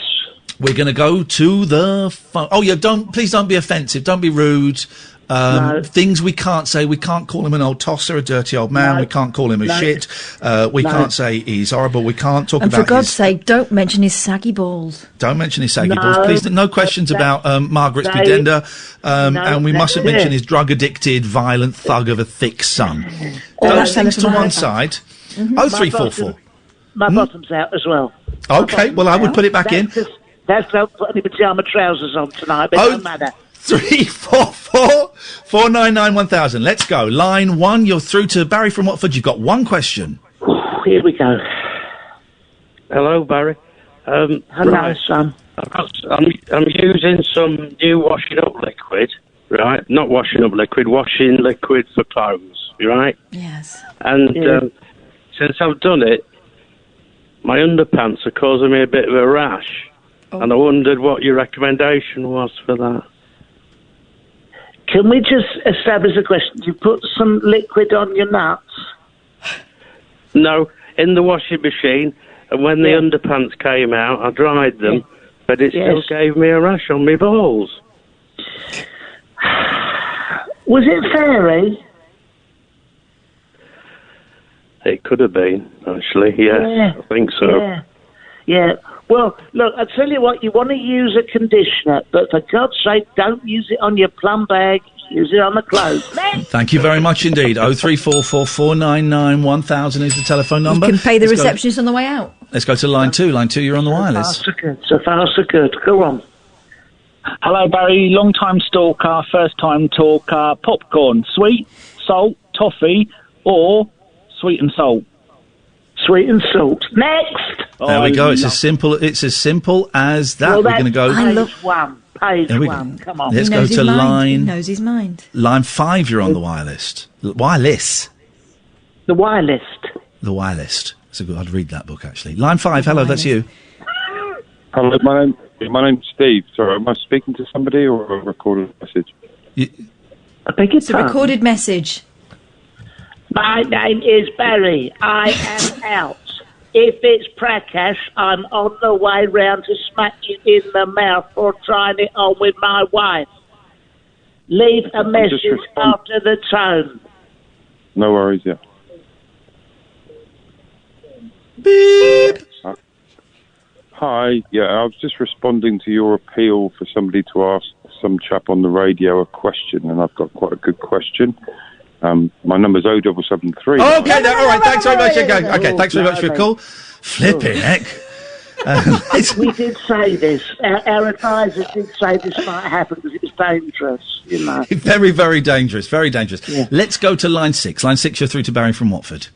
we're going to go to the phone. Oh, yeah. Please don't be offensive. Don't be rude. Things we can't say. We can't call him an old tosser, a dirty old man. We can't call him a shit. We can't say he's horrible. We can't talk about. And for God's sake, don't mention his saggy balls. Don't mention his saggy balls, please. No questions about Margaret's Bidenda, and we mustn't mention his drug-addicted, violent thug of a thick son. Those things to one side. 0344. My bottom's out as well. Okay, well I would put it back in. Don't put any pyjama trousers on tonight, but it doesn't matter. 34449911000. Let's go. Line 1, you're through to Barry from Watford. You've got one question. Here we go. Hello, Barry. Hello, son. I'm using some new washing up liquid, right? Not washing up liquid, washing liquid for clothes, right? Yes. And since I've done it, my underpants are causing me a bit of a rash. And I wondered what your recommendation was for that. Can we just establish a question? You put some liquid on your nuts? No, in the washing machine, and when the underpants came out, I dried them, but it still gave me a rash on my balls. Was it fairy? It could have been, actually, yes, I think so. Yeah. Well, look, I tell you what, you want to use a conditioner, but for God's sake, don't use it on your plum bag, use it on the clothes. Thank you very much indeed. 03444991000 is the telephone number. You can pay the receptionist on the way out. Let's go to line 2. Line 2, you're on the wireless. So far, so good. Go on. Hello, Barry. Long-time stalker, first-time talker. Popcorn, sweet, salt, toffee, or sweet and salt? Sweet and salt. Next! There we go. It's as simple as that. Well, We're going to go... Page one. There we go. Come on. Let's He go knows his to mind. He line... knows his mind. Line 5, you're on the wireless. Wireless. The wireless. The wireless. That's a good... I'd read that book, actually. Line 5, hello, that's you. Hello, my name's Steve. Sorry, am I speaking to somebody or a recorded message? I beg your It's a recorded message. My name is Barry. I am out. If it's Prakash, I'm on the way round to smack you in the mouth for trying it on with my wife. Leave a message after the tone. No worries, yeah. Beep. Hi, yeah, I was just responding to your appeal for somebody to ask some chap on the radio a question, and I've got quite a good question. My number's 0773. Oh, okay, all right, thanks very much. Okay, thanks very much for your call. Flipping heck. We did say this. Our advisor did say this might happen because it was dangerous, you know. Very, very dangerous, very dangerous. Yeah. Let's go to line 6. Line 6, you're through to Barry from Watford.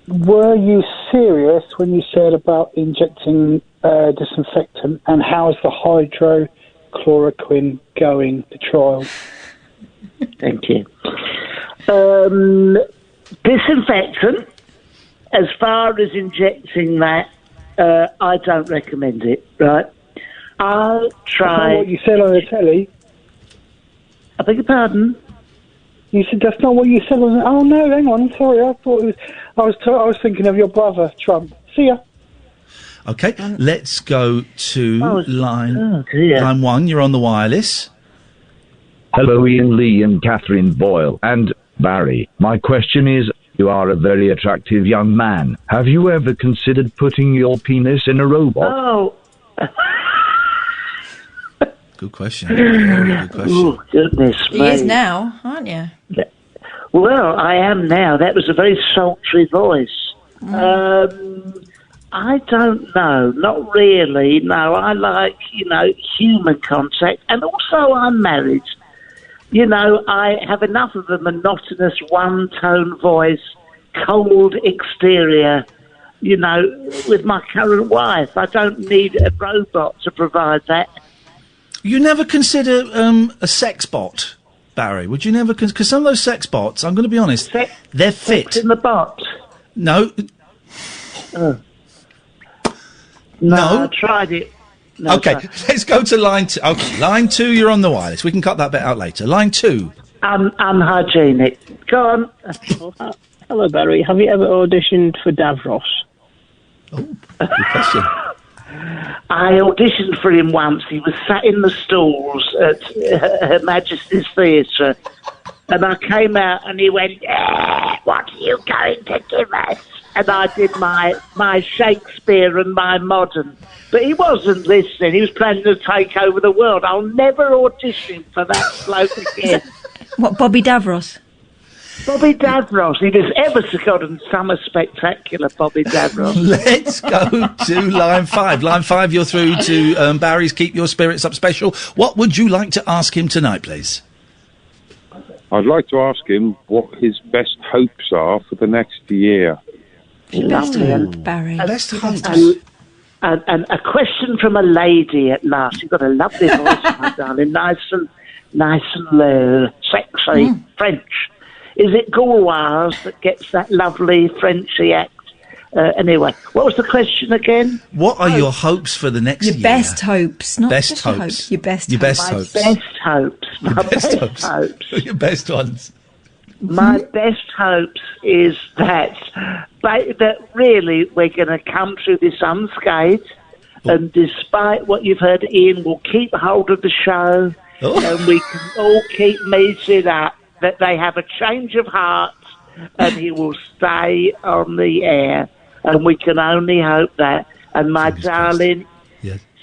Were you serious when you said about injecting disinfectant, and how's the hydrochloroquine going, the trial? Thank you. Disinfectant, as far as injecting that, I don't recommend it, right? I'll try... That's not what you said on the telly. I beg your pardon? You said that's not what you said on the... Oh, no, hang on, sorry, I thought it was... I was thinking of your brother, Trump. See ya. Okay, let's go to line 1. You're on the wireless. Hello, Iain Lee and Catherine Boyle and Barry. My question is, you are a very attractive young man. Have you ever considered putting your penis in a robot? Oh. Good question. Good question. Oh, goodness me. He is now, aren't you? Well, I am now. That was a very sultry voice. I don't know. Not really. No, I like, human contact. And also I'm married. I have enough of a monotonous one-tone voice, cold exterior, with my current wife. I don't need a robot to provide that. You never consider a sex bot, Barry? Would you never... Because some of those sex bots, I'm going to be honest, they're fit. Sex in the bot? No. No, I tried it. No, okay, let's go to line 2. Okay, line 2, you're on the wireless. We can cut that bit out later. Line 2. Unhygienic. Go on. Hello, Barry. Have you ever auditioned for Davros? Oh, good question. I auditioned for him once. He was sat in the stalls at Her Majesty's Theatre. And I came out and he went, what are you going to give us? And I did my Shakespeare and my modern. But he wasn't listening. He was planning to take over the world. I'll never audition for that bloke again. What, Bobby Davros? Bobby Davros. He was ever so good and summer spectacular, Bobby Davros. Let's go to line 5. Line 5, you're through to Barry's Keep Your Spirits Up special. What would you like to ask him tonight, please? I'd like to ask him what his best hopes are for the next year. Lovely. Barry. Best hopes. And a question from a lady at last. You've got a lovely voice, my darling. Nice and low, sexy, French. Is it Gauloise that gets that lovely Frenchy act? Anyway, what was the question again? What are your hopes for the next year? Your best hopes, not best just hopes. your hopes. Your best Your hopes. best hopes. Best hopes. My best hopes. Your best ones. My best hopes is that really we're going to come through this unscathed, and despite what you've heard, Ian will keep hold of the show, and we can all keep meeting up, that they have a change of heart, and he will stay on the air, and we can only hope that. And my darling,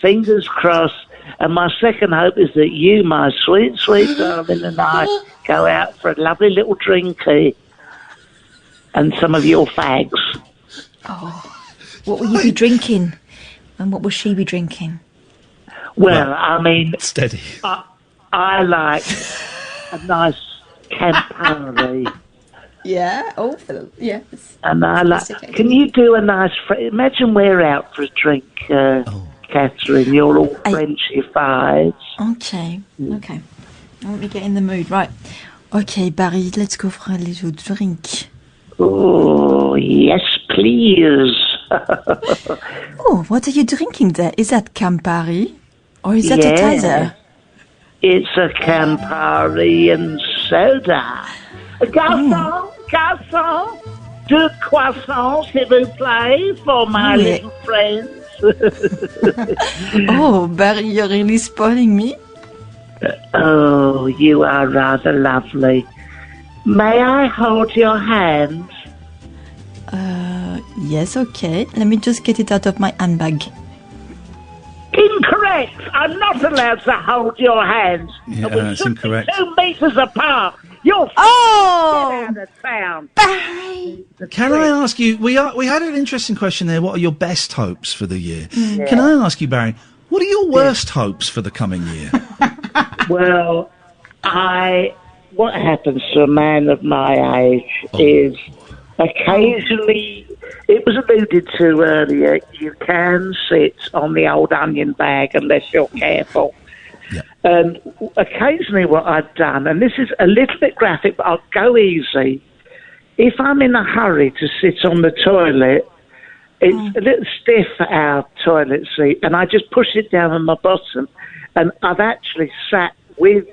fingers crossed. And my second hope is that you, my sweet, sweet darling, and I go out for a lovely little drinky and some of your fags. Oh. What will you be drinking? And what will she be drinking? Well, I mean, steady. I like a nice Campari. Yeah. Oh, yes. And I like. Can you do a nice? Imagine we're out for a drink, Catherine. You're all Frenchified. Okay. Okay. Let me get in the mood. Right. Okay, Barry. Let's go for a little drink. Oh yes, please. Oh, what are you drinking there? Is that Campari? Or is that a Tizer? It's a Campari and soda. Garçon, deux croissants, s'il vous plaît, for my little friends. Oh, Barry, you're really spoiling me. Oh, you are rather lovely. May I hold your hand? Yes, okay. Let me just get it out of my handbag. Incorrect! I'm not allowed to hold your hand. Yeah, and we that's should incorrect. be 2 meters apart. You're get out of town. Barry! Can I ask you, we had an interesting question there. What are your best hopes for the year? Yeah. Can I ask you, Barry, what are your worst hopes for the coming year? Well, what happens to a man of my age is occasionally, it was alluded to earlier, you can sit on the old onion bag unless you're careful. Yeah. And occasionally what I've done, and this is a little bit graphic, but I'll go easy. If I'm in a hurry to sit on the toilet, it's a little stiff for our toilet seat, and I just push it down on my bottom, and I've actually sat with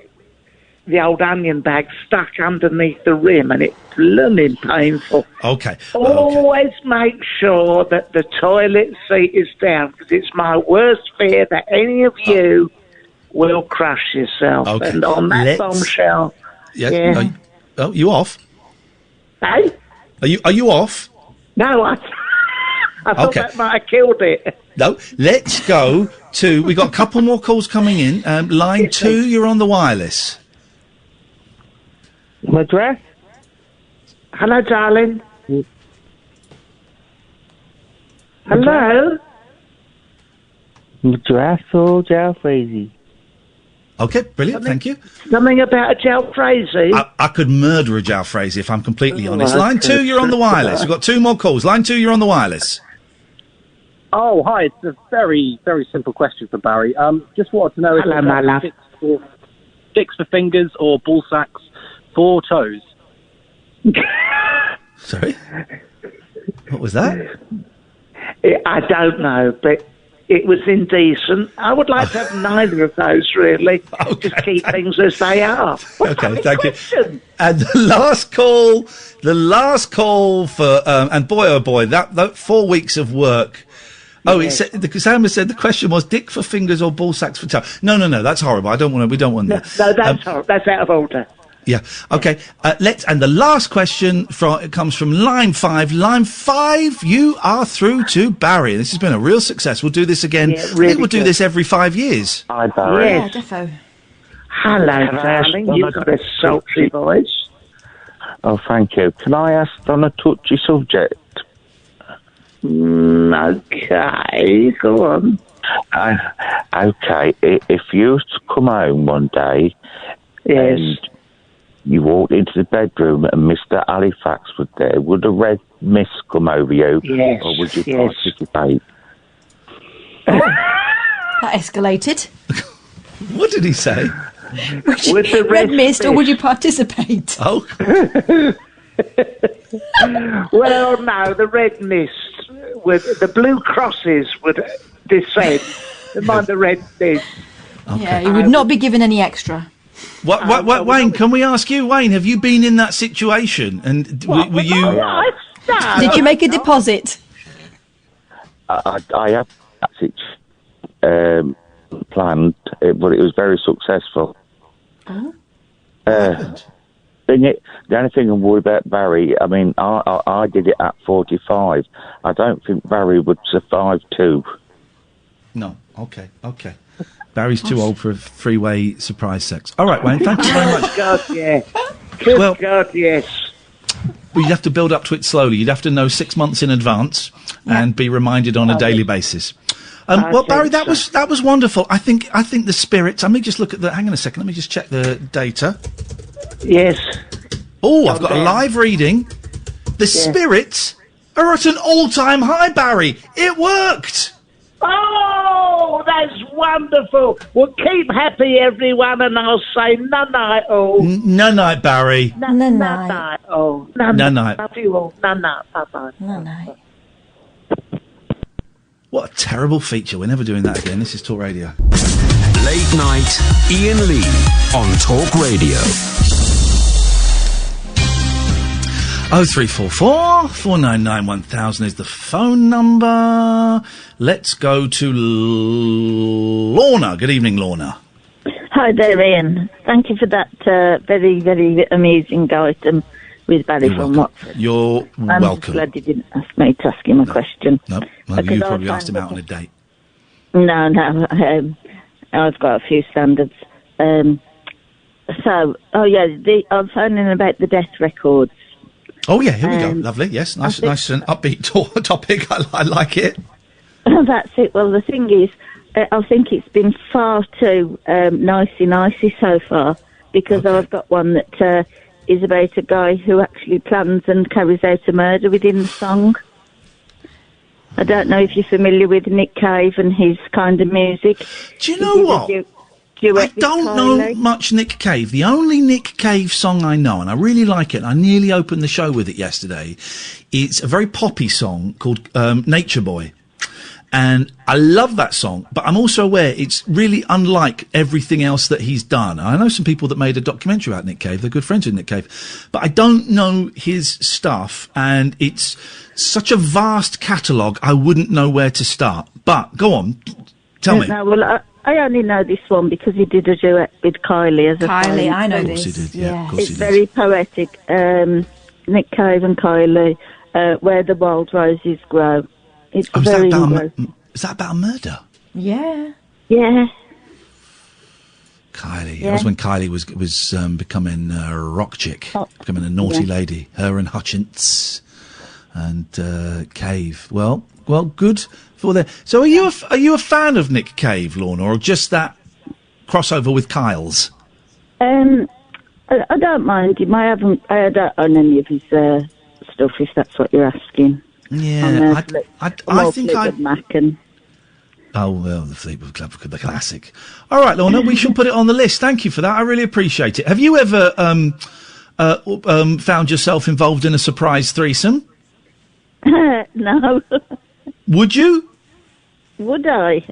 the old onion bag stuck underneath the rim, and it's blooming painful. Okay. Always make sure that the toilet seat is down, because it's my worst fear that any of you will crush yourself. Okay. And on that bombshell, Yes. yeah. You off? Hey? Are you off? No, I thought that might have killed it. No, let's go to... We've got a couple more calls coming in. Line 2, you're on the wireless. Madras? Hello, darling. Hello? Madras or Jalfrezi? Okay, brilliant, thank you. Something about a Jalfrezi? I could murder a Jalfrezi if I'm completely honest. that's Line 2, you're on the wireless. We've got 2 more calls. Line 2, you're on the wireless. Oh, hi. It's a very, very simple question for Barry. Just wanted to know if Hello, my love. sticks for fingers or ball sacks for toes. Sorry? What was that? I don't know, but it was indecent. I would like to have neither of those, really. Just keep things as they are. Okay, thank you. And the last call for, and boy, oh boy, that 4 weeks of work. Oh, Yes. Sam has said the question was dick for fingers or ball sacks for toe. No, that's horrible. We don't want that. No, that's horrible. That's out of order. Yeah. Okay. And the last question comes from line 5. Line 5, you are through to Barry. This has been a real success. We'll do this again. Yeah, I think really we'll do good. this every 5 years. Hi, Barry. Yeah, defo. Hello, Can I ask darling. on You've got a sultry voice. Oh, thank you. Can I ask on a touchy subject? Okay, go on. Okay, if you was to come home one day and you walked into the bedroom and Mr. Halifax was there, would a red mist come over you? Yes, Or would you yes. participate? That escalated. What did he say? Would the red mist, or would you participate? Oh. Well, no, the red mist, the blue crosses would descend. Mind the red mist. Yeah, you would not be given any extra. What, Wayne, can we ask you, Wayne, have you been in that situation? And were you... Did you make a deposit? I have it planned, but it was very successful. Oh. The only thing I'm worried about Barry, I mean, I did it at 45. I don't think Barry would survive too. No, okay. Barry's too old for a freeway surprise sex. All right, Wayne, thank you very much. God, yeah. Good God, yes. Well, you'd have to build up to it slowly. You'd have to know 6 months in advance. and be reminded on a daily basis. Well, Barry, that was wonderful. I think the spirits. Let me just look at the. Hang on a second. Let me just check the data. Yes. Oh, I've got a live reading. The spirits are at an all-time high, Barry. It worked. Oh, that's wonderful. Well, keep happy, everyone, and I'll say night all. Night, Barry. Night. Oh, night. Love you all. Night. Bye-bye. Night. What a terrible feature. We're never doing that again. This is Talk Radio. Late night, Iain Lee on Talk Radio. 0344 499 1000 is the phone number. Let's go to Lorna. Good evening, Lorna. Hi there, Ian. Thank you for that very, very amusing item with Barry from Watford. You're I'm welcome. glad you didn't ask me to ask him a question. No, you probably asked him out on a date. No, I've got a few standards. I'm phoning about the death records. Oh, yeah, here we go. Lovely, yes. Nice and upbeat topic. I like it. That's it. Well, the thing is, I think it's been far too nicey so far, because I've got one that is about a guy who actually plans and carries out a murder within the song. I don't know if you're familiar with Nick Cave and his kind of music. Do you know what? I don't know much Nick Cave. The only Nick Cave song I know, and I really like it, and I nearly opened the show with it yesterday, it's a very poppy song called Nature Boy. And I love that song, but I'm also aware it's really unlike everything else that he's done. I know some people that made a documentary about Nick Cave. They're good friends with Nick Cave. But I don't know his stuff, and it's such a vast catalogue, I wouldn't know where to start. But, go on, tell me. No, well, I only know this one because he did a duet with Kylie as a Kylie, I know this. Of course he did, yeah. Of course It's he did. very poetic. Nick Cave and Kylie, Where the Wild Roses Grow. It's very is that about a murder? Yeah. Yeah. Kylie. Yeah. That was when Kylie was becoming a rock chick, becoming a naughty lady. Her and Hutchins and Cave. Well, good for them. So, are you a fan of Nick Cave, Lorna, or just that crossover with Kyle's? I don't mind him. I don't own any of his stuff, if that's what you're asking. Yeah, I think I. Mac and... Oh, well, the Fleetwood Club, the classic. All right, Lorna, we shall put it on the list. Thank you for that. I really appreciate it. Have you ever found yourself involved in a surprise threesome? No. Would you? Would I?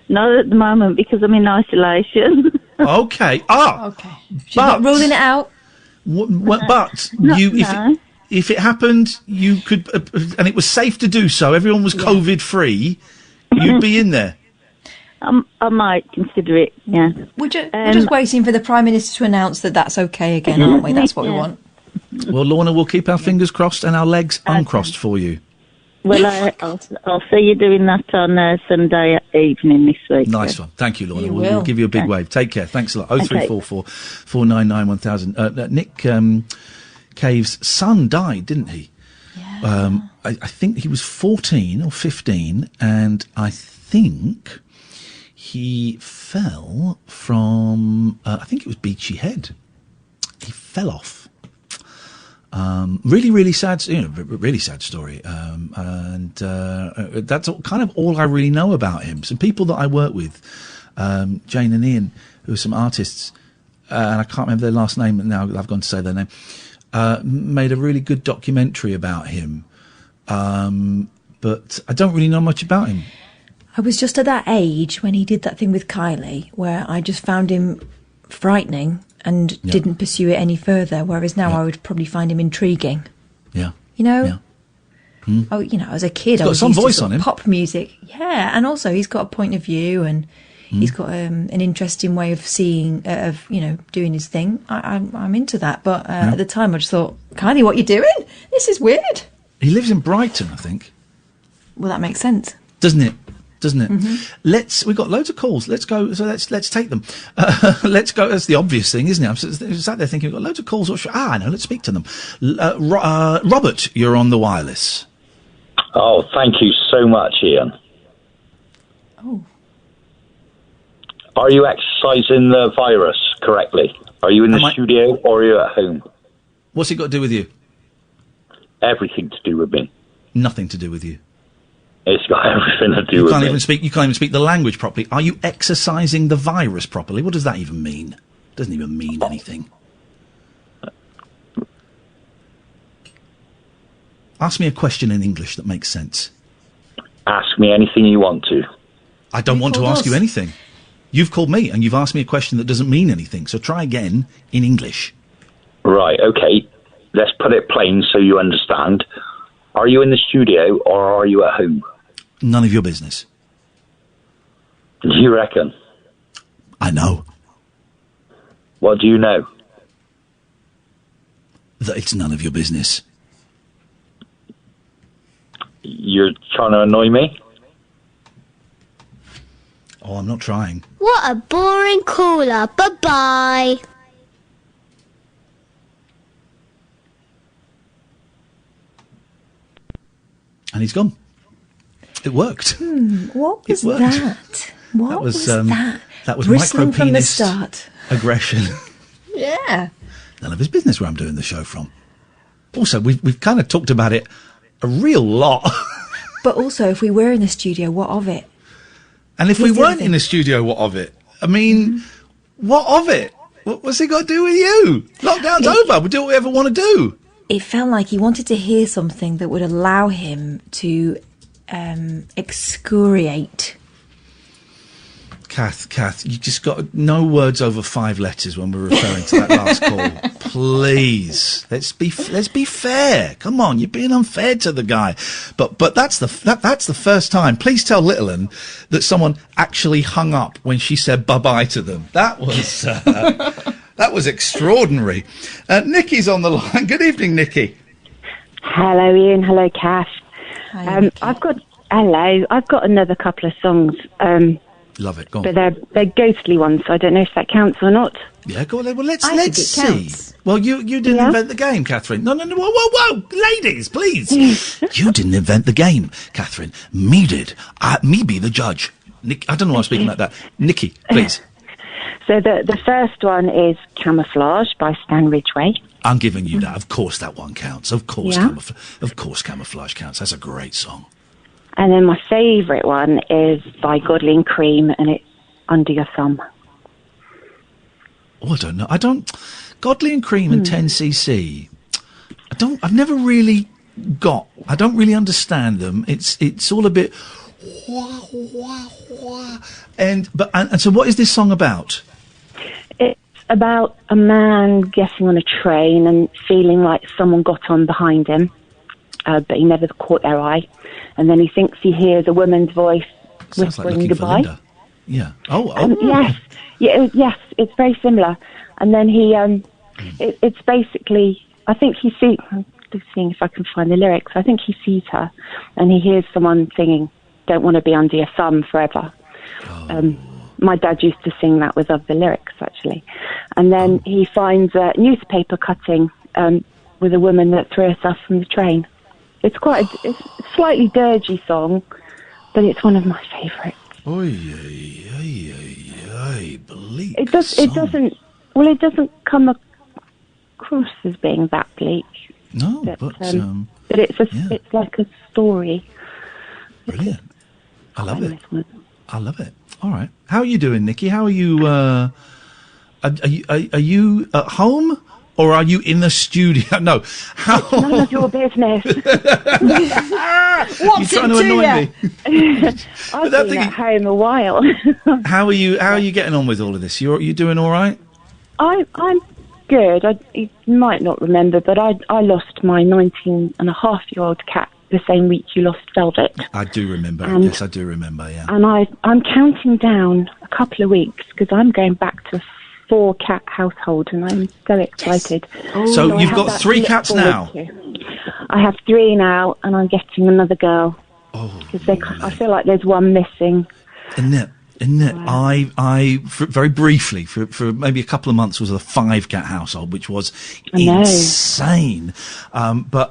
Not at the moment, because I'm in isolation. Okay. Okay. She's not ruling it out. But if it happened, you could, and it was safe to do so, everyone was COVID-free, you'd be in there. I might consider it, yeah. We're just waiting for the Prime Minister to announce that that's okay again, aren't we? That's what we want. Well, Lorna, we'll keep our fingers crossed and our legs uncrossed for you. Well, I'll see you doing that on Sunday evening this week. Nice one. Thank you, Lorna. We'll give you a big wave. Take care. Thanks a lot. 0344 499 1000. Nick Cave's son died, didn't he? Yeah. I think he was 14 or 15, and I think he fell from, I think it was Beachy Head. He fell off. Really, really sad, really sad story. And that's kind of all I really know about him. Some people that I work with, Jane and Ian, who are some artists, and I can't remember their last name now, I've gone to say their name, made a really good documentary about him. But I don't really know much about him. I was just at that age when he did that thing with Kylie, where I just found him frightening and didn't pursue it any further, whereas now I would probably find him intriguing. Yeah. You know? Yeah. Oh, as a kid, I was used to sort of pop music. Yeah, and also he's got a point of view, and he's got an interesting way of seeing, doing his thing. I'm into that, but at the time I just thought, Kylie, what are you doing? This is weird. He lives in Brighton, I think. Well, that makes sense. Doesn't it? Mm-hmm. We've got loads of calls. Let's go. So let's take them. Let's go. That's the obvious thing, isn't it? I'm sat there thinking, we've got loads of calls. I know. Let's speak to them. Robert, you're on the wireless. Oh, thank you so much, Iain. Oh. Are you exercising the virus correctly? Are you in the studio or are you at home? What's it got to do with you? Everything to do with me. Nothing to do with you. It's got everything to do You with can't me. you can't even speak the language properly. Are you exercising the virus properly? What does that even mean? Doesn't even mean anything. Ask me a question in English that makes sense. Ask me anything you want to. I don't want to ask you anything. You've called me and you've asked me a question that doesn't mean anything. So try again in English. Right, okay. Let's put it plain so you understand. Are you in the studio or are you at home? None of your business. You reckon? I know. What do you know? That it's none of your business. You're trying to annoy me? Oh, I'm not trying. What a boring caller. Bye-bye. And he's gone. It worked. What was It worked. that? What was that? That was Bristling from the micropenis start. aggression. Yeah. None of his business where I'm doing the show from. Also, we've kind of talked about it a real lot. But also, if we were in the studio, what of it? And if Here's we the weren't other in the studio, what of it? I mean, what of it? What's it got to do with you? Lockdown's over. We'll do what we ever want to do. It felt like he wanted to hear something that would allow him to excoriate. Kath, you just got no words over 5 letters when we're referring to that last call. Please, let's be fair. Come on, you're being unfair to the guy. But that's the first time. Please tell Little 'Un that someone actually hung up when she said bye bye to them. That was that was extraordinary. Nikki's on the line. Good evening, Nikki. Hello, Iain. Hello, Kath. Hi, I've got another couple of songs. Love it. Go on. But they're ghostly ones, so I don't know if that counts or not. Yeah, go on. Well, let's I think it see. counts. Well, you didn't invent the game, Catherine. No, whoa, ladies, please. You didn't invent the game, Catherine. Me did. Me be the judge. I don't know why I'm speaking like that. Nikki, please. So the first one is Camouflage by Stan Ridgway. I'm giving you that. Of course, that one counts. Of course, Yeah. Camouflage counts. That's a great song. And then my favourite one is by Godley and Cream, and it's Under Your Thumb. Oh, I don't know. Godley and Cream and 10cc. I've never really got. I don't really understand them. It's all a bit. And so what is this song about? It's about a man getting on a train and feeling like someone got on behind him, but he never caught their eye. And then he thinks he hears a woman's voice Sounds like whispering Looking for goodbye. Linda. Yeah. Yes, it's very similar. And then he, it's basically, I think he sees. I'm just seeing if I can find the lyrics. I think he sees her, and he hears someone singing, "Don't want to be under your thumb forever." My dad used to sing that with other lyrics, actually. And then he finds a newspaper cutting with a woman that threw herself from the train. It's it's a slightly dirgy song, but it's one of my favourites. Bleak. It doesn't come across as being that bleak. No, but it's it's like a story. Brilliant. I love it. I love it. All right. How are you doing, Nikki? How are you? Are you at home or are you in the studio? No. How? It's none of your business. You're trying to annoy me. I've been at home a while. How are you? How are you getting on with all of this? You doing all right? I'm good. You might not remember, but I lost my 19-and-a-half-year-old cat the same week you lost Velvet. I do remember. Yes, I do remember. Yeah. And I'm counting down a couple of weeks because I'm going back to a 4-cat household, and I'm so excited. Yes. So you've got 3 cats now. I have 3 now, and I'm getting another girl. Because I feel like there's one missing. Isn't it? I very briefly for maybe a couple of months was a 5-cat household, which was insane. But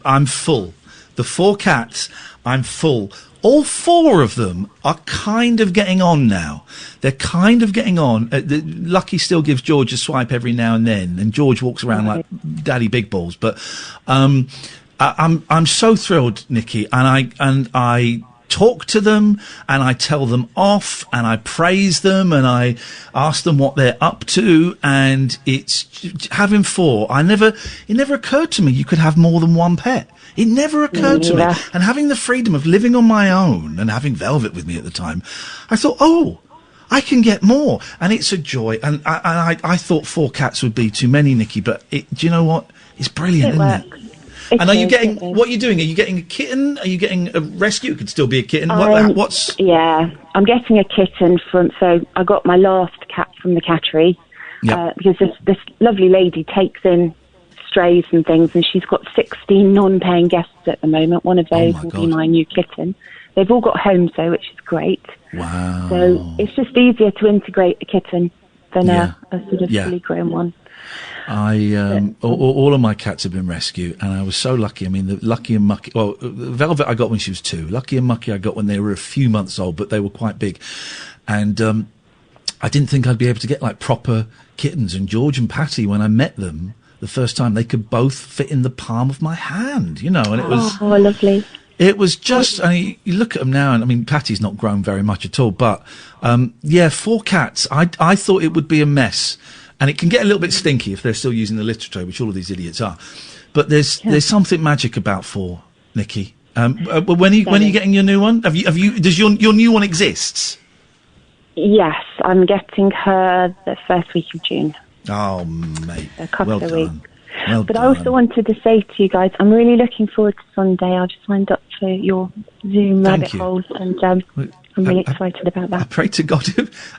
I'm full The 4 cats, I'm full. All 4 of them are kind of getting on now. They're kind of getting on. Lucky still gives George a swipe every now and then, and George walks around like Daddy Big Balls. But I'm so thrilled, Nikki, and I talk to them, and I tell them off, and I praise them, and I ask them what they're up to, and it's having 4. It never occurred to me you could have more than 1 pet. It never occurred to me. And having the freedom of living on my own and having Velvet with me at the time, I thought, I can get more. And it's a joy. And I thought 4 cats would be too many, Nikki, but do you know what? It's brilliant, isn't it? And are you getting, what are you doing? Are you getting a kitten? Are you getting a rescue? It could still be a kitten. Yeah, I'm getting a kitten so I got my last cat from the cattery, because this lovely lady takes in strays and things, and she's got 16 non-paying guests at the moment. One of those will be my new kitten. They've all got homes though, which is great. Wow. So it's just easier to integrate a kitten than a sort of fully grown one. All of my cats have been rescued, and I was so lucky. I mean, the Lucky and Mucky, Velvet I got when she was 2. Lucky and Mucky I got when they were a few months old, but they were quite big. And I didn't think I'd be able to get like proper kittens. And George and Patty, when I met them the first time, they could both fit in the palm of my hand, and it was... Oh, lovely. It was just, you look at them now, and I mean, Patty's not grown very much at all, but, 4 cats, I thought it would be a mess. And it can get a little bit stinky if they're still using the litter tray, which all of these idiots are. But there's something magic about 4, Nikki. When are you getting your new one? Does your new one exists? Yes, I'm getting her the first week of June. Oh, mate. A couple of weeks. Well but done. I also wanted to say to you guys, I'm really looking forward to Sunday. I've signed up for your Zoom rabbit holes, and I'm really excited about that. I pray to God.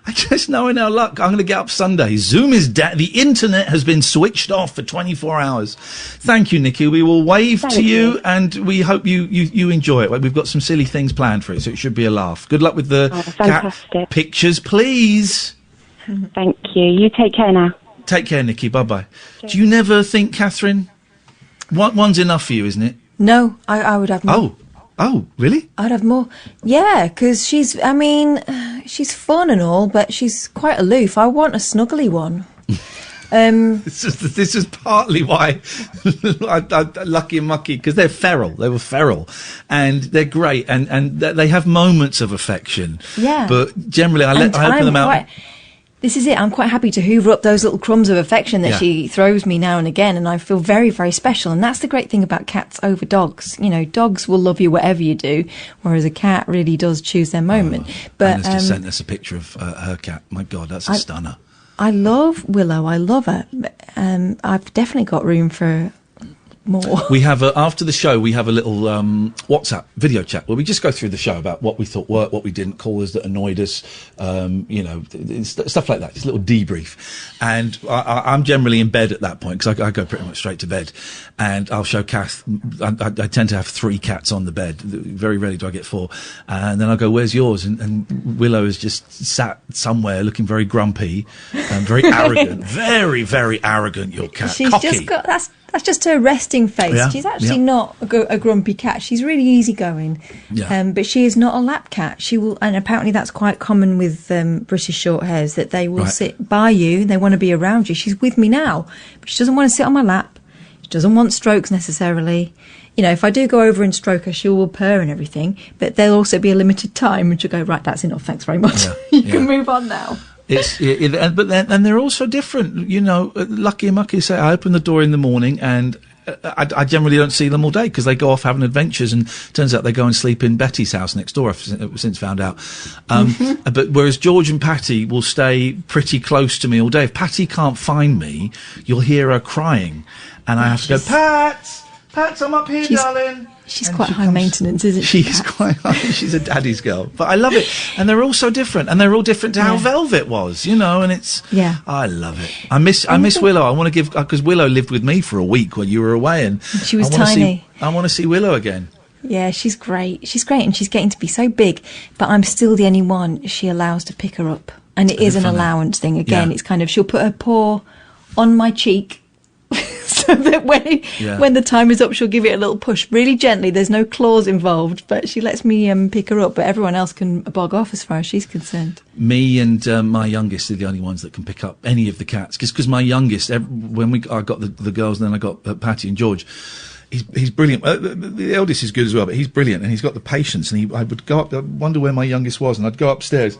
I just know in our luck, I'm going to get up Sunday. Zoom is dead. The internet has been switched off for 24 hours. Thank you, Nikki. We will wave to you, and we hope you enjoy it. We've got some silly things planned for it, so it should be a laugh. Good luck with the cat pictures, please. Thank you. You take care now. Take care, Nikki. Bye-bye. Do you never think, Catherine, one's enough for you, isn't it? No, I would have more. Oh, really? I'd have more. Yeah, because she's fun and all, but she's quite aloof. I want a snuggly one. This is partly why Lucky and Mucky, because they're feral. They were feral, and they're great, and they have moments of affection. Yeah. But generally, I open them out. This is it. I'm quite happy to hoover up those little crumbs of affection that she throws me now and again, and I feel very, very special. And that's the great thing about cats over dogs. Dogs will love you whatever you do, whereas a cat really does choose their moment. But Anna's just sent us a picture of her cat. My God, that's a stunner. I love Willow. I love her. I've definitely got room for more. We have after the show, we have a little WhatsApp video chat where we just go through the show about what we thought worked, what we didn't, callers that annoyed us, stuff like that. Just a little debrief. And I'm generally in bed at that point because I go pretty much straight to bed. And I'll show Kath. I tend to have 3 cats on the bed. Very rarely do I get 4. And then I'll go, "Where's yours?" And Willow is just sat somewhere, looking very grumpy and very arrogant. Very, very arrogant. Your cat. She's cocky. just got that's just her resting face. Yeah, She's actually not a grumpy cat. She's really easygoing. Yeah. But she is not a lap cat. She will, and apparently that's quite common with British short hairs, that they will sit by you. They want to be around you. She's with me now, but she doesn't want to sit on my lap. She doesn't want strokes necessarily. If I do go over and stroke her, she will purr and everything. But there'll also be a limited time, and she'll go, "Right, that's enough. Thanks very much. You can move on now." But they're also different. Lucky and Mucky say I open the door in the morning and I generally don't see them all day because they go off having adventures, and turns out they go and sleep in Betty's house next door. I've since found out. But whereas George and Patty will stay pretty close to me all day. If Patty can't find me, you'll hear her crying, and I have to go, "Pat, I'm up here, darling." She's quite high maintenance, isn't she? She's quite high. She's a daddy's girl. But I love it. And they're all so different. And they're all different to how Velvet was, and it's... Yeah. I love it. I miss Willow. I want to give... Because Willow lived with me for a week while you were away. And she was tiny. I want to see Willow again. Yeah, she's great. She's great, and she's getting to be so big. But I'm still the only one she allows to pick her up. And it is an allowance thing. Again, it's kind of... She'll put her paw on my cheek... so that when the time is up, she'll give it a little push, really gently. There's no claws involved, but she lets me pick her up. But everyone else can bog off as far as she's concerned. Me and my youngest are the only ones that can pick up any of the cats. Because my youngest, when I got the girls, and then I got Patty and George. He's brilliant. The eldest is good as well, but he's brilliant, and he's got the patience. And I would go up. I wonder where my youngest was, and I'd go upstairs.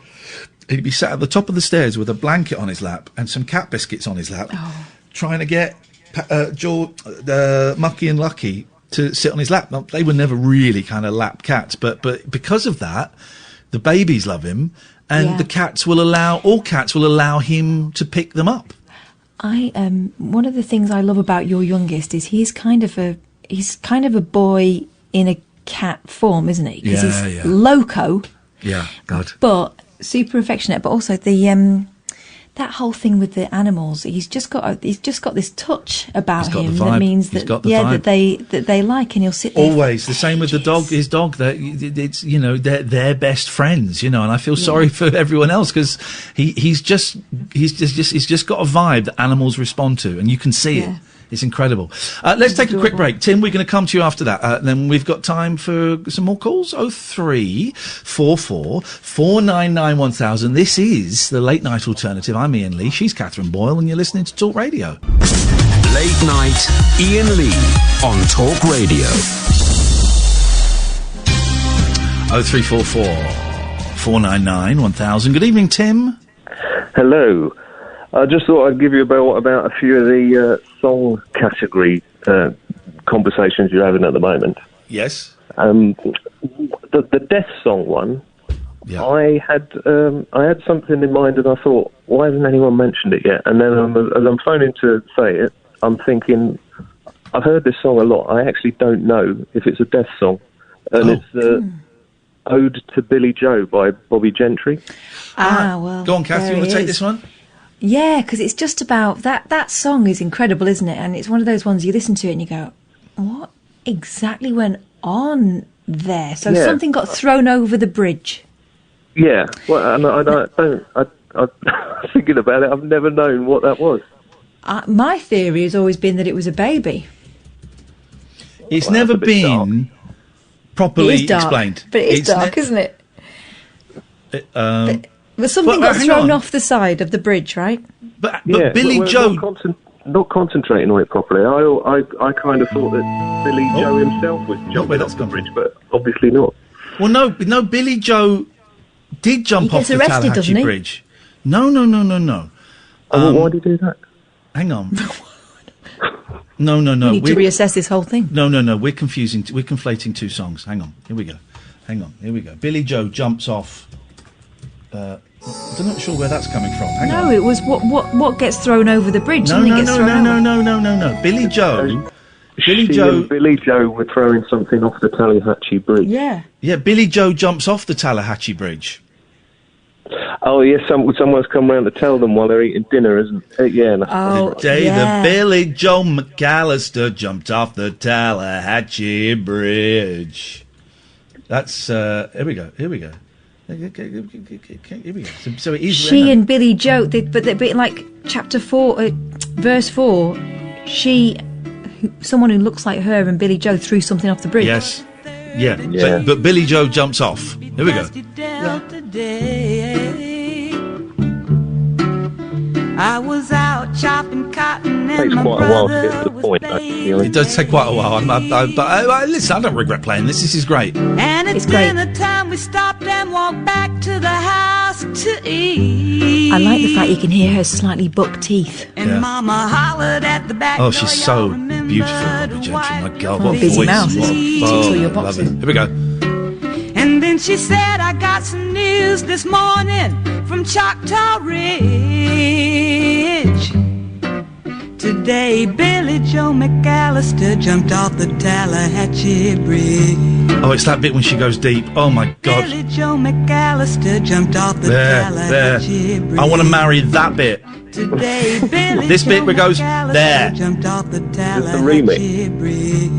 He'd be sat at the top of the stairs with a blanket on his lap and some cat biscuits on his lap, trying to get Mucky and Lucky to sit on his lap. Now, they were never really kind of lap cats, but because of that, the babies love him, and all cats will allow him to pick them up. One of the things I love about your youngest is he's kind of a boy in a cat form, isn't he? Because he's loco. Yeah, God. But super affectionate. But also that whole thing with the animals. He's just got this touch about him that means that that they like, and he'll sit there. Always the same with the dog. His dog. That it's they're best friends. And I feel sorry for everyone else because he's just got a vibe that animals respond to, and you can see it. It's incredible. Let's take a quick break. Tim, we're going to come to you after that. Then we've got time for some more calls. 0344 499 1000. This is the Late Night Alternative. I'm Iain Lee. She's Catherine Boyle, and you're listening to Talk Radio. Late Night Iain Lee on Talk Radio. 0344 499 1000. Good evening, Tim. Hello. I just thought I'd give you about a few of the song category conversations you're having at the moment. Yes. The death song one. Yeah. I had something in mind, and I thought, why hasn't anyone mentioned it yet? And then as I'm phoning to say it, I'm thinking, I've heard this song a lot. I actually don't know if it's a death song, and it's Ode to Billy Joe by Bobby Gentry. Well, go on, Kath. You want to take this one? Yeah, because it's just about that song is incredible, isn't it? And it's one of those ones you listen to it and you go, what exactly went on there? So something got thrown over the bridge. Yeah, well, and I'm thinking about it. I've never known what that was. My theory has always been that it was a baby. It's never been properly explained. But it is dark, isn't it? But something got thrown off the side of the bridge, right? But Billy Joe... Not concentrating on it properly. I kind of thought that Billy Joe himself was jumping off the bridge, but obviously not. Well, no, Billy Joe did jump off the Tallahatchie Bridge. No. Why did he do that? Hang on. No. We need to reassess this whole thing. No. We're conflating two songs. Hang on. Here we go. Billy Joe jumps off... I'm not sure where that's coming from. Hang on. It was what gets thrown over the bridge. No. Billy Joe. And Billy Joe were throwing something off the Tallahatchie Bridge. Yeah. Billy Joe jumps off the Tallahatchie Bridge. Oh yes, someone's come round to tell them while they're eating dinner, isn't it? Yeah. The day that Billy Joe McAllister jumped off the Tallahatchie Bridge. That's here we go. Here we go. So it is. She and Billy Joe, but like chapter 4, verse 4. Someone who looks like her and Billy Joe threw something off the bridge. Yes. Yeah. So, but Billy Joe jumps off. Here we go. I was out chopping cotton and takes quite a while to get to the point. It does take quite a while. But listen, I don't regret playing this. This is great. And it's dinner time. We stopped and walked back to the house to eat. I like the fact you can hear her slightly buck teeth. And Mama hollered at the back. Oh, she's so beautiful, Bobby Gentry. My God, what busy voice! Mouth. All your boxes. Here we go. And then she said, I got some news this morning from Choctaw Ridge. Today, Billy Joe McAllister jumped off the Tallahatchie Bridge. Oh, it's that bit when she goes deep. Oh, my God. Billy Joe McAllister jumped off the Tallahatchie Bridge. I want to marry that bit. Today, Billy this bit where it goes, there. Jumped off the Tallahatchie Bridge.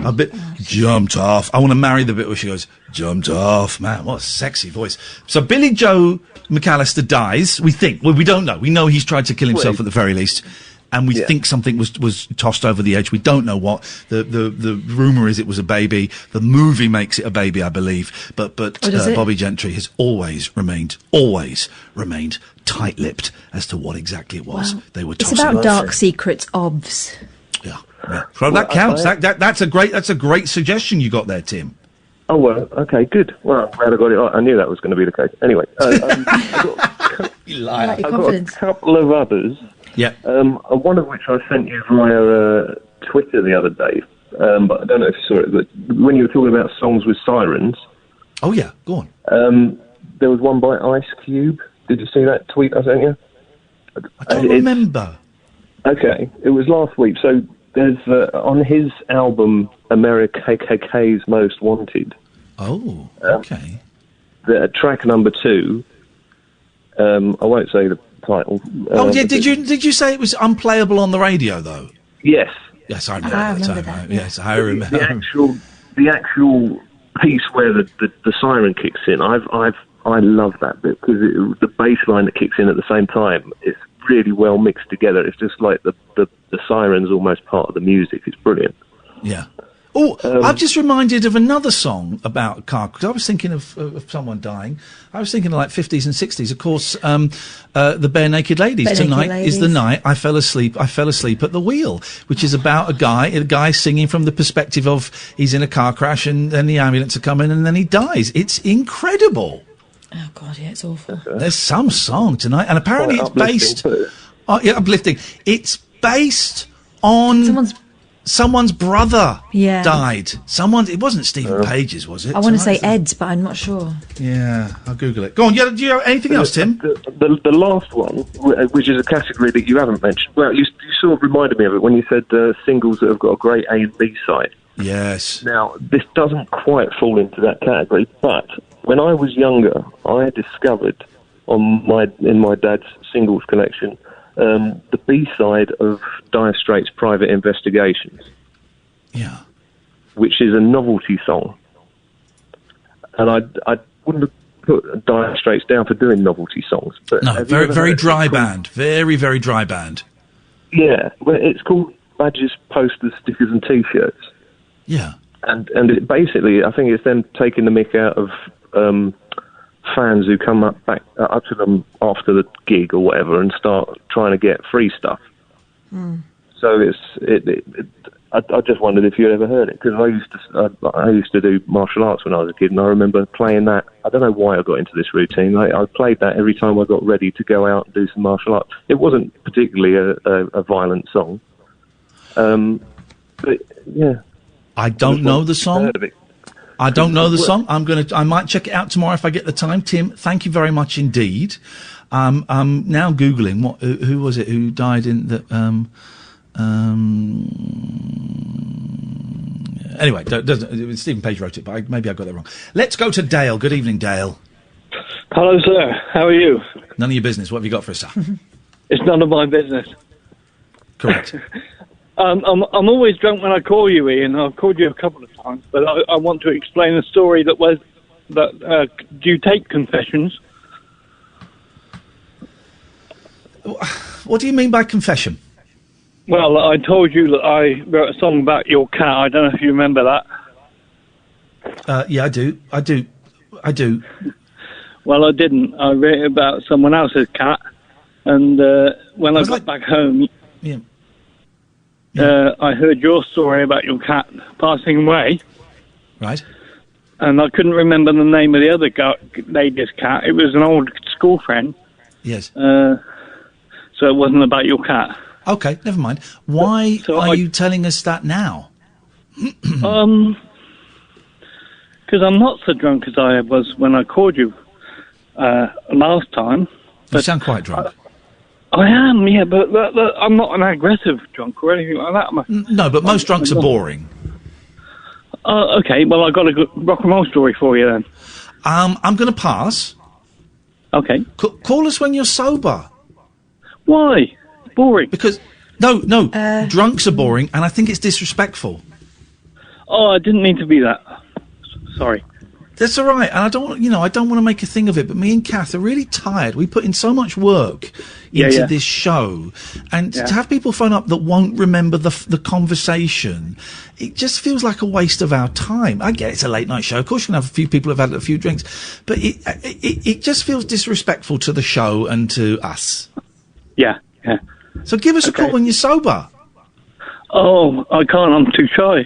A bit jumped off. I want to marry the bit where she goes, jumped off. Man, what a sexy voice. So Billy Joe McAllister dies, we think. Well, we don't know. We know he's tried to kill himself at the very least. and we think something was tossed over the edge. We don't know what. The rumour is it was a baby. The movie makes it a baby, I believe. But Bobby Gentry has always remained tight-lipped as to what exactly it was they were tossing. It's about dark secrets, obvs. Yeah. So that counts. That's a great suggestion you got there, Tim. Oh, well, okay, good. Well, I'm glad I got it right. I knew that was going to be the case. Anyway, you liar. I've got a couple of others. Yeah. One of which I sent you via Twitter the other day, but I don't know if you saw it, but when you were talking about songs with sirens... Oh, yeah, go on. There was one by Ice Cube. Did you see that tweet I sent you? I don't remember. Okay, it was last week. So there's on his album America KKK's Most Wanted. Oh, okay. The track number 2. I won't say the title. Did you say it was unplayable on the radio though? Yes. Yes, I remember that. Yes, I remember. The actual piece where the siren kicks in. I love that bit because the bass line that kicks in at the same time. It's really well mixed together. It's just like the siren's almost part of the music. It's brilliant. Yeah. Oh, I'm just reminded of another song about a car, because I was thinking of someone dying. I was thinking of like 50s and 60s. Of course, the Bare Naked Ladies. Tonight is the night I fell asleep at the wheel, which is about a guy singing from the perspective of he's in a car crash and then the ambulance are coming and then he dies. It's incredible. Oh, God, yeah, it's awful. There's some song tonight, and apparently it's based... uplifting. It's based on... Someone's brother died. It wasn't Stephen Page's, was it? I want to say Ed's, but I'm not sure. Yeah, I'll Google it. Go on, do you have anything else, Tim? The last one, which is a category that you haven't mentioned. Well, you sort of reminded me of it when you said singles that have got a great A and B side. Yes. Now, this doesn't quite fall into that category, but when I was younger, I discovered in my dad's singles collection the B-side of Dire Straits' Private Investigations. Yeah. Which is a novelty song. And I wouldn't have put Dire Straits down for doing novelty songs. But no, very dry band. Very, very dry band. Yeah. Well, it's called Badges, Posters, Stickers and T-shirts. Yeah. And it basically, I think it's them taking the mick out of... fans who come up to them after the gig or whatever and start trying to get free stuff. So I just wondered if you ever heard it, because I used to do martial arts when I was a kid, and I remember playing that. I don't know why I got into this routine. I played that every time I got ready to go out and do some martial arts. It wasn't particularly a violent song, but yeah. I don't know the song. I don't know the song. I might check it out tomorrow if I get the time. Tim, thank you very much indeed. I'm now Googling who was it who died in the, anyway, Stephen Page wrote it, but maybe I got it wrong. Let's go to Dale. Good evening, Dale. Hello, sir. How are you? None of your business. What have you got for us, sir? It's none of my business. Correct. I'm always drunk when I call you, Ian. I've called you a couple of times, but I want to explain a story that do you take confessions? What do you mean by confession? Well, I told you that I wrote a song about your cat. I don't know if you remember that. Yeah, I do. Well, I didn't. I wrote it about someone else's cat, and when I got back home... Yeah. I heard your story about your cat passing away. Right. And I couldn't remember the name of the other lady's cat. It was an old school friend. Yes. So it wasn't about your cat. Okay, never mind. Why are you telling us that now? Because I'm not so drunk as I was when I called you last time. You sound quite drunk. I am, yeah, but I'm not an aggressive drunk or anything like that. No, but most drunks are boring. Okay, well, I've got a good rock and roll story for you then. I'm going to pass. Okay. Call us when you're sober. Why? Boring. Because, no, drunks are boring, and I think it's disrespectful. Oh, I didn't mean to be that. Sorry. That's all right. And I don't want to make a thing of it, but me and Kath are really tired. We put in so much work into this show, and to have people phone up that won't remember the conversation, it just feels like a waste of our time. I get it's a late night show. Of course, you can have a few people who've had a few drinks, but it just feels disrespectful to the show and to us. Yeah. So give us a call when you're sober. Oh, I can't. I'm too shy.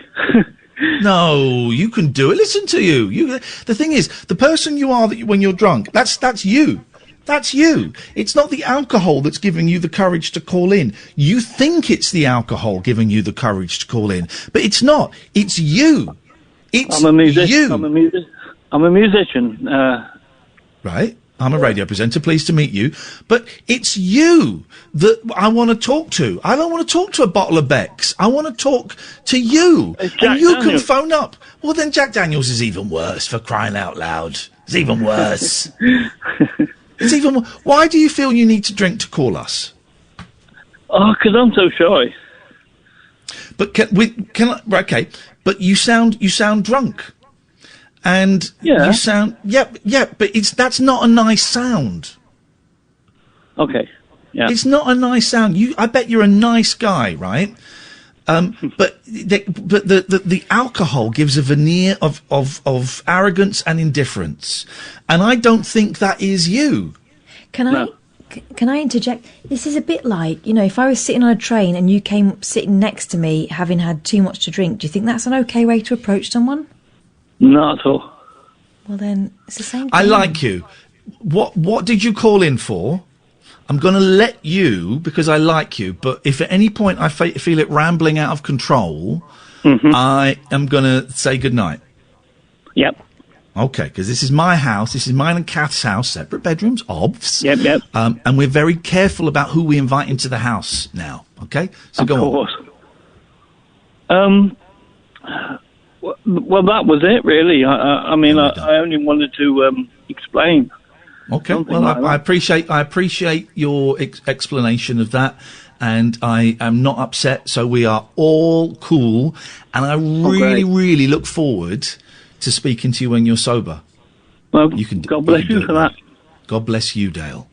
No, you can do it. Listen to you. The thing is, the person you are when you're drunk, that's you. That's you. It's not the alcohol that's giving you the courage to call in. You think it's the alcohol giving you the courage to call in, but it's not. It's you. It's you. I'm a musician. Right. I'm a radio presenter, pleased to meet you. But it's you that I want to talk to. I don't want to talk to a bottle of Beck's. I want to talk to you. And you can phone up. Well, then Jack Daniels is even worse, for crying out loud. It's even worse. It's even worse. Why do you feel you need to drink to call us? Oh, because I'm so shy. But okay, but you sound drunk. And you sound, but that's not a nice sound. Okay, yeah. It's not a nice sound. I bet you're a nice guy, right? But the alcohol gives a veneer of arrogance and indifference, and I don't think that is you. Can I interject? This is a bit like, if I was sitting on a train and you came sitting next to me having had too much to drink. Do you think that's an okay way to approach someone? Not at all. Well, then, it's the same thing. I like you. What did you call in for? I'm going to let you, because I like you, but if at any point I feel it rambling out of control, I am going to say goodnight. Yep. Okay, because this is my house. This is mine and Kath's house. Separate bedrooms, obvs. Yep. And we're very careful about who we invite into the house now. Okay? So go on. Well, that was it, really. I only wanted to explain. Okay. Well, I appreciate your explanation of that, and I am not upset. So we are all cool, and I really look forward to speaking to you when you're sober. Well, God bless you for that. God bless you, Dale,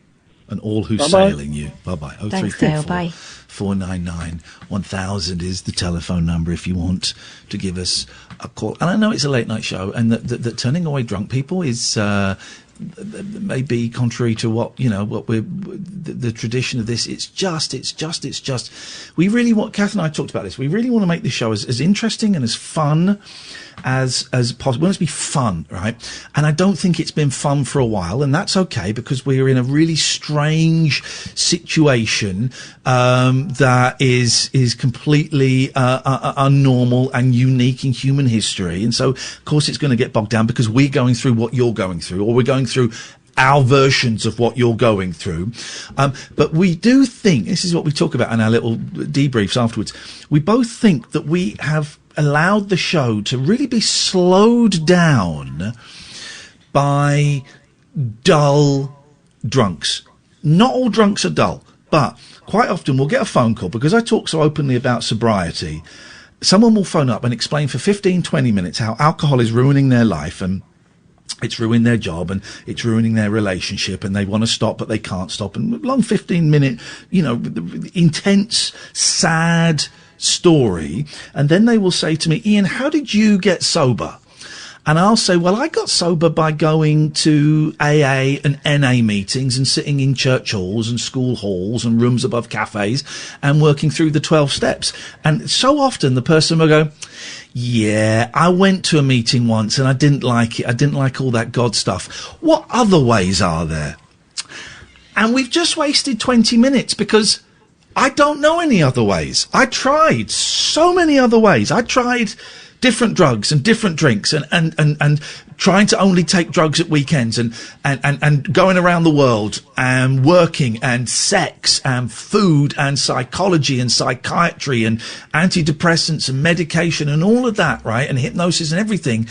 and all who sailing you. Bye-bye. Thanks, Dale. Bye. 499 1000 is the telephone number if you want to give us a call. And I know it's a late night show, and that turning away drunk people is may be contrary to what we're the tradition of this. It's just we really want, Kath and I talked about this, we really want to make this show as interesting and as fun as possible. We want it to be fun, right? And I don't think it's been fun for a while, and that's okay, because we're in a really strange situation that is completely unnormal and unique in human history. And so, of course, it's going to get bogged down because we're going through what you're going through, or we're going through our versions of what you're going through. But we do think, this is what we talk about in our little debriefs afterwards, we both think that we have allowed the show to really be slowed down by dull drunks. Not all drunks are dull, but quite often we'll get a phone call, because I talk so openly about sobriety. Someone will phone up and explain for 15, 20 minutes how alcohol is ruining their life, and it's ruined their job, and it's ruining their relationship, and they want to stop, but they can't stop. And long 15-minute, intense, sad story. And then they will say to me, Iain, how did you get sober? And I'll say, well, I got sober by going to AA and NA meetings and sitting in church halls and school halls and rooms above cafes and working through the 12 steps. And so often the person will go, yeah, I went to a meeting once and I didn't like it. I didn't like all that God stuff. What other ways are there? And we've just wasted 20 minutes because I don't know any other ways. I tried so many other ways. I tried different drugs and different drinks and trying to only take drugs at weekends and going around the world and working and sex and food and psychology and psychiatry and antidepressants and medication and all of that, right? And hypnosis and everything.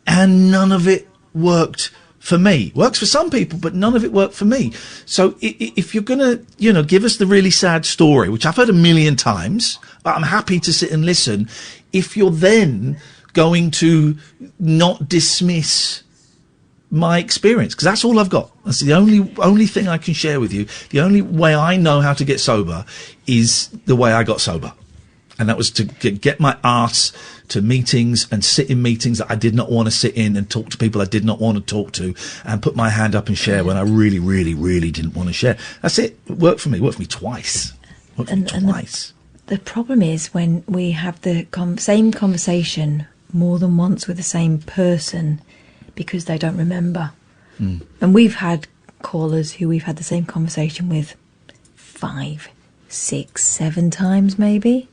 And none of it worked for me. Works for some people, but none of it worked for me. So if you're going to, give us the really sad story, which I've heard a million times, but I'm happy to sit and listen. If you're then going to not dismiss my experience, because that's all I've got. That's the only thing I can share with you. The only way I know how to get sober is the way I got sober. And that was to get my arse to meetings and sit in meetings that I did not want to sit in and talk to people I did not want to talk to and put my hand up and share when I really, really, really didn't want to share. That's it. It worked for me. It worked for me twice. Twice. The problem is when we have the same conversation more than once with the same person because they don't remember. And we've had callers who we've had the same conversation with 5, 6, 7 times maybe.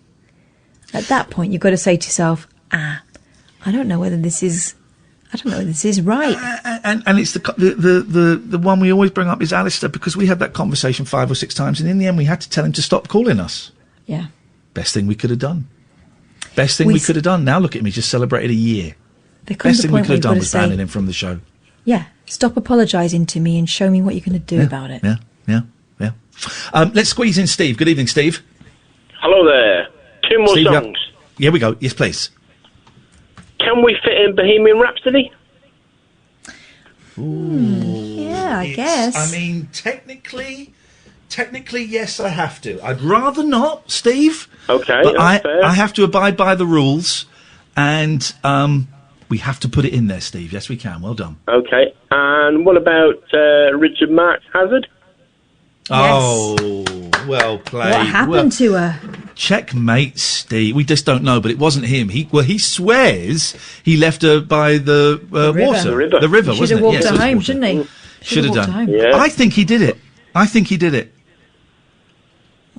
At that point, you've got to say to yourself, I don't know whether this is right. And it's the one we always bring up is Alistair, because we had that conversation 5 or 6 times, and in the end we had to tell him to stop calling us. Yeah. Best thing we could have done. Best thing we could have done. Now look at me, just celebrated a year. Best thing we could have done was banning him from the show. Yeah. Stop apologising to me and show me what you're going to do about it. Yeah. Let's squeeze in Steve. Good evening, Steve. Hello there. 2 more songs. Here we go. Yes, please. Can we fit in Bohemian Rhapsody? Yeah, I guess. I mean, technically, yes, I have to. I'd rather not, Steve. Okay, but fair. I have to abide by the rules, and we have to put it in there, Steve. Yes, we can. Well done. Okay. And what about Richard Marx Hazard? Oh, well played. What happened to her? Checkmate, Steve. We just don't know, but it wasn't him. He swears he left her by the water. The river, wasn't it? Should have walked her home, shouldn't he? Should have done. Home. Yeah. I think he did it.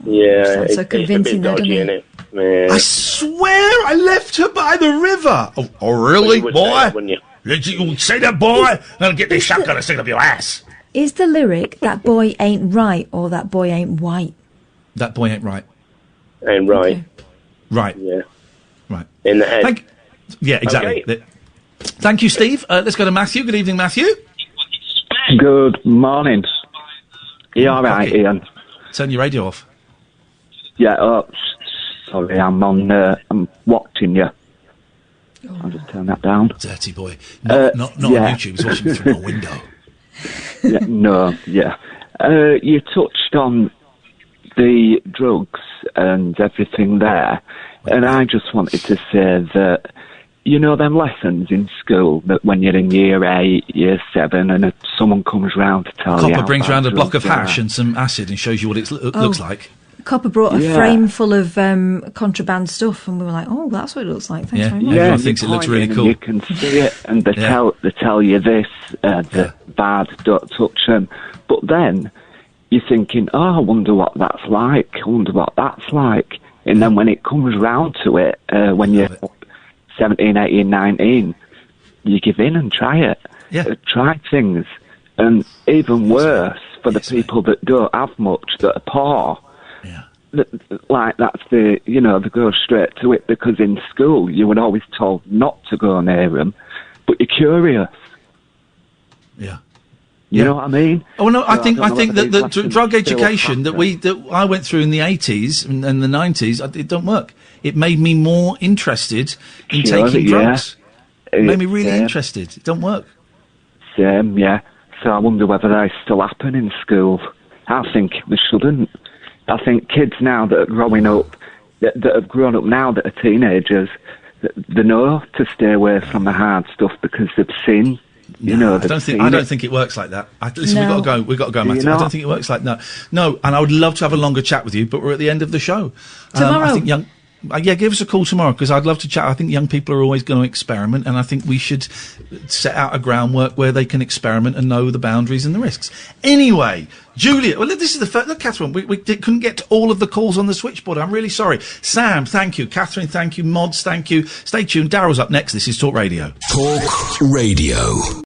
Yeah. Sounds so convincing, though, doesn't it? Yeah. I swear I left her by the river. Oh really, Well, you would boy? say that, wouldn't you? You say that, boy? I'll get this shotgun and stick it up your ass. Is the lyric, that boy ain't right, or that boy ain't white? That boy ain't right. Ain't right. Okay. Right. Yeah. Right. In the head. Yeah, exactly. Okay. Thank you, Steve. Let's go to Matthew. Good evening, Matthew. Good morning. You all right, Ian? Turn your radio off. Yeah, sorry, I'm watching you. I'll just turn that down. Dirty boy. Not on YouTube, he's watching through my window. You touched on the drugs and everything there, and I just wanted to say that, you know, them lessons in school that when you're in year 8, year 7, and someone comes round to tell you. Copper brings round a block of hash and some acid and shows you what it looks like. Copper brought a frame full of contraband stuff, and we were like, "Oh, that's what it looks like." Thanks very much. Everyone thinks it looks really cool. You can see it, and they tell you this, the bad, don't touch them. But then you're thinking, "Oh, I wonder what that's like. And then when it comes round to it, when you're 17, 18, 19, you give in and try it. Try things, and even worse for the people that don't have much, that are poor. Like that's they go straight to it, because in school you were always told not to go near them, but you're curious. You know what I mean? Oh no, I think that the drug education that I went through in the 80s and the 90s, it don't work. It made me more interested in taking drugs. It made me really interested. It don't work. Same, yeah. So I wonder whether they still happen in school. I think they shouldn't. I think kids now that are growing up, that have grown up now, that are teenagers, they know to stay away from the hard stuff because they've seen. I don't think it works like that. Listen, we've got to go, Matthew. I don't think it works like that. No, and I would love to have a longer chat with you, but we're at the end of the show. Tomorrow. I think give us a call tomorrow, because I'd love to chat. I think young people are always going to experiment, and I think we should set out a groundwork where they can experiment and know the boundaries and the risks. Anyway, Julia, well, this is the first. Look, Catherine, we couldn't get to all of the calls on the switchboard. I'm really sorry. Sam, thank you. Catherine, thank you. Mods, thank you. Stay tuned. Daryl's up next. This is Talk Radio. Talk Radio.